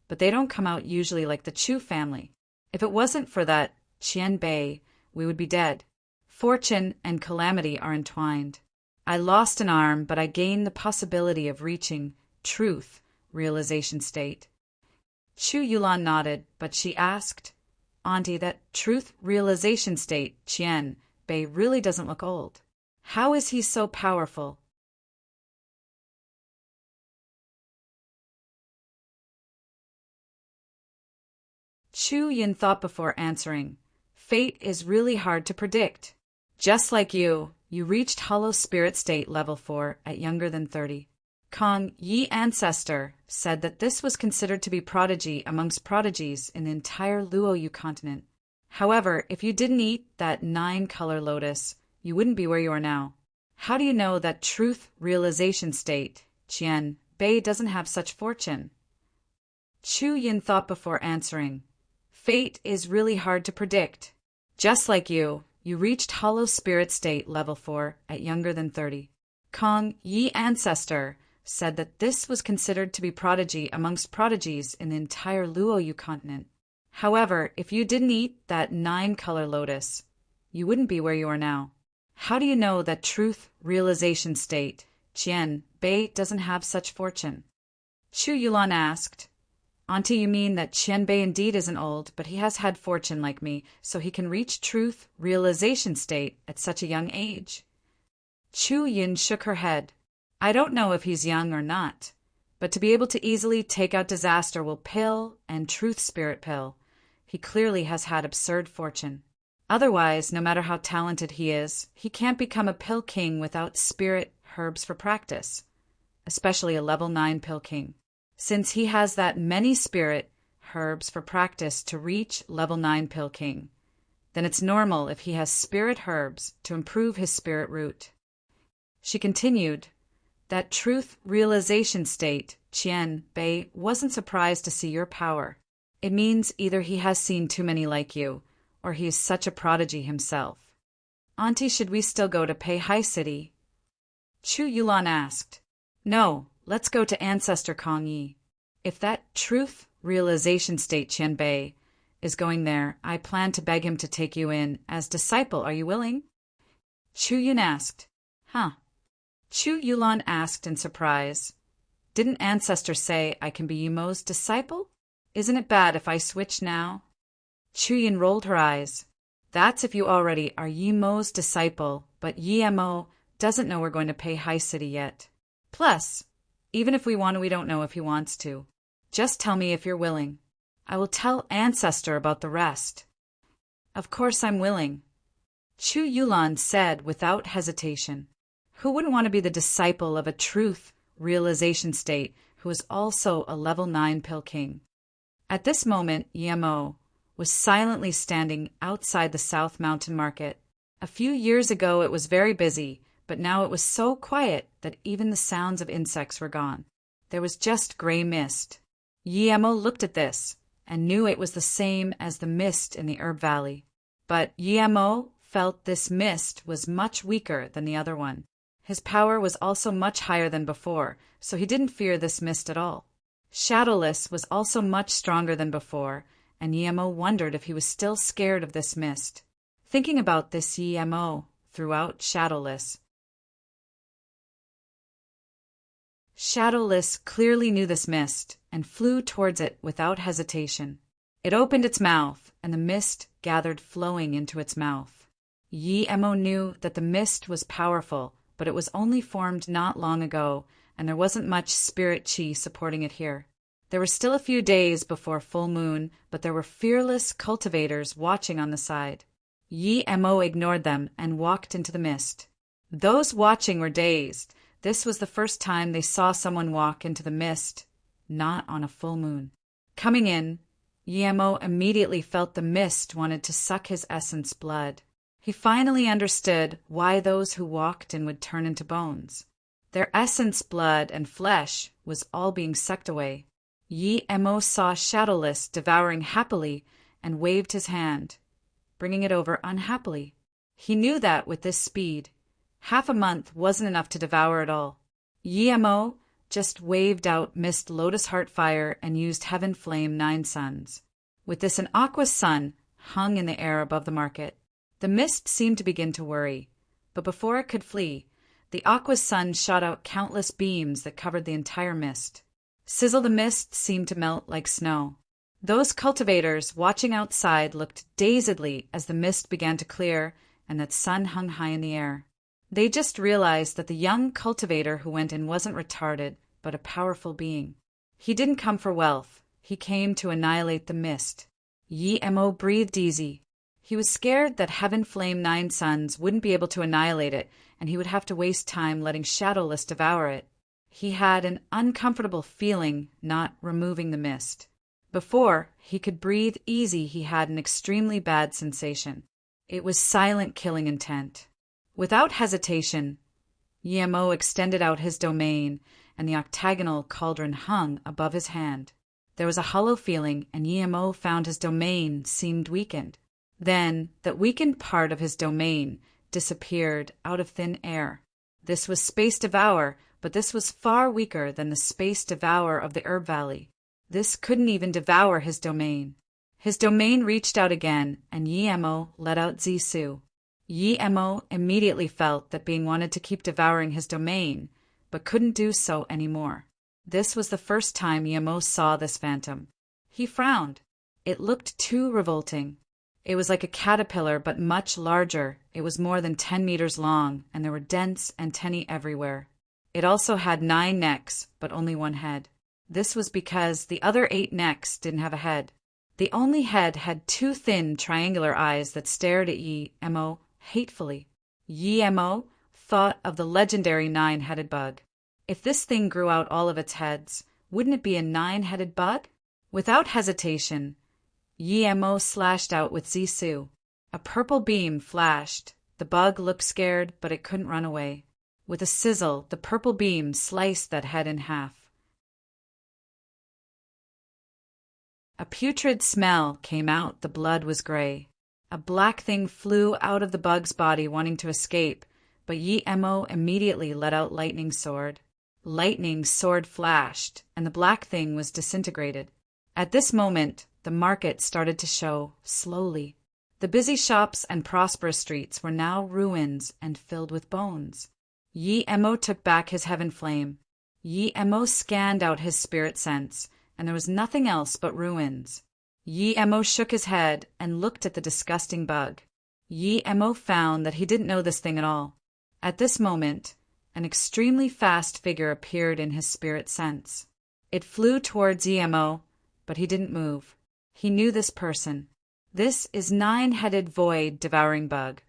but they don't come out usually like the Chu family. If it wasn't for that Qian Bei, we would be dead. Fortune and calamity are entwined. I lost an arm, but I gained the possibility of reaching truth realization state. Chu Yulan nodded, but she asked, Auntie, that truth realization state, Qian Bei, really doesn't look old. How is he so powerful? Chu Yin thought before answering. Fate is really hard to predict. Just like you reached Hollow Spirit State level 4 at younger than 30. Kong Yi ancestor said that this was considered to be prodigy amongst prodigies in the entire Luoyu continent. However, if you didn't eat that 9-color lotus, you wouldn't be where you are now. How do you know that truth realization state, Qian Bei, doesn't have such fortune? Chu Yin thought before answering. Fate is really hard to predict. Just like you reached Hollow Spirit State level 4 at younger than 30. Kong Yi ancestor said that this was considered to be prodigy amongst prodigies in the entire Luoyu continent. However, if you didn't eat that 9-color lotus, you wouldn't be where you are now. How do you know that truth realization state, Qian Bei doesn't have such fortune. Chu Yulan asked, Auntie, you mean that Qian Bei indeed isn't old, but he has had fortune like me, so he can reach truth realization state at such a young age? Chu Yin shook her head. I don't know if he's young or not, but to be able to easily take out disaster will pill and truth spirit pill. He clearly has had absurd fortune. Otherwise, no matter how talented he is, he can't become a pill king without spirit herbs for practice, especially a level 9 pill king. Since he has that many spirit herbs for practice to reach level 9 pill king, then it's normal if he has spirit herbs to improve his spirit root. She continued, that truth realization state, Qian Bei wasn't surprised to see your power. It means either he has seen too many like you, or he is such a prodigy himself. Auntie, should we still go to Peihai City? Chu Yulan asked. No, let's go to Ancestor Kong Yi. If that truth realization state Qian Bei is going there, I plan to beg him to take you in as disciple. Are you willing? Chu Yun asked. Huh? Chu Yulan asked in surprise. Didn't Ancestor say I can be Yimo's disciple? Isn't it bad if I switch now? Chu Yin rolled her eyes. That's if you already are Yimo's disciple, but Yimo doesn't know we're going to Peihai City yet. Plus, even if we want to, we don't know if he wants to. Just tell me if you're willing. I will tell Ancestor about the rest. Of course I'm willing, Chu Yulan said without hesitation. Who wouldn't want to be the disciple of a truth realization state who is also a level 9 pill king? At this moment, Yimo was silently standing outside the South Mountain Market. A few years ago it was very busy, but now it was so quiet that even the sounds of insects were gone. There was just gray mist. Yimo looked at this and knew it was the same as the mist in the Herb Valley. But Yimo felt this mist was much weaker than the other one. His power was also much higher than before, so he didn't fear this mist at all. Shadowless was also much stronger than before, and Yimo wondered if he was still scared of this mist. Thinking about this, Yimo threw out Shadowless. Shadowless clearly knew this mist and flew towards it without hesitation. It opened its mouth, and the mist gathered flowing into its mouth. Yimo knew that the mist was powerful, but it was only formed not long ago, and there wasn't much spirit chi supporting it here. There were still a few days before full moon, but there were fearless cultivators watching on the side. Yimo ignored them and walked into the mist. Those watching were dazed. This was the first time they saw someone walk into the mist, not on a full moon. Coming in, Yimo immediately felt the mist wanted to suck his essence blood. He finally understood why those who walked in would turn into bones. Their essence, blood, and flesh was all being sucked away. Yimo saw Shadowless devouring happily and waved his hand, bringing it over unhappily. He knew that with this speed, half a month wasn't enough to devour it all. Yimo just waved out Mist Lotus Heart Fire and used Heaven Flame 9 Suns. With this, an aqua sun hung in the air above the market. The mist seemed to begin to worry, but before it could flee, the aqua sun shot out countless beams that covered the entire mist. Sizzle, the mist seemed to melt like snow. Those cultivators watching outside looked dazedly as the mist began to clear and that sun hung high in the air. They just realized that the young cultivator who went in wasn't retarded, but a powerful being. He didn't come for wealth. He came to annihilate the mist. Yimo breathed easy. He was scared that Heaven Flame 9 Suns wouldn't be able to annihilate it, and he would have to waste time letting Shadowless devour it. He had an uncomfortable feeling not removing the mist. Before he could breathe easy, he had an extremely bad sensation. It was silent killing intent. Without hesitation, Yimo extended out his domain, and the octagonal cauldron hung above his hand. There was a hollow feeling, and Yimo found his domain seemed weakened. Then, that weakened part of his domain disappeared out of thin air. This was Space Devour, but this was far weaker than the Space Devour of the Herb Valley. This couldn't even devour his domain. His domain reached out again, and Yimo let out Zisu. Yimo immediately felt that being wanted to keep devouring his domain, but couldn't do so anymore. This was the first time Yemo saw this phantom. He frowned. It looked too revolting. It was like a caterpillar, but much larger. It was more than 10 meters long, and there were dense antennae everywhere. It also had 9 necks, but only 1 head. This was because the other 8 necks didn't have a head. The only head had 2 thin, triangular eyes that stared at Yemo hatefully. Yemo thought of the legendary 9-headed bug. If this thing grew out all of its heads, wouldn't it be a 9-headed bug? Without hesitation, Yemo slashed out with Zisu. A purple beam flashed. The bug looked scared, but it couldn't run away. With a sizzle, the purple beam sliced that head in half. A putrid smell came out. The blood was gray. A black thing flew out of the bug's body, wanting to escape, but Yemo immediately let out lightning sword. Lightning sword flashed, and the black thing was disintegrated. At this moment, the market started to show, slowly. The busy shops and prosperous streets were now ruins and filled with bones. Yemo took back his heaven flame. Yemo scanned out his spirit sense, and there was nothing else but ruins. Yemo shook his head and looked at the disgusting bug. Yemo found that he didn't know this thing at all. At this moment, an extremely fast figure appeared in his spirit sense. It flew towards Yemo, but he didn't move. He knew this person. This is 9-headed void-devouring bug,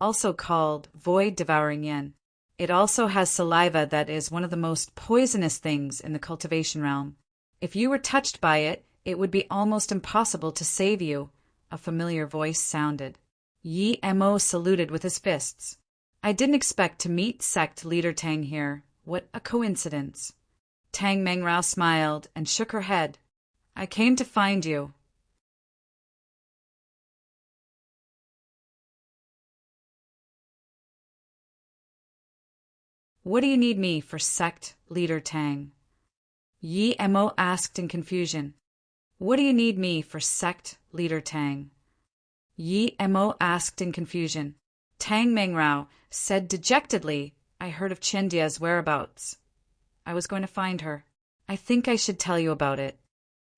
also called void-devouring yin. It also has saliva that is one of the most poisonous things in the cultivation realm. If you were touched by it, it would be almost impossible to save you. A familiar voice sounded. Yemo saluted with his fists. I didn't expect to meet sect leader Tang here. What a coincidence. Tang Mengrao smiled and shook her head. I came to find you. What do you need me for, sect leader Tang? Yemo asked in confusion. What do you need me for, sect leader Tang? Yemo asked in confusion. Tang Mengrao said dejectedly, I heard of Chendia's whereabouts. I was going to find her. I think I should tell you about it.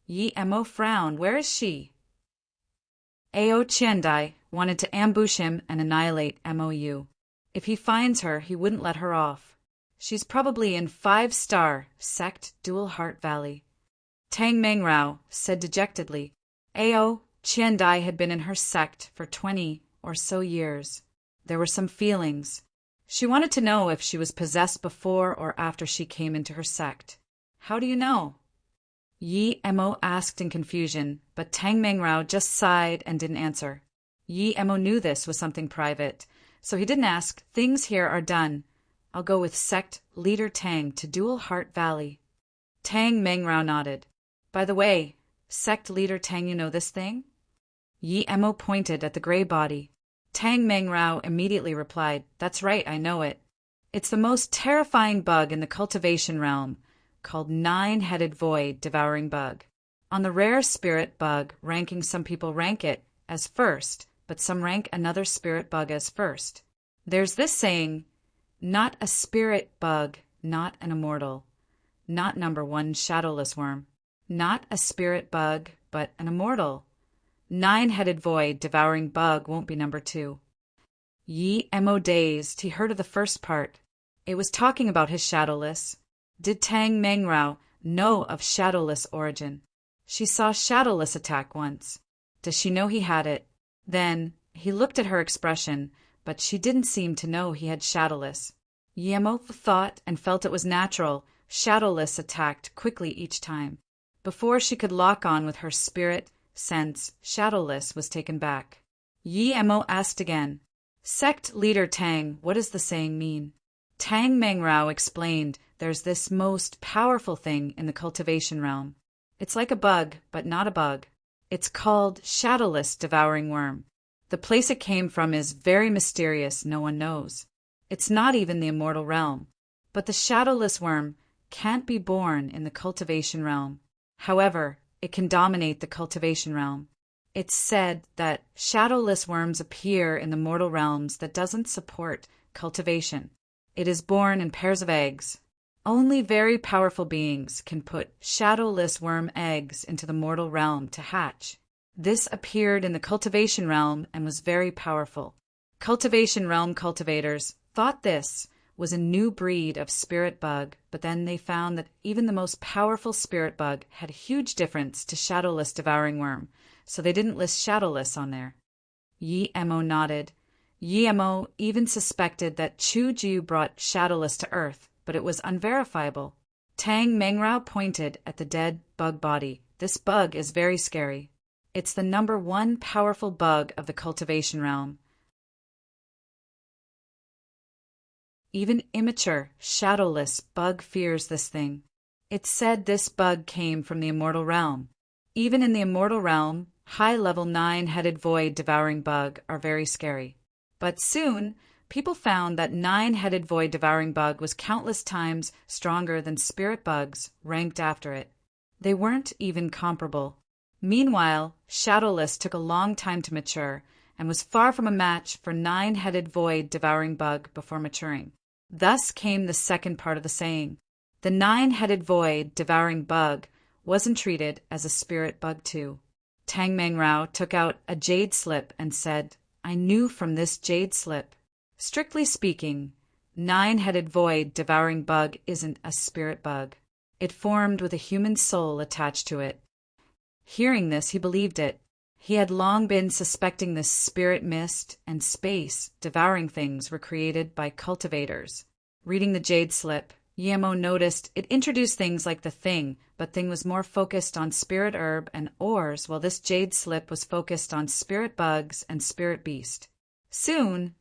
Yemo frowned. Where is she? Ao Chendai wanted to ambush him and annihilate Mou. If he finds her, he wouldn't let her off. She's probably in 5-star sect Dual Heart Valley. Tang Mengrao said dejectedly. Ao Chendai had been in her sect for 20 or so years. There were some feelings. She wanted to know if she was possessed before or after she came into her sect. How do you know? Yemo asked in confusion, but Tang Mengrao just sighed and didn't answer. Yemo knew this was something private, so he didn't ask. Things here are done. I'll go with sect leader Tang to Dual Heart Valley. Tang Mengrao nodded. By the way, sect leader Tang, you know this thing? Yemo pointed at the gray body. Tang Mengrao immediately replied, That's right, I know it. It's the most terrifying bug in the cultivation realm, called 9-headed void-devouring bug. On the rare spirit bug ranking, some people rank it as first, but some rank another spirit bug as first. There's this saying, not a spirit bug, not an immortal. Not number 1 shadowless worm. Not a spirit bug, but an immortal. 9-headed void-devouring bug won't be number 2. Yemo dazed. He heard of the first part. It was talking about his shadowless. Did Tang Mengrao know of shadowless origin? She saw shadowless attack once. Does she know he had it? Then, he looked at her expression, but she didn't seem to know he had shadowless. Yemo thought and felt it was natural. Shadowless attacked quickly each time. Before she could lock on with her spirit sense, shadowless was taken back. Yemo asked again, Sect leader Tang, what does the saying mean? Tang Mengrao explained, there's this most powerful thing in the cultivation realm. It's like a bug, but not a bug. It's called shadowless devouring worm. The place it came from is very mysterious, no one knows. It's not even the immortal realm. But the shadowless worm can't be born in the cultivation realm. However, it can dominate the cultivation realm. It's said that shadowless worms appear in the mortal realms that doesn't support cultivation. It is born in pairs of eggs. Only very powerful beings can put shadowless worm eggs into the mortal realm to hatch. This appeared in the cultivation realm and was very powerful. Cultivation realm cultivators thought this was a new breed of spirit bug, but then they found that even the most powerful spirit bug had a huge difference to shadowless devouring worm, so they didn't list shadowless on there. Yi Mo nodded. Yi Mo even suspected that Chu Jiu brought shadowless to Earth, but it was unverifiable. Tang Mengrao pointed at the dead bug body. This bug is very scary. It's the #1 powerful bug of the cultivation realm. Even immature, shadowless bug fears this thing. It's said this bug came from the immortal realm. Even in the immortal realm, high-level 9-headed void devouring bug are very scary. But soon, people found that 9-headed void devouring bug was countless times stronger than spirit bugs ranked after it. They weren't even comparable. Meanwhile, shadowless took a long time to mature and was far from a match for 9-headed void devouring bug before maturing. Thus came the second part of the saying. The 9-headed void devouring bug wasn't treated as a spirit bug too. Tang Mengrao took out a jade slip and said, "I knew from this jade slip. Strictly speaking, 9-headed void devouring bug isn't a spirit bug. It formed with a human soul attached to it." Hearing this, he believed it. He had long been suspecting this spirit mist and space devouring things were created by cultivators. Reading the jade slip, Yi Mo noticed it introduced things like the thing, but thing was more focused on spirit herb and ores, while this jade slip was focused on spirit bugs and spirit beast. Soon,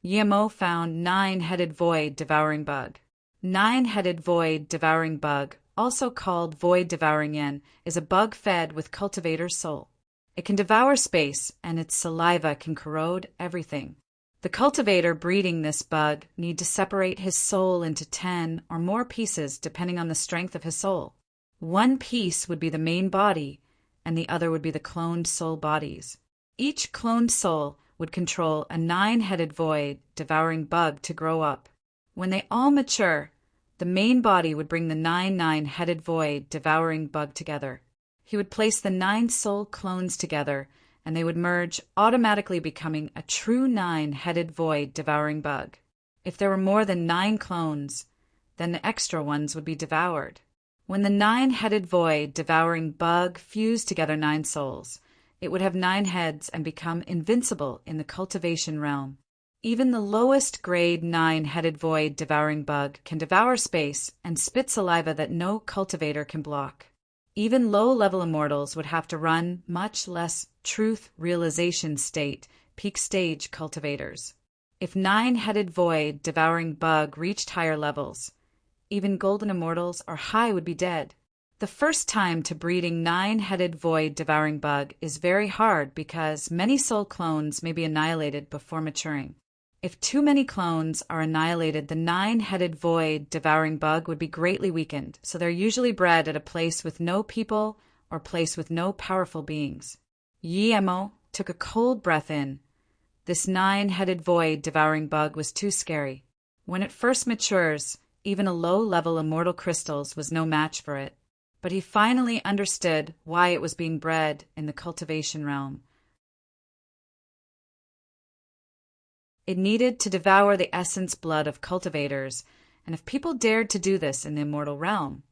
Yi Mo found 9-headed void devouring bug. 9-headed void devouring bug, also called void devouring yen, is a bug fed with cultivator's soul. It can devour space, and its saliva can corrode everything. The cultivator breeding this bug need to separate his soul into 10 or more pieces depending on the strength of his soul. One piece would be the main body, and the other would be the cloned soul bodies. Each cloned soul would control a 9-headed void devouring bug to grow up. When they all mature, the main body would bring the 9-headed void devouring bug together. He would place the 9 soul clones together, and they would merge, automatically becoming a true 9-headed void devouring bug. If there were more than 9 clones, then the extra ones would be devoured. When the 9-headed void devouring bug fused together 9 souls, it would have 9 heads and become invincible in the cultivation realm. Even the lowest grade 9-headed void devouring bug can devour space and spit saliva that no cultivator can block. Even low-level immortals would have to run much less truth realization state, peak stage cultivators. If 9-headed void devouring bug reached higher levels, even golden immortals or high would be dead. The first time to breeding 9-headed void devouring bug is very hard because many soul clones may be annihilated before maturing. If too many clones are annihilated, the 9-headed void devouring bug would be greatly weakened, so they're usually bred at a place with no people or place with no powerful beings. Yi Mo took a cold breath in. This 9-headed void devouring bug was too scary. When it first matures, even a low-level immortal crystals was no match for it. But he finally understood why it was being bred in the cultivation realm. It needed to devour the essence blood of cultivators, and if people dared to do this in the immortal realm,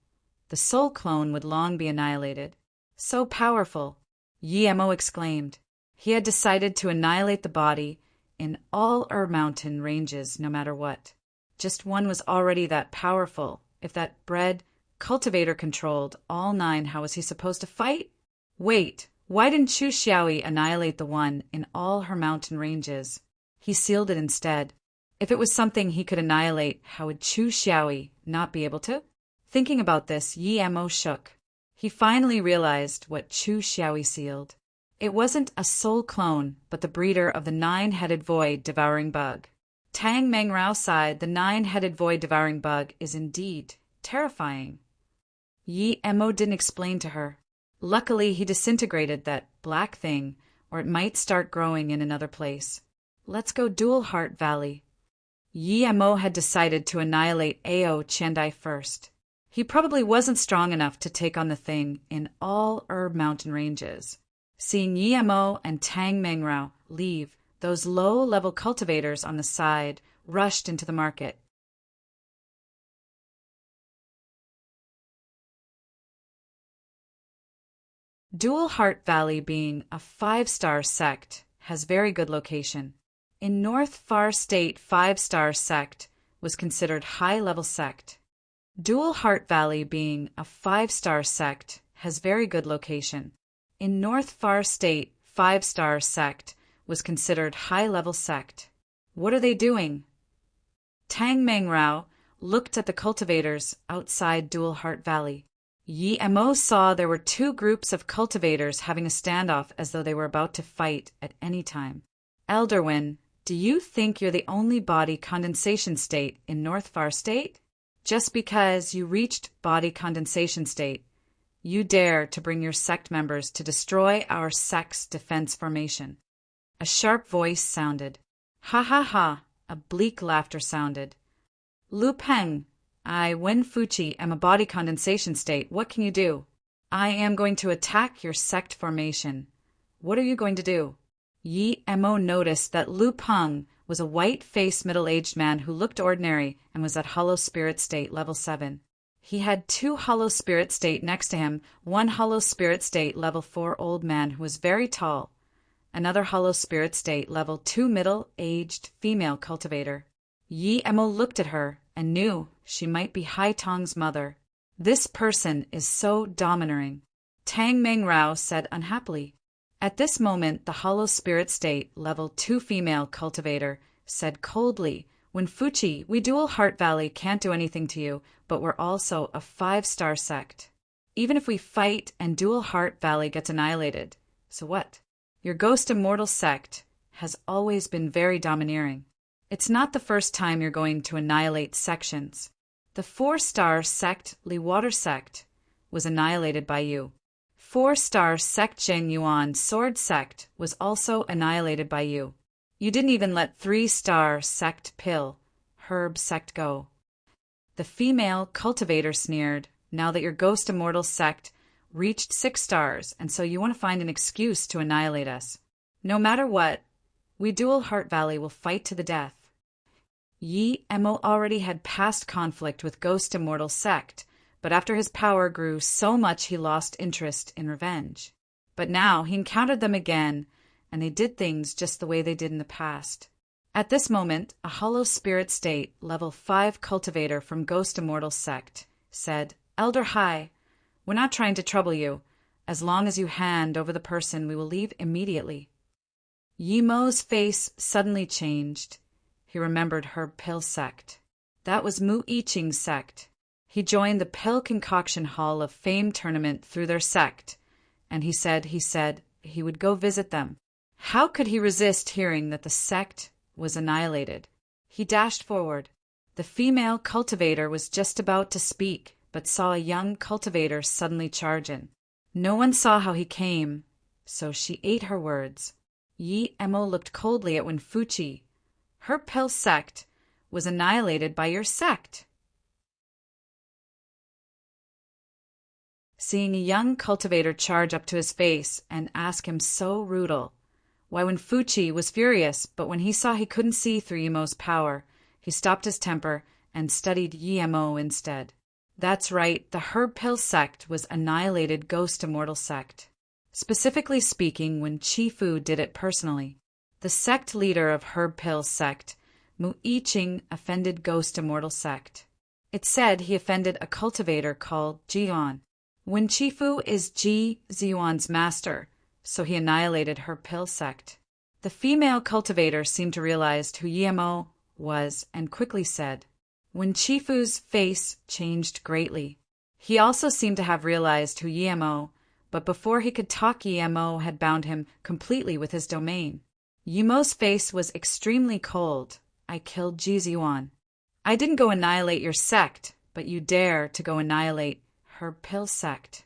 the soul clone would long be annihilated. So powerful, Yi Mo exclaimed. He had decided to annihilate the body in all Mountain ranges no matter what. Just one was already that powerful. If that bred cultivator controlled all 9, how was he supposed to fight? Wait, why didn't Chu Xiaoyi annihilate the one in all her mountain ranges? He sealed it instead. If it was something he could annihilate, how would Chu Xiaoyi not be able to? Thinking about this, Yi Mo shook. He finally realized what Chu Xiaoyi sealed. It wasn't a soul clone, but the breeder of the 9-headed void devouring bug. Tang Mengrao sighed. The 9-headed void devouring bug is indeed terrifying. Yi Mo didn't explain to her. Luckily, he disintegrated that black thing, or it might start growing in another place. Let's go Dual Heart Valley. Yemo had decided to annihilate Ao Chandai first. He probably wasn't strong enough to take on the thing in all Herb mountain ranges. Seeing Yemo and Tang Mengrao leave, those low-level cultivators on the side rushed into the market. Dual Heart Valley, being a 5-star sect, has very good location. In North Far State, 5-star sect was considered high-level sect. Dual Heart Valley, being a 5-star sect, has very good location. In North Far State, 5-star sect was considered high-level sect. What are they doing? Tang Mengrao looked at the cultivators outside Dual Heart Valley. Yemo saw there were 2 groups of cultivators having a standoff as though they were about to fight at any time. Elderwin, do you think you're the only body condensation state in North Far State? Just because you reached body condensation state, you dare to bring your sect members to destroy our sect's defense formation. A sharp voice sounded. Ha ha ha, a bleak laughter sounded. Lu Peng, I, Wen Fuchi, am a body condensation state. What can you do? I am going to attack your sect formation. What are you going to do? Yemo noticed that Lu Peng was a white-faced middle-aged man who looked ordinary and was at Hollow Spirit State level 7. He had 2 Hollow Spirit State next to him, 1 Hollow Spirit State level 4 old man who was very tall, another Hollow Spirit State level 2 middle-aged female cultivator. Yemo looked at her and knew she might be Hai Tong's mother. This person is so domineering, Tang Mengrao said unhappily. At this moment, the Hollow Spirit State level 2 female cultivator said coldly, When Fuchi, we Dual Heart Valley can't do anything to you, but we're also a 5-star sect. Even if we fight and Dual Heart Valley gets annihilated, so what? Your Ghost Immortal sect has always been very domineering. It's not the first time you're going to annihilate sections. The 4-star sect, Li Water sect, was annihilated by you. 4-star sect Zheng Yuan Sword sect was also annihilated by you. You didn't even let 3-star sect Pill, Herb sect go. The female cultivator sneered, now that your Ghost Immortal sect reached 6 stars, and so you want to find an excuse to annihilate us. No matter what, we Dual Heart Valley will fight to the death. Yemo already had past conflict with Ghost Immortal sect, but after his power grew so much he lost interest in revenge. But now he encountered them again, and they did things just the way they did in the past. At this moment, a Hollow Spirit State level 5 cultivator from Ghost Immortal sect said, Elder Hai, we're not trying to trouble you. As long as you hand over the person, we will leave immediately. Yemo's face suddenly changed. He remembered Herb Pill sect. That was Mu Iching's sect. He joined the Pill Concoction Hall of Fame tournament through their sect, and he said he would go visit them. How could he resist hearing that the sect was annihilated? He dashed forward. The female cultivator was just about to speak, but saw a young cultivator suddenly charge in. No one saw how he came, so she ate her words. Yemo looked coldly at Wenfuchi. Her Pill sect was annihilated by your sect. Seeing a young cultivator charge up to his face and ask him so rude, why Wenfuchi was furious, but when he saw he couldn't see through Yemo's power, he stopped his temper and studied Yemo instead. That's right, the Herb Pill sect was annihilated Ghost Immortal sect. Specifically speaking, when Chifu did it personally. The sect leader of Herb Pill sect, Mu Iching, offended Ghost Immortal sect. It said he offended a cultivator called Jian. When Chifu is Ji Ziyuan's master, so he annihilated her Pill sect. The female cultivator seemed to realize who Yemo was and quickly said, when Chifu's face changed greatly. He also seemed to have realized who Yemo, but before he could talk Yemo had bound him completely with his domain. Yemo's face was extremely cold. I killed Ji Ziyuan. I didn't go annihilate your sect, but you dare to go annihilate her Pill sect.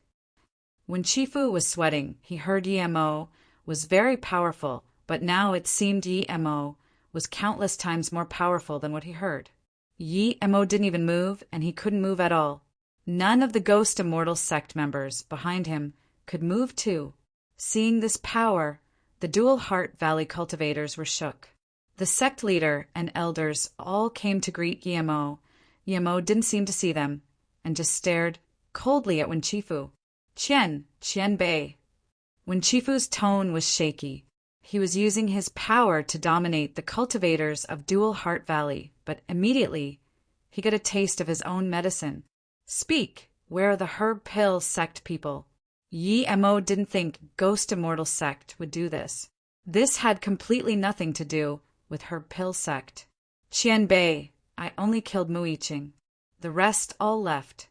When Chifu was sweating, he heard Yemo was very powerful, but now it seemed Yemo was countless times more powerful than what he heard. Yi Mo didn't even move, and he couldn't move at all. None of the Ghost Immortal sect members behind him could move too. Seeing this power, the Dual Heart Valley cultivators were shook. The sect leader and elders all came to greet Yi Mo. Yi Mo didn't seem to see them, and just stared coldly at Wenqifu. Qian Bei. Wenqifu's tone was shaky. He was using his power to dominate the cultivators of Dual Heart Valley, but immediately he got a taste of his own medicine. Speak, where are the Herb Pill sect people? Yi Mo didn't think Ghost Immortal sect would do this. This had completely nothing to do with Herb Pill sect. Qian Bei, I only killed Muiqing. The rest all left.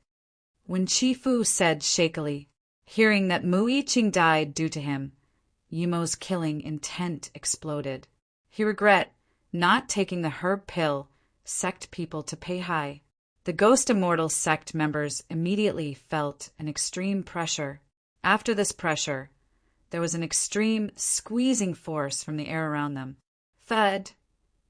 Wenqifu said shakily, hearing that Muiqing died due to him. Yi Mo's killing intent exploded. He regret not taking the Herb Pill sect people to Peihai. The Ghost Immortal sect members immediately felt an extreme pressure. After this pressure, there was an extreme squeezing force from the air around them. Thud!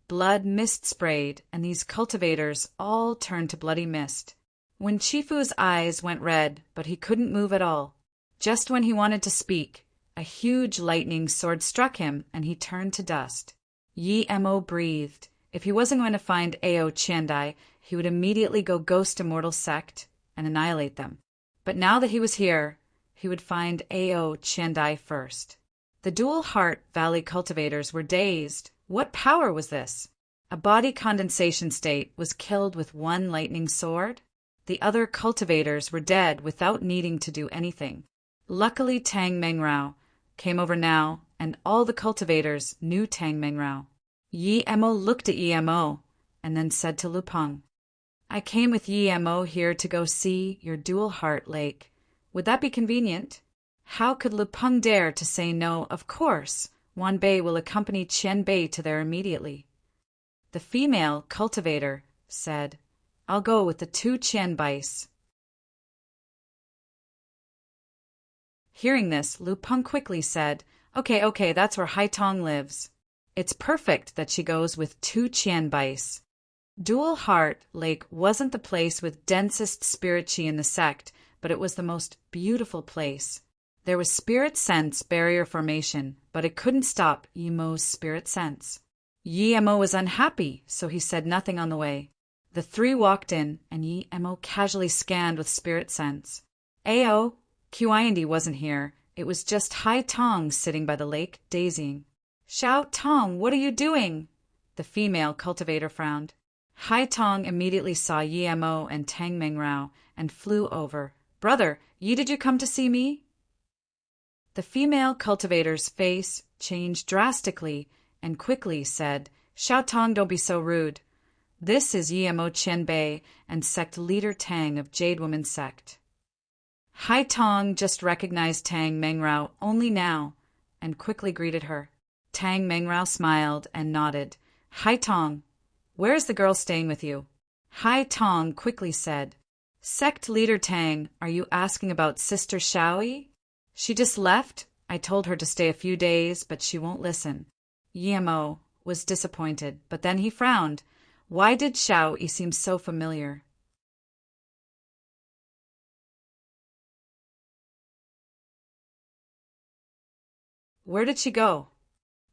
Blood mist sprayed, and these cultivators all turned to bloody mist. Wenqifu's eyes went red, but he couldn't move at all. Just when he wanted to speak, a huge lightning sword struck him, and he turned to dust. Yi Mo breathed. If he wasn't going to find Ao Qiandai, he would immediately go Ghost Immortal sect and annihilate them. But now that he was here, he would find Ao Qiandai first. The Dual Heart Valley cultivators were dazed. What power was this? A body condensation state was killed with one lightning sword? The other cultivators were dead without needing to do anything. Luckily Tang Mengrao came over now, and all the cultivators knew Tang Mengrao. Yi Mo looked at Yi Mo, and then said to Lupeng, I came with Yi Mo here to go see your Dual Heart Lake. Would that be convenient? How could Lupeng dare to say no? Of course, Wan Bei will accompany Qian Bei to there immediately. The female cultivator said, I'll go with the 2 Qian Bais. Hearing this, Lupeng quickly said, Okay, that's where Haitong lives. It's perfect that she goes with 2 Qian Bais. Dual Heart Lake wasn't the place with densest spirit chi in the sect, but it was the most beautiful place. There was spirit sense barrier formation, but it couldn't stop Yi Mo's spirit sense. Yi Mo was unhappy, so he said nothing on the way. The 3 walked in, and Yi Mo casually scanned with spirit sense. Ao, Qiandi wasn't here. It was just Hai Tong sitting by the lake, dazing. Xiao Tong, what are you doing? The female cultivator frowned. Hai Tong immediately saw Yi Mo and Tang Mengrao and flew over. Brother, Yi, did you come to see me? The female cultivator's face changed drastically and quickly said, Xiao Tong, don't be so rude. This is Yi Mo Qian Bei and sect leader Tang of Jade Woman sect. Hai Tong just recognized Tang Mengrao only now and quickly greeted her. Tang Mengrao smiled and nodded. Hai Tong, where is the girl staying with you? Hai Tong quickly said, Sect leader Tang, are you asking about Sister Xiaoyi? She just left. I told her to stay a few days, but she won't listen. Yi Mo was disappointed, but then he frowned. Why did Xiaoyi seem so familiar? Where did she go?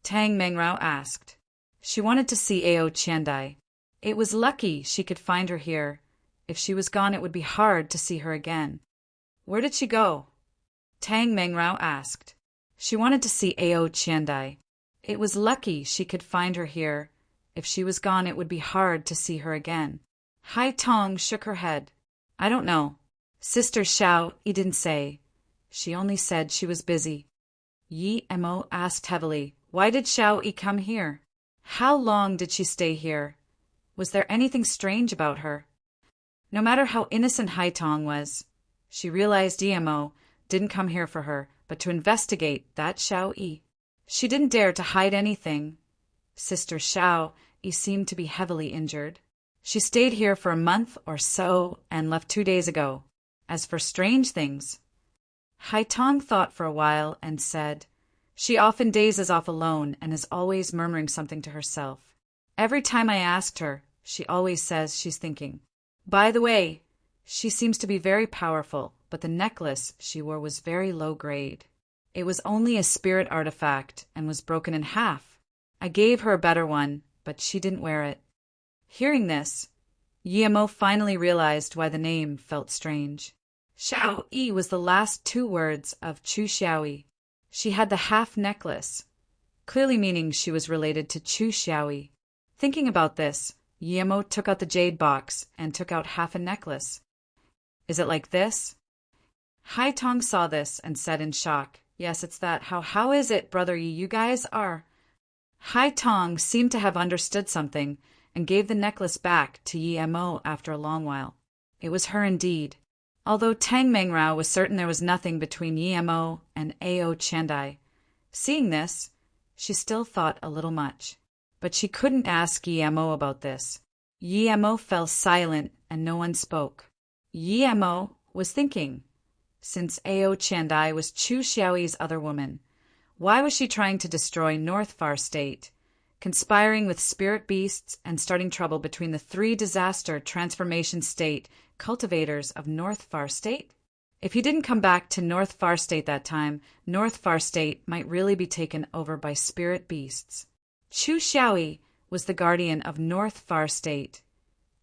Tang Mengrao asked. She wanted to see Ao Qiandai. It was lucky she could find her here. If she was gone, it would be hard to see her again. Where did she go? Tang Mengrao asked. She wanted to see Ao Qiandai. It was lucky she could find her here. If she was gone, it would be hard to see her again. Hai Tong shook her head. I don't know. Sister Xiaoyi didn't say. She only said she was busy. Yi Mo asked heavily, Why did Xiaoyi come here? How long did she stay here? Was there anything strange about her? No matter how innocent Hai Tong was, she realized Yi Mo didn't come here for her, but to investigate that Xiaoyi. She didn't dare to hide anything. Sister Xiaoyi seemed to be heavily injured. She stayed here for a month or so and left 2 days ago. As for strange things, Hai Tong thought for a while and said, She often dazes off alone and is always murmuring something to herself. Every time I asked her, she always says she's thinking. By the way, she seems to be very powerful, but the necklace she wore was very low grade. It was only a spirit artifact and was broken in half. I gave her a better one, but she didn't wear it. Hearing this, Yemo finally realized why the name felt strange. Xiao Yi was the last two words of Chu Xiaoyi. She had the half necklace, clearly meaning she was related to Chu Xiaoyi. Thinking about this, Yemo took out the jade box and took out half a necklace. Is it like this? Hai Tong saw this and said in shock, Yes, it's that. How is it, Brother Yi, you guys are? Hai Tong seemed to have understood something and gave the necklace back to Yemo after a long while. It was her indeed. Although Tang Mengrao was certain there was nothing between Yemo and Ao Chandai, seeing this, she still thought a little much. But she couldn't ask Yemo about this. Yemo fell silent and no one spoke. Yemo was thinking, since Ao Chandai was Chu Xiaoyi's other woman, why was she trying to destroy North Far State, conspiring with spirit beasts and starting trouble between the three disaster transformation state cultivators of North Far State? If he didn't come back to North Far State that time, North Far State might really be taken over by spirit beasts. Chu Xiaoyi was the guardian of North Far State.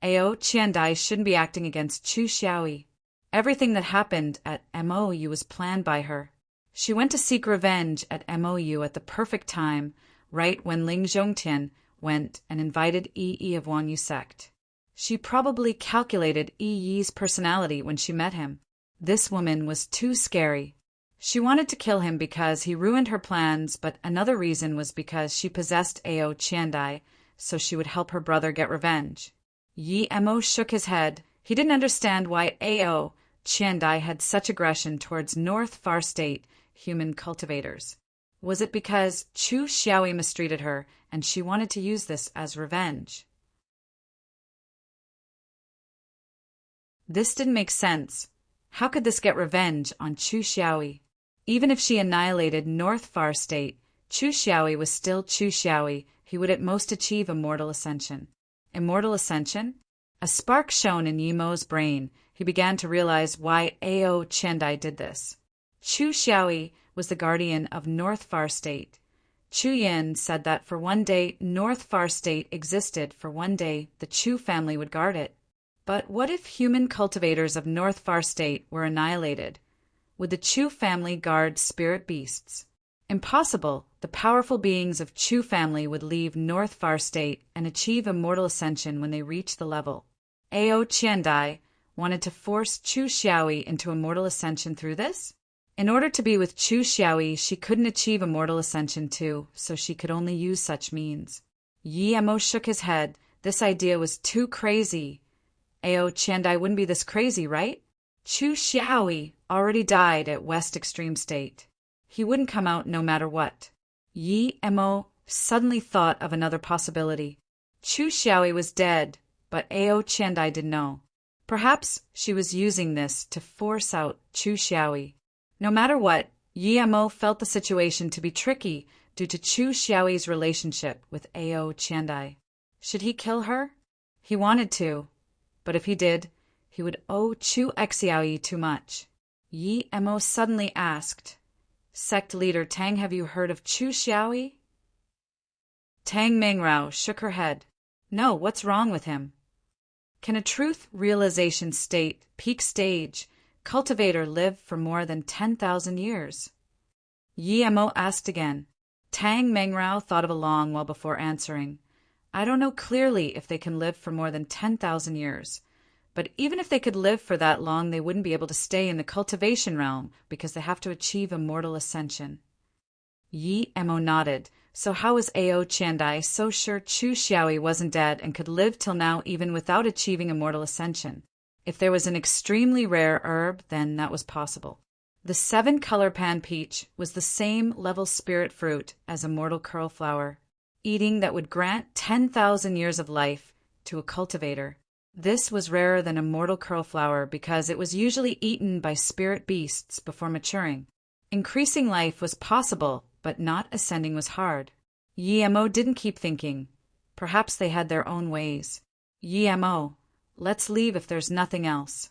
Ao Chandai shouldn't be acting against Chu Xiaoyi. Everything that happened at MOU was planned by her. She went to seek revenge at MOU at the perfect time, right when Ling Zhongtian went and invited Yi of Wang Yu sect. She probably calculated Yi's personality when she met him. This woman was too scary. She wanted to kill him because he ruined her plans, but another reason was because she possessed Ao Chandai, so she would help her brother get revenge. Yemo shook his head. He didn't understand why Ao Chandai had such aggression towards North Far State human cultivators. Was it because Chu Xiaoyi mistreated her and she wanted to use this as revenge? This didn't make sense. How could this get revenge on Chu Xiaoyi? Even if she annihilated North Far State, Chu Xiaoyi was still Chu Xiaoyi. He would at most achieve immortal ascension. Immortal ascension? A spark shone in Yemo's brain. He began to realize why Ao Chandai did this. Chu Xiaoyi was the guardian of North Far State. Chu Yin said that for one day North Far State existed, for one day the Chu family would guard it. But what if human cultivators of North Far State were annihilated? Would the Chu family guard spirit beasts? Impossible. The powerful beings of Chu family would leave North Far State and achieve immortal ascension when they reach the level. Ao Chandai wanted to force Chu Xiaoyi into immortal ascension through this? In order to be with Chu Xiaoyi, she couldn't achieve immortal ascension too, so she could only use such means. Yemo shook his head. This idea was too crazy. Ao Chandai wouldn't be this crazy, right? Chu Xiaoyi already died at West Extreme State. He wouldn't come out no matter what. Yemo suddenly thought of another possibility. Chu Xiaoyi was dead, but Ao Chandai didn't know. Perhaps she was using this to force out Chu Xiaoyi. No matter what, Yemo felt the situation to be tricky due to Chu Xiaoyi's relationship with Ao Chandai. Should he kill her? He wanted to, but if he did, he would owe Chu Xiaoyi too much. Yemo suddenly asked, Sect leader Tang, have you heard of Chu Xiaoyi? Tang Mengrao shook her head. No, what's wrong with him? Can a truth realization state, peak stage, cultivator live for more than 10,000 years? Yemo asked again. Tang Mengrao thought of a long while before answering. I don't know clearly if they can live for more than 10,000 years. But even if they could live for that long, they wouldn't be able to stay in the cultivation realm because they have to achieve immortal ascension. Yemo nodded. So how was Ao Chandai so sure Chu Xiaoyi wasn't dead and could live till now even without achieving immortal ascension? If there was an extremely rare herb, then that was possible. The 7-color pan peach was the same level spirit fruit as immortal curl flower, eating that would grant 10,000 years of life to a cultivator. This was rarer than immortal curl flower because it was usually eaten by spirit beasts before maturing. Increasing life was possible, but not ascending was hard. Yemo didn't keep thinking. Perhaps they had their own ways. Yemo, let's leave if there's nothing else.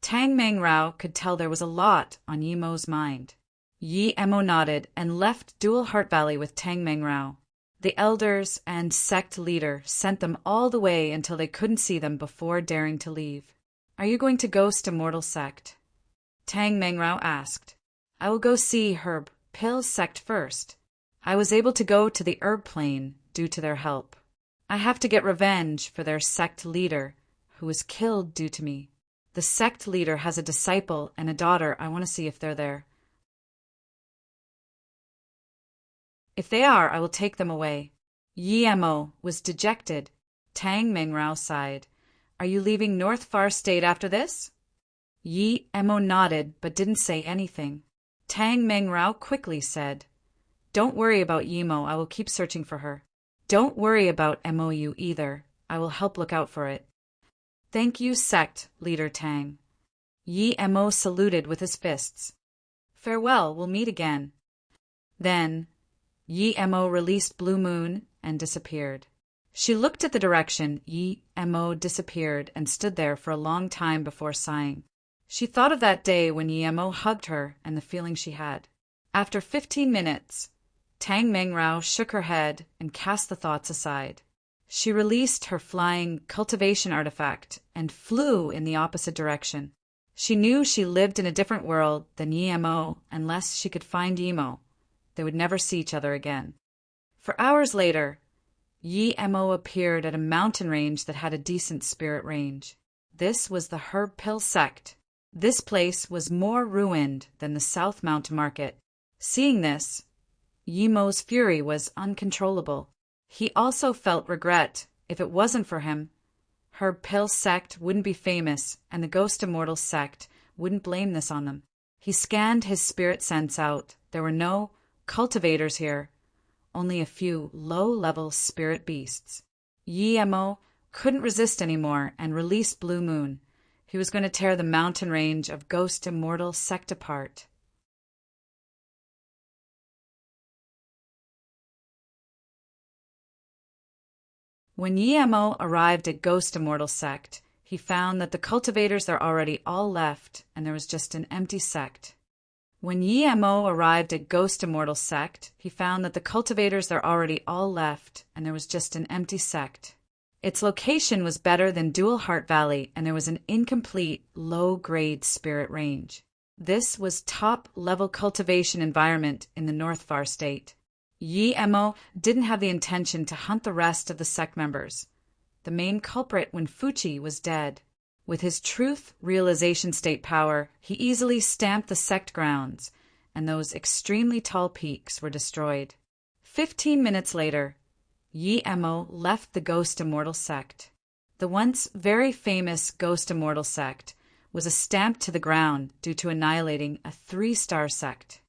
Tang Meng Rao could tell there was a lot on Yemo's mind. Yemo nodded and left Dual Heart Valley with Tang Meng Rao. The elders and sect leader sent them all the way until they couldn't see them before daring to leave. Are you going to Ghost Immortal Sect? Tang Meng Rao asked. I will go see Herb Pill Sect first. I was able to go to the Herb Plane due to their help. I have to get revenge for their sect leader, who was killed due to me. The sect leader has a disciple and a daughter. I want to see if they're there. If they are, I will take them away. Yemo was dejected. Tang Meng Rao sighed. Are you leaving North Far State after this? Yemo nodded but didn't say anything. Tang Meng Rao quickly said, Don't worry about Yemo, I will keep searching for her. Don't worry about MOU either. I will help look out for it. Thank you, Sect Leader Tang. Yemo saluted with his fists. Farewell, we'll meet again. Then, Yemo released Blue Moon and disappeared. She looked at the direction Yemo disappeared and stood there for a long time before sighing. She thought of that day when Yemo hugged her and the feeling she had. After 15 minutes, Tang Meng Rao shook her head and cast the thoughts aside. She released her flying cultivation artifact and flew in the opposite direction. She knew she lived in a different world than Yemo unless she could find Yemo. They would never see each other again. For hours later, Yemo appeared at a mountain range that had a decent spirit range. This was the Herb Pill Sect. This place was more ruined than the South Mountain Market. Seeing this, Yemo's fury was uncontrollable. He also felt regret. If it wasn't for him, Herb Pill Sect wouldn't be famous, and the Ghost Immortal Sect wouldn't blame this on them. He scanned his spirit sense out. There were no cultivators here, only a few low-level spirit beasts. Yemo couldn't resist anymore and released Blue Moon. He was going to tear the mountain range of Ghost Immortal Sect apart. When Yemo arrived at Ghost Immortal Sect, he found that the cultivators there already all left, and there was just an empty sect. When Yemo arrived at Ghost Immortal Sect, he found that the cultivators there already all left, and there was just an empty sect. Its location was better than Dual Heart Valley, and there was an incomplete, low-grade spirit range. This was top-level cultivation environment in the North Far State. Yemo didn't have the intention to hunt the rest of the sect members. The main culprit, Winfuchi, was dead. With his truth realization state power, he easily stamped the sect grounds, and those extremely tall peaks were destroyed. 15 minutes later, Yemo left the Ghost Immortal Sect. The once very famous Ghost Immortal Sect was a stamp to the ground due to annihilating a 3-star sect.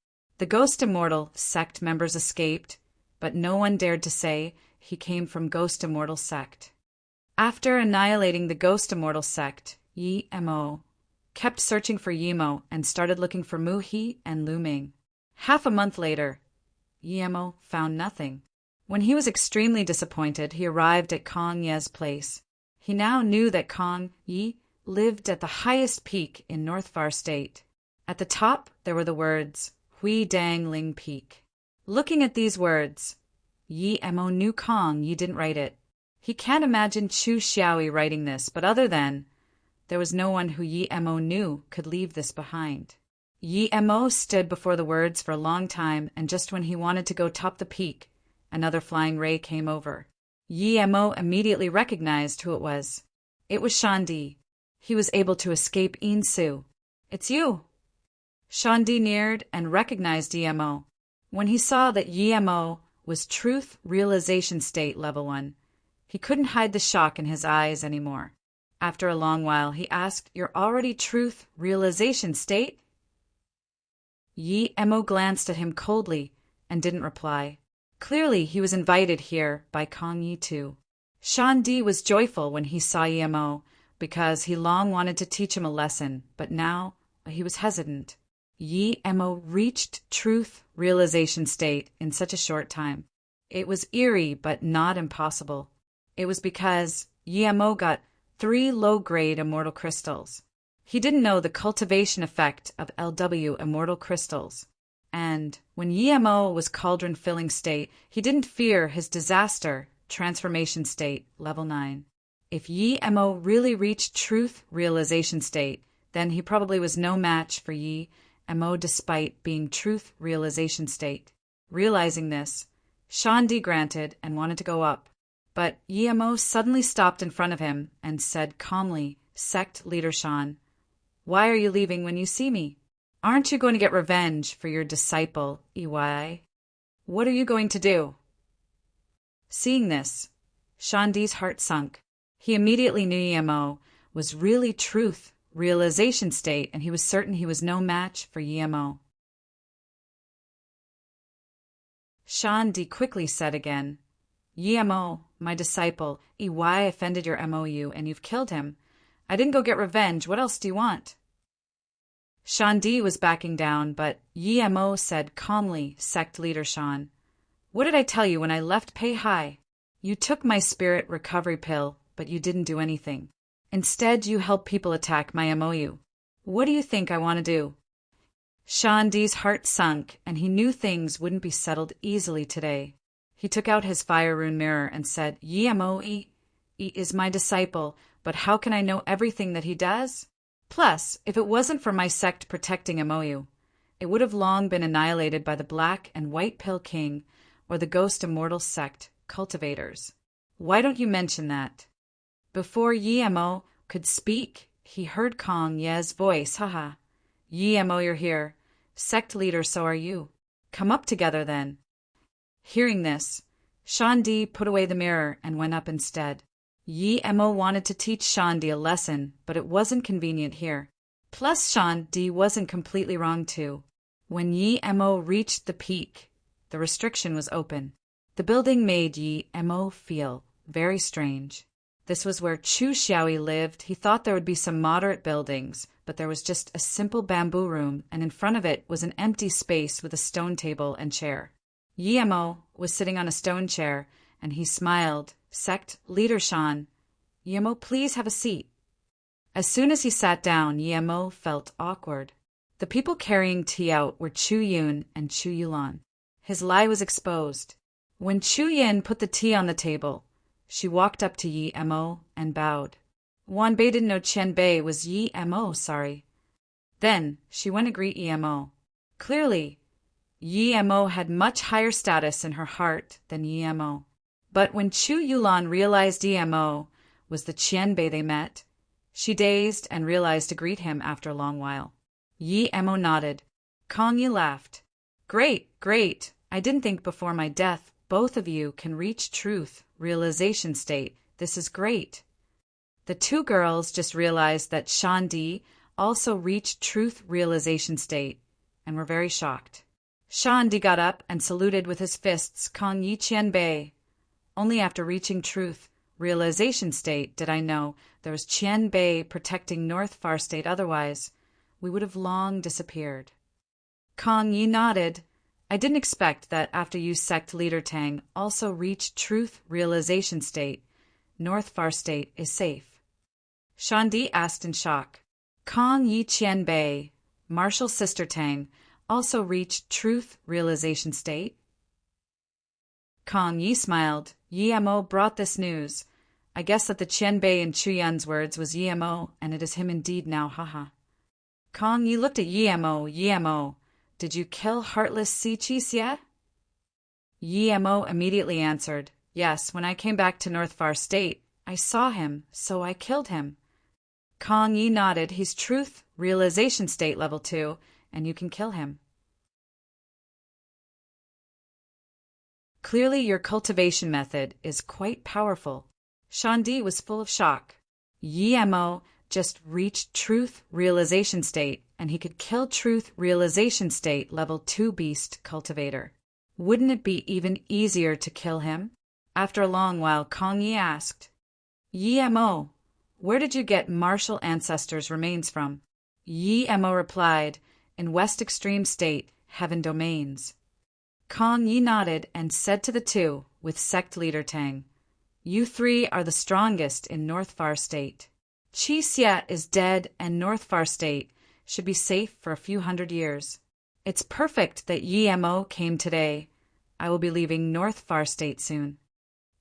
The Ghost Immortal Sect members escaped, but no one dared to say he came from Ghost Immortal Sect. After annihilating the Ghost Immortal Sect, Yemo kept searching for Yemo and started looking for Muhi and Luming. Half a month later, Yemo found nothing. When he was extremely disappointed, he arrived at Kong Ye's place. He now knew that Kong Ye lived at the highest peak in North Far State. At the top, there were the words, Hui Dang Ling Peak. Looking at these words, Yemo knew Kong Ye didn't write it. He can't imagine Chu Xiaoyi writing this, but other than, there was no one who Yemo knew could leave this behind. Yemo stood before the words for a long time, and just when he wanted to go top the peak, another flying ray came over. Yemo immediately recognized who it was. It was Shandi. He was able to escape Insu. It's you. Shandi neared and recognized Yemo. When he saw that Yemo was Truth Realization State Level 1, he couldn't hide the shock in his eyes anymore. After a long while, he asked, You're already Truth Realization State? Yemo glanced at him coldly and didn't reply. Clearly, he was invited here by Kong Yi too. Shandi was joyful when he saw Yemo because he long wanted to teach him a lesson, but now he was hesitant. Yemo reached Truth Realization State in such a short time. It was eerie but not impossible. It was because Yemo got 3 low-grade immortal crystals. He didn't know the cultivation effect of LW immortal crystals. And when Yemo was cauldron filling state, he didn't fear his disaster transformation state, level 9. If Yemo really reached truth realization state, then he probably was no match for Yemo despite being truth realization state. Realizing this, Shandi granted and wanted to go up. But Yemo suddenly stopped in front of him and said calmly, Sect Leader Shan, why are you leaving when you see me? Aren't you going to get revenge for your disciple, EY? What are you going to do? Seeing this, Shandi's heart sunk. He immediately knew Yemo was really truth realization state, and he was certain he was no match for Yemo. Shandi quickly said again, Yemo, my disciple, EY offended your MOU and you've killed him. I didn't go get revenge. What else do you want? Shandi was backing down, but Yemo said calmly, Sect Leader Shan, what did I tell you when I left Pei Hai? You took my spirit recovery pill, but you didn't do anything. Instead, you helped people attack my MOU. What do you think I want to do? Shandi's heart sunk, and he knew things wouldn't be settled easily today. He took out his fire rune mirror and said, Yemo is my disciple, but how can I know everything that he does? Plus, if it wasn't for my sect protecting MOU, it would have long been annihilated by the Black and White Pill King or the Ghost Immortal Sect cultivators. Why don't you mention that? Before Yemo could speak, he heard Kong Ye's voice, haha. Yemo, you're here. Sect leader, so are you. Come up together then. Hearing this, Shandi put away the mirror and went up instead. Yemo wanted to teach Shandi a lesson, but it wasn't convenient here. Plus, Shandi wasn't completely wrong too. When Yemo reached the peak, the restriction was open. The building made Yemo feel very strange. This was where Chu Xiaoyi lived. He thought there would be some moderate buildings, but there was just a simple bamboo room, and in front of it was an empty space with a stone table and chair. Yemo was sitting on a stone chair, and he smiled. Sect Leader Shan, Yemo, please have a seat. As soon as he sat down, Yemo felt awkward. The people carrying tea out were Chu Yun and Chu Yulan. His lie was exposed. When Chu Yin put the tea on the table, she walked up to Yemo and bowed. Wan Bei didn't know Qian Bei was Yemo, sorry. Then she went to greet Yemo. Clearly, Yemo had much higher status in her heart than Yemo. But when Chu Yulan realized Yemo was the Qian Bei they met, she dazed and realized to greet him after a long while. Yemo nodded. Kong Yi laughed. Great, great. I didn't think before my death both of you can reach truth realization state. This is great. The two girls just realized that Shandi also reached truth realization state and were very shocked. Shandi got up and saluted with his fists Kong Yi Qian Bei. Only after reaching truth realization state did I know there was Qian Bei protecting North Far State, otherwise we would have long disappeared. Kong Yi nodded. I didn't expect that after you sect leader Tang also reached truth realization state, North Far State is safe. Shandi asked in shock. Kong Yi Qian Bei, Martial Sister Tang, also reached truth realization state? Kong Yi smiled. Yemo brought this news. I guess that the Qian Bei in Chu Yan's words was Yemo, and it is him indeed now, haha. Kong Yi looked at Yemo. Yemo, did you kill Heartless Si Chi Xie? Yemo immediately answered, yes, when I came back to North Far State, I saw him, so I killed him. Kong Yi nodded. He's truth realization state level 2, and you can kill him. Clearly your cultivation method is quite powerful. Shandi was full of shock. Yemo just reached truth realization state, and he could kill truth realization state level 2 beast cultivator. Wouldn't it be even easier to kill him? After a long while, Kong Yi asked, Yemo, where did you get martial ancestors' remains from? Yemo replied, in West Extreme State, Heaven Domains. Kong Yi nodded and said to the two, with sect leader Tang, You three are the strongest in North Far State. Chi Xia is dead and North Far State should be safe for a few hundred years. It's perfect that Yi Mo came today. I will be leaving North Far State soon.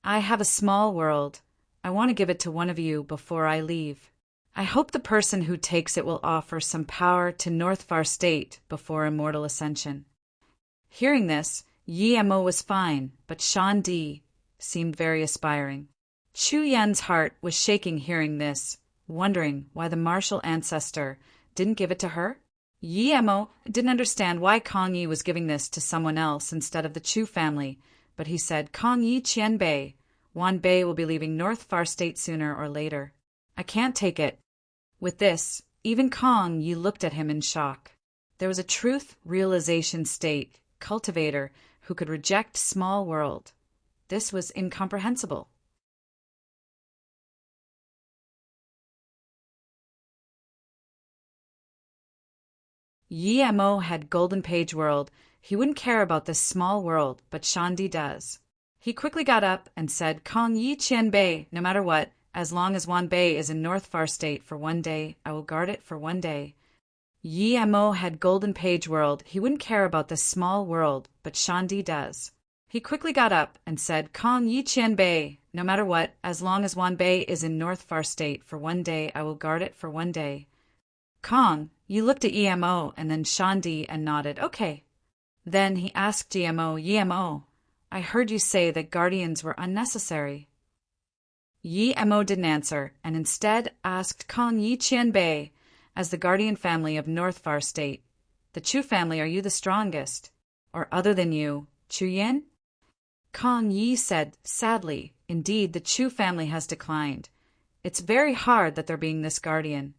I have a small world. I want to give it to one of you before I leave. I hope the person who takes it will offer some power to North Far State before immortal ascension. Hearing this, Yi Mo was fine, but Shan Di seemed very aspiring. Chu Yan's heart was shaking hearing this, wondering why the martial ancestor didn't give it to her. Yi Mo didn't understand why Kong Yi was giving this to someone else instead of the Chu family, but he said, Kong Yi Qian Bei, Wan Bei will be leaving North Far State sooner or later. I can't take it. With this, even Kong Yi looked at him in shock. There was a truth realization state cultivator who could reject small world. This was incomprehensible. Yi Mo had Golden Page World. He wouldn't care about this small world, but Shandi does. He quickly got up and said, Kong Yi Qian Bei, no matter what, as long as Wan Bei is in North Far State for one day, I will guard it for one day. Yi Mo had Golden Page World. He wouldn't care about this small world, but Shandi does. He quickly got up and said, Kong Yi Qian Bei, no matter what, as long as Wan Bei is in North Far State for one day, I will guard it for one day. Kong, you looked at Yi Mo and then Shandi and nodded, okay. Then he asked Yi Mo, I heard you say that guardians were unnecessary. Yi Mo didn't answer, and instead asked Kong Yi Qian Bei, as the guardian family of North Far State, the Chu family, are you the strongest? Or other than you, Chu Yin? Kong Yi said, sadly, indeed the Chu family has declined. It's very hard that they're being this guardian.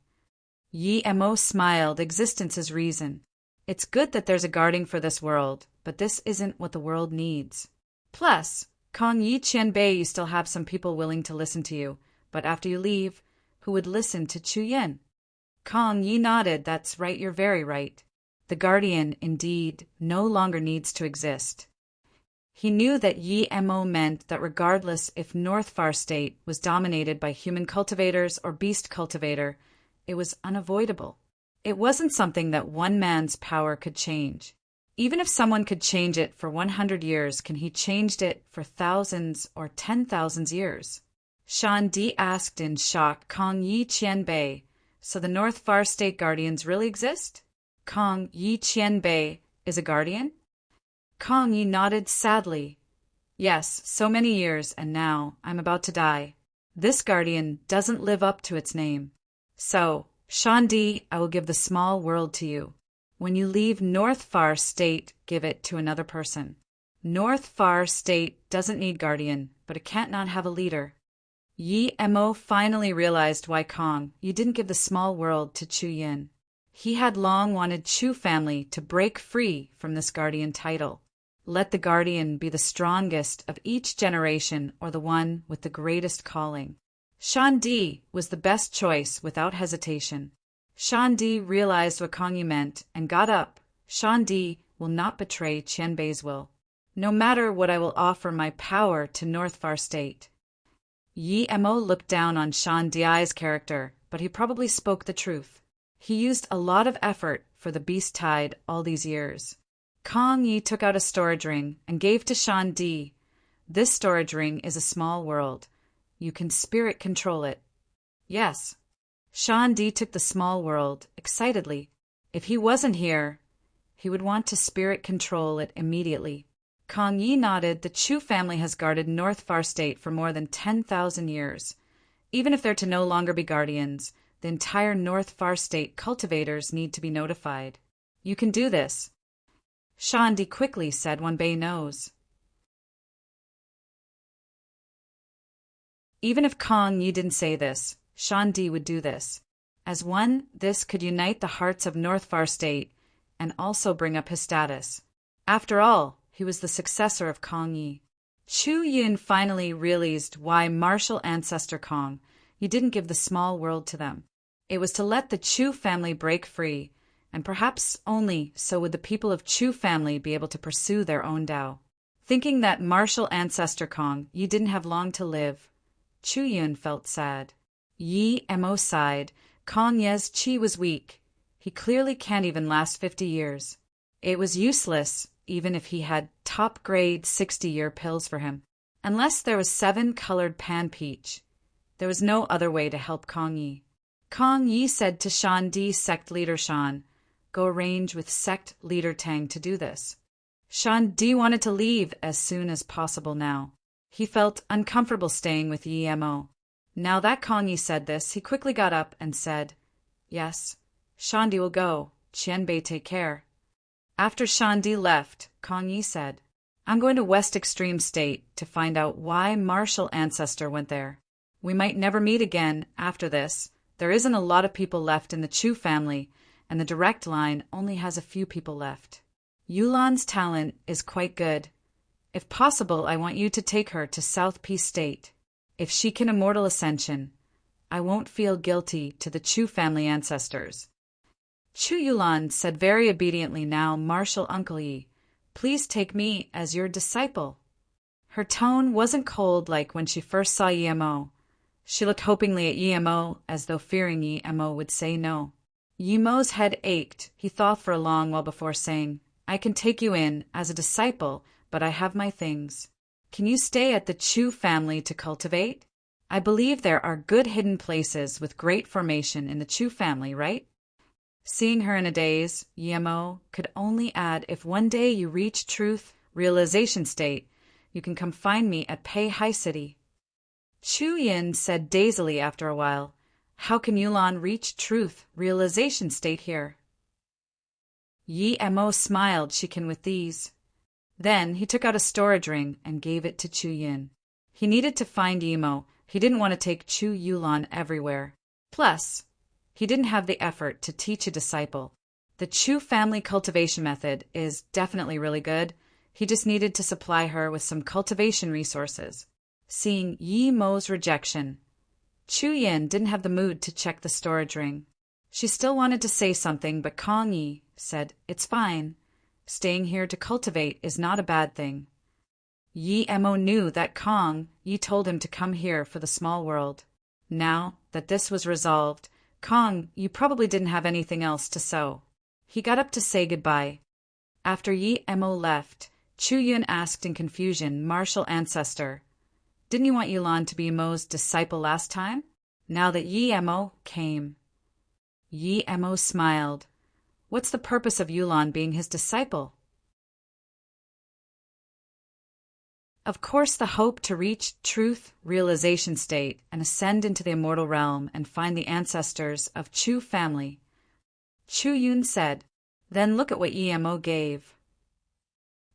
Yi Mo smiled, existence is reason. It's good that there's a guarding for this world, but this isn't what the world needs. Plus, Kong Yi Qian Bei, you still have some people willing to listen to you, but after you leave, who would listen to Chu Yin? Kong Yi nodded, that's right, you're very right. The guardian, indeed, no longer needs to exist. He knew that Yi Mo meant that regardless if North Far State was dominated by human cultivators or beast cultivator, it was unavoidable. It wasn't something that one man's power could change. Even if someone could change it for 100 years, can he change it for thousands or 10,000 years? Shan Di asked in shock, Kong Yi Qian Bei, so the North Far State guardians really exist? Kong Yi Qian Bei is a guardian? Kong Yi nodded sadly. Yes, so many years, and now I'm about to die. This guardian doesn't live up to its name. So, Shan Di, I will give the small world to you. When you leave North Far State, give it to another person. North Far State doesn't need guardian, but it can't not have a leader. Yi Mo finally realized why Kong Yi didn't give the small world to Chu Yin. He had long wanted Chu family to break free from this guardian title. Let the guardian be the strongest of each generation or the one with the greatest calling. Shan Di was the best choice without hesitation. Shan Di realized what Kong Yi meant and got up. Shan Di will not betray Qian Bei's will. No matter what, I will offer my power to North Far State. Yi Mo looked down on Shan Di's character, but he probably spoke the truth. He used a lot of effort for the beast tide all these years. Kong Yi took out a storage ring and gave to Shan Di. This storage ring is a small world. You can spirit control it. Yes. Shan Di took the small world, excitedly. If he wasn't here, he would want to spirit control it immediately. Kong Yi nodded. The Chu family has guarded North Far State for more than 10,000 years. Even if they're to no longer be guardians, the entire North Far State cultivators need to be notified. You can do this. Shan Di quickly said, Wan Bei knows. Even if Kong Yi didn't say this, Shan Di would do this. As one, this could unite the hearts of North Far State and also bring up his status. After all, he was the successor of Kong Yi. Chu Yin finally realized why martial ancestor Kong Yi didn't give the small world to them. It was to let the Chu family break free, and perhaps only so would the people of Chu family be able to pursue their own Tao. Thinking that martial ancestor Kong Yi didn't have long to live, Chu Yun felt sad. Yi Mo sighed. Kong Ye's chi was weak. He clearly can't even last 50 years. It was useless, even if he had top-grade 60-year pills for him. Unless there was 7-colored pan peach, there was no other way to help Kong Yi. Kong Yi said to Shan Di sect leader Shan, "Go arrange with sect leader Tang to do this." Shan Di wanted to leave as soon as possible now. He felt uncomfortable staying with Yi Mo. Now that Kong Yi said this, he quickly got up and said, "Yes, Shan Di will go. Qian Bei take care." After Shan Di left, Kong Yi said, "I'm going to West Extreme State to find out why Martial Ancestor went there. We might never meet again after this. There isn't a lot of people left in the Chu family, and the direct line only has a few people left. Yulan's talent is quite good. If possible, I want you to take her to South Peace State. If she can immortal ascension, I won't feel guilty to the Chu family ancestors." Chu Yulan said very obediently, "Now, Martial Uncle Yi, please take me as your disciple." Her tone wasn't cold like when she first saw Yi Mo. She looked hopingly at Yi Mo, as though fearing Yi Mo would say no. Yi Mo's head ached. He thought for a long while before saying, "I can take you in as a disciple, but I have my things. Can you stay at the Chu family to cultivate? I believe there are good hidden places with great formation in the Chu family, right?" Seeing her in a daze, Yi Mo could only add, "If one day you reach truth realization state, you can come find me at Pei Hai City." Chu Yin said dazedly after a while, "How can Yulan reach truth realization state here?" Yi Mo smiled. "She can with these." Then he took out a storage ring and gave it to Chu Yin. He needed to find Yi Mo. He didn't want to take Chu Yulan everywhere. Plus, he didn't have the effort to teach a disciple. The Chu family cultivation method is definitely really good. He just needed to supply her with some cultivation resources. Seeing Yi Mo's rejection, Chu Yin didn't have the mood to check the storage ring. She still wanted to say something, but Kong Yi said, "It's fine. Staying here to cultivate is not a bad thing." Yi Mo knew that Kong Yi told him to come here for the small world. Now that this was resolved, Kong Yi probably didn't have anything else to sow. He got up to say goodbye. After Yi Mo left, Chu Yun asked in confusion, "Martial Ancestor, didn't you want Yulan to be Mo's disciple last time? Now that Yi Mo came." Yi Mo smiled. "What's the purpose of Yulan being his disciple?" Of course, the hope to reach truth realization state and ascend into the immortal realm and find the ancestors of Chu family. Chu Yun said, "Then look at what Yi Mo gave."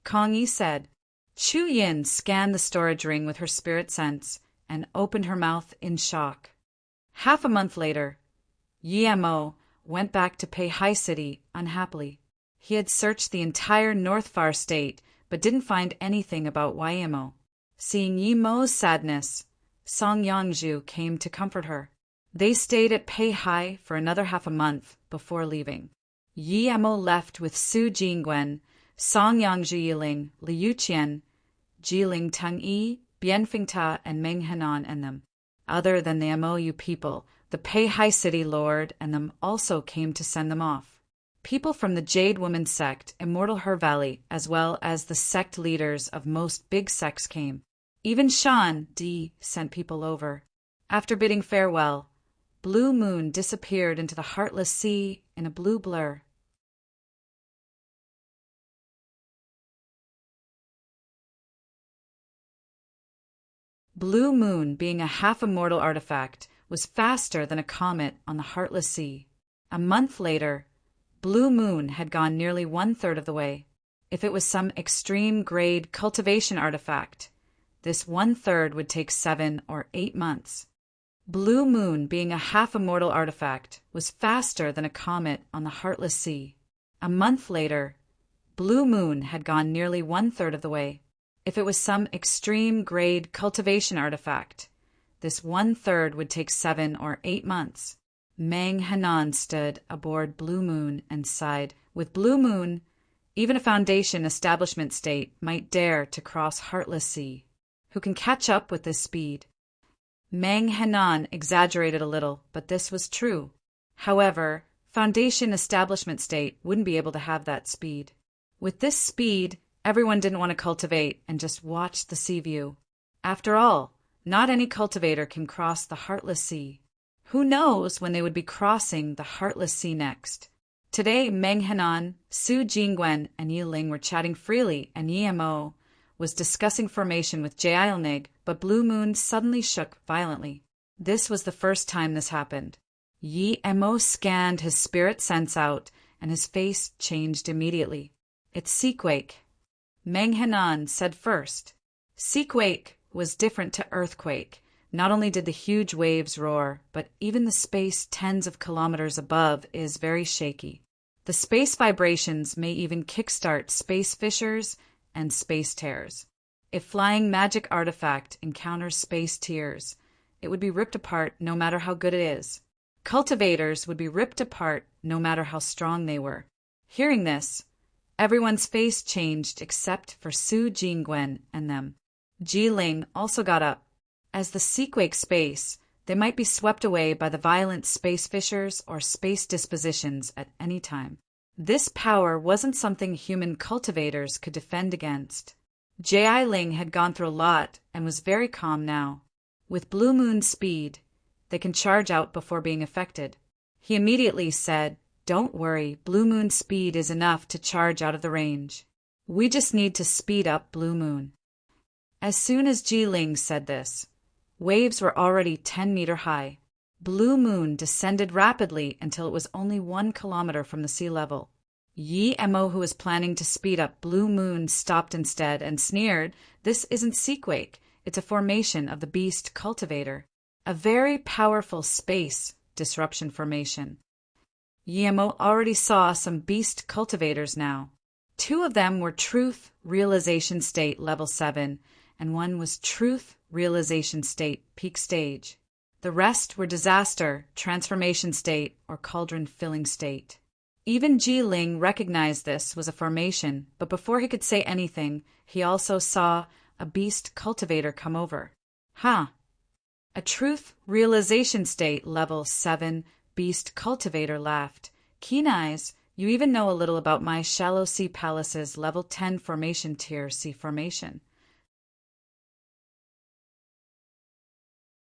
Kong Yi said. Chu Yin scanned the storage ring with her spirit sense and opened her mouth in shock. Half a month later, Yi Mo went back to Pei Hai City unhappily. He had searched the entire North Far State but didn't find anything about Yi Mo. Seeing Yi Mo's sadness, Song Yangzhu came to comfort her. They stayed at Pei Hai for another half a month before leaving. Yi Mo left with Su Jingwen, Song Yangzhu Yiling, Liu Qian, Jiling Teng Yi, Bianfeng Ta, and Meng Henan and them. Other than the MOU people, the Pei Hai City Lord and them also came to send them off. People from the Jade Woman sect, Immortal Her Valley, as well as the sect leaders of most big sects came. Even Shan Di sent people over. After bidding farewell, Blue Moon disappeared into the heartless sea in a blue blur. Blue Moon, being a half-immortal artifact, was faster than a comet on the heartless sea. A month later, Blue Moon had gone nearly 1/3 of the way. If it was some extreme-grade cultivation artifact, this 1/3 would take 7 or 8 months. Blue Moon, being a half-immortal artifact, was faster than a comet on the heartless sea. A month later, Blue Moon had gone nearly 1/3 of the way. If it was some extreme-grade cultivation artifact, this 1/3 would take 7 or 8 months. Meng Henan stood aboard Blue Moon and sighed. With Blue Moon, even a Foundation establishment state might dare to cross Heartless Sea. Who can catch up with this speed? Mang Henan exaggerated a little, but this was true. However, Foundation Establishment State wouldn't be able to have that speed. With this speed, everyone didn't want to cultivate and just watch the sea view. After all, not any cultivator can cross the Heartless Sea. Who knows when they would be crossing the Heartless Sea next? Today, Meng Henan, Su Jingwen, and Yi Ling were chatting freely, and Yi Mo was discussing formation with Jailnig, but Blue Moon suddenly shook violently. This was the first time this happened. Yi Mo scanned his spirit sense out, and his face changed immediately. It's Seaquake. Meng Henan said first. Seaquake was different to earthquake. Not only did the huge waves roar, but even the space tens of kilometers above is very shaky. The space vibrations may even kickstart space fissures and space tears. If flying magic artifact encounters space tears, it would be ripped apart no matter how good it is. Cultivators would be ripped apart no matter how strong they were. Hearing this, everyone's face changed except for Su Jingwen and them. Ji Ling also got up. As the Seaquake space, they might be swept away by the violent space fissures or space dispositions at any time. This power wasn't something human cultivators could defend against. Jai Ling had gone through a lot and was very calm now. With Blue Moon speed, they can charge out before being affected. He immediately said, "Don't worry, Blue Moon speed is enough to charge out of the range. We just need to speed up Blue Moon." As soon as Ji Ling said this, waves were already 10-meter high. Blue Moon descended rapidly until it was only 1 kilometer from the sea level. Yi Mo, who was planning to speed up Blue Moon, stopped instead and sneered, "This isn't Seaquake, it's a formation of the Beast Cultivator. A very powerful space disruption formation." Yi Mo already saw some Beast Cultivators now. 2 of them were Truth Realization State Level 7, and 1 was Truth Realization State Peak Stage. The rest were Disaster, Transformation State, or Cauldron Filling State. Even Ji Ling recognized this was a formation, but before he could say anything, he also saw a Beast Cultivator come over. "Huh. A Truth Realization State Level 7 Beast Cultivator laughed. Keen eyes, you even know a little about my Shallow Sea Palace's Level 10 Formation Tier C formation."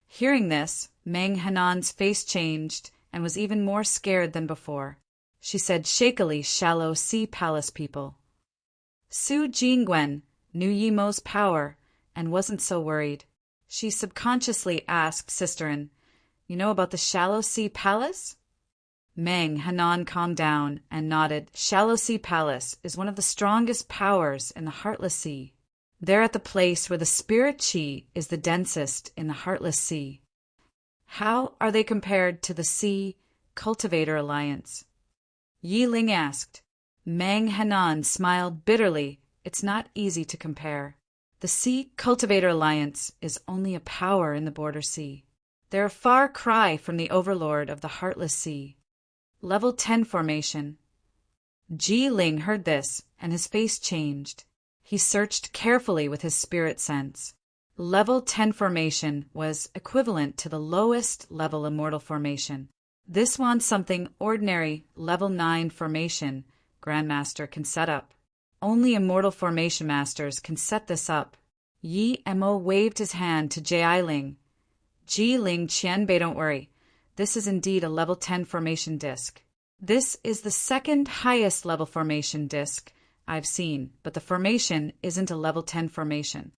Hearing this, Meng Henan's face changed and was even more scared than before. She said shakily, "Shallow Sea Palace people." Su Jingwen knew Yi Mo's power and wasn't so worried. She subconsciously asked Sisterin, "You know about the Shallow Sea Palace?" Meng Henan calmed down and nodded. "Shallow Sea Palace is one of the strongest powers in the Heartless Sea. They're at the place where the spirit chi is the densest in the Heartless Sea." "How are they compared to the Sea Cultivator Alliance?" Yi Ling asked. Meng Henan smiled bitterly. "It's not easy to compare. The Sea Cultivator Alliance is only a power in the Border Sea. They're a far cry from the overlord of the Heartless Sea. Level 10 formation." Ji Ling heard this, and his face changed. He searched carefully with his spirit sense. Level 10 formation was equivalent to the lowest level immortal formation. This wants something ordinary level 9 formation Grandmaster can set up. Only immortal formation masters can set this up. Yi Mo waved his hand to Jai Ling. "Ji Ling Qianbei, don't worry. This is indeed a level 10 formation disc. This is the second highest level formation disc I've seen, but the formation isn't a level 10 formation.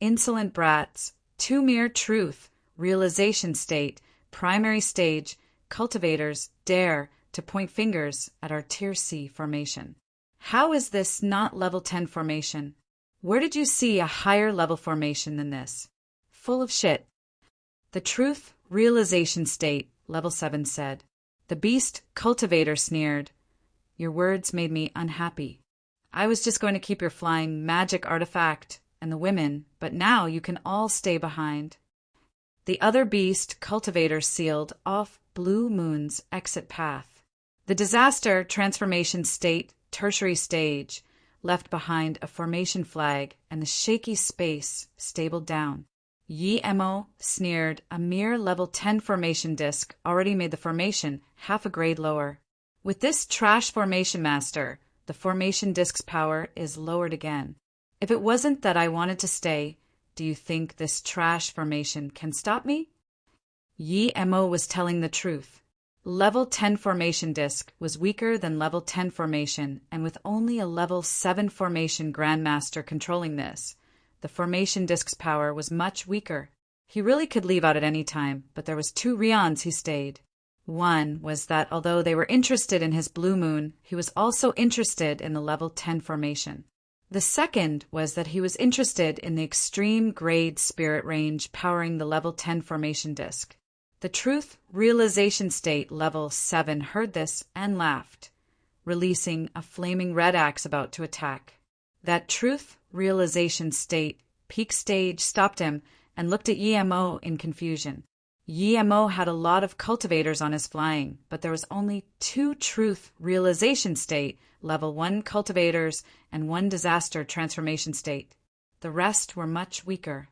Insolent brats, 2 mere truth, realization state, primary stage, cultivators dare to point fingers at our Tier C formation. How is this not level 10 formation? Where did you see a higher level formation than this? Full of shit." The Truth Realization State, Level 7 said. The Beast Cultivator sneered. "Your words made me unhappy. I was just going to keep your flying magic artifact and the women, but now you can all stay behind." The other Beast Cultivators sealed off Blue Moon's exit path. The Disaster Transformation State Tertiary Stage left behind a formation flag, and the shaky space stabled down. Yi Mo sneered. A mere level 10 formation disc already made the formation half a grade lower. With this trash formation master, the formation disc's power is lowered again. If it wasn't that I wanted to stay, do you think this trash formation can stop me? Yi Mo was telling the truth. Level 10 formation disc was weaker than level 10 formation, and with only a level 7 formation grandmaster controlling this, the formation disc's power was much weaker. He really could leave out at any time, but there was 2 reasons he stayed. One was that although they were interested in his blue moon, he was also interested in the level 10 formation. The second was that he was interested in the extreme grade spirit range powering the level 10 formation disc. The truth realization state level 7 heard this and laughed, releasing a flaming red axe about to attack. That truth realization state peak stage stopped him and looked at Yi Mo in confusion. Yi Mo had a lot of cultivators on his flying, but there was only 2 truth realization state level 1 cultivators and 1 disaster transformation state. The rest were much weaker.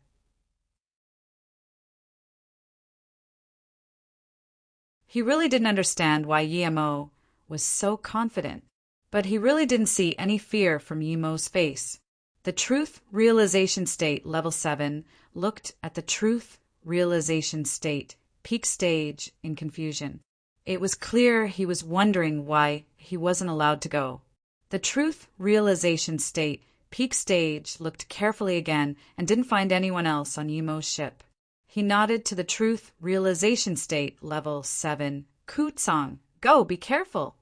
He really didn't understand why Yi Mo was so confident, but he really didn't see any fear from Yi Mo's face. The truth realization state level 7 looked at the truth realization state peak stage in confusion. It was clear he was wondering why he wasn't allowed to go. The truth realization state peak stage looked carefully again and didn't find anyone else on Yi Mo's ship. He nodded to the truth realization state level 7. Kutsong, go, be careful.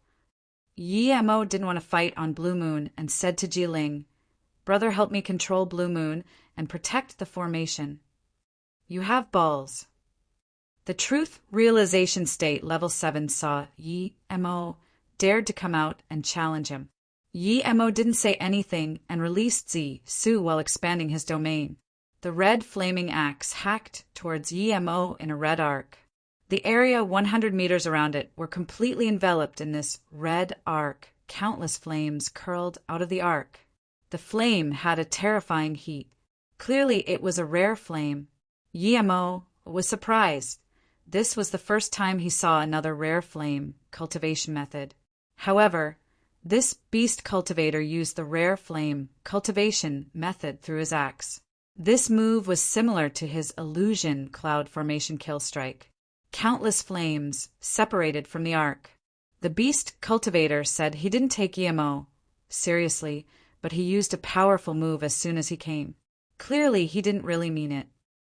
Yi Mo didn't want to fight on Blue Moon and said to Jiling, Brother, help me control Blue Moon and protect the formation. You have balls. The truth realization state level 7 saw Yi Mo dared to come out and challenge him. Yi Mo didn't say anything and released Zi Su while expanding his domain. The red flaming axe hacked towards Yi Mo in a red arc. The area 100 meters around it were completely enveloped in this red arc. Countless flames curled out of the arc. The flame had a terrifying heat. Clearly it was a rare flame. Yi Mo was surprised. This was the first time he saw another rare flame cultivation method. However, this beast cultivator used the rare flame cultivation method through his axe. This move was similar to his illusion cloud formation kill strike. Countless flames separated from the arc. The beast cultivator said he didn't take Yi Mo seriously, but he used a powerful move as soon as he came. Clearly, he didn't really mean it.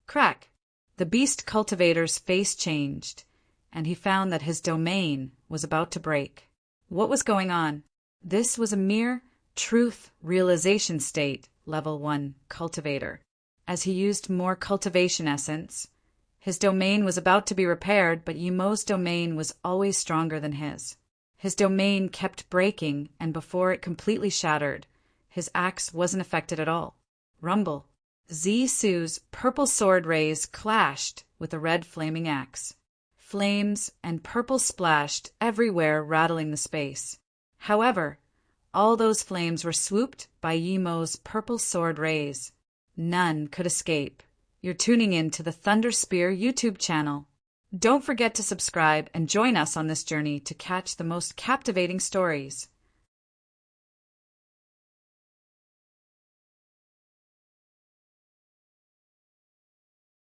Crack! The beast cultivator's face changed, and he found that his domain was about to break. What was going on? This was a mere truth realization state, level 1 cultivator. As he used more cultivation essence, his domain was about to be repaired, but Yi Mo's domain was always stronger than his. His domain kept breaking, and before it completely shattered, his axe wasn't affected at all. Rumble. Zi Su's purple sword rays clashed with the red flaming axe. Flames and purple splashed everywhere, rattling the space. However, all those flames were swooped by Yi Mo's purple sword rays. None could escape. You're tuning in to the Thunder Spear YouTube channel. Don't forget to subscribe and join us on this journey to catch the most captivating stories.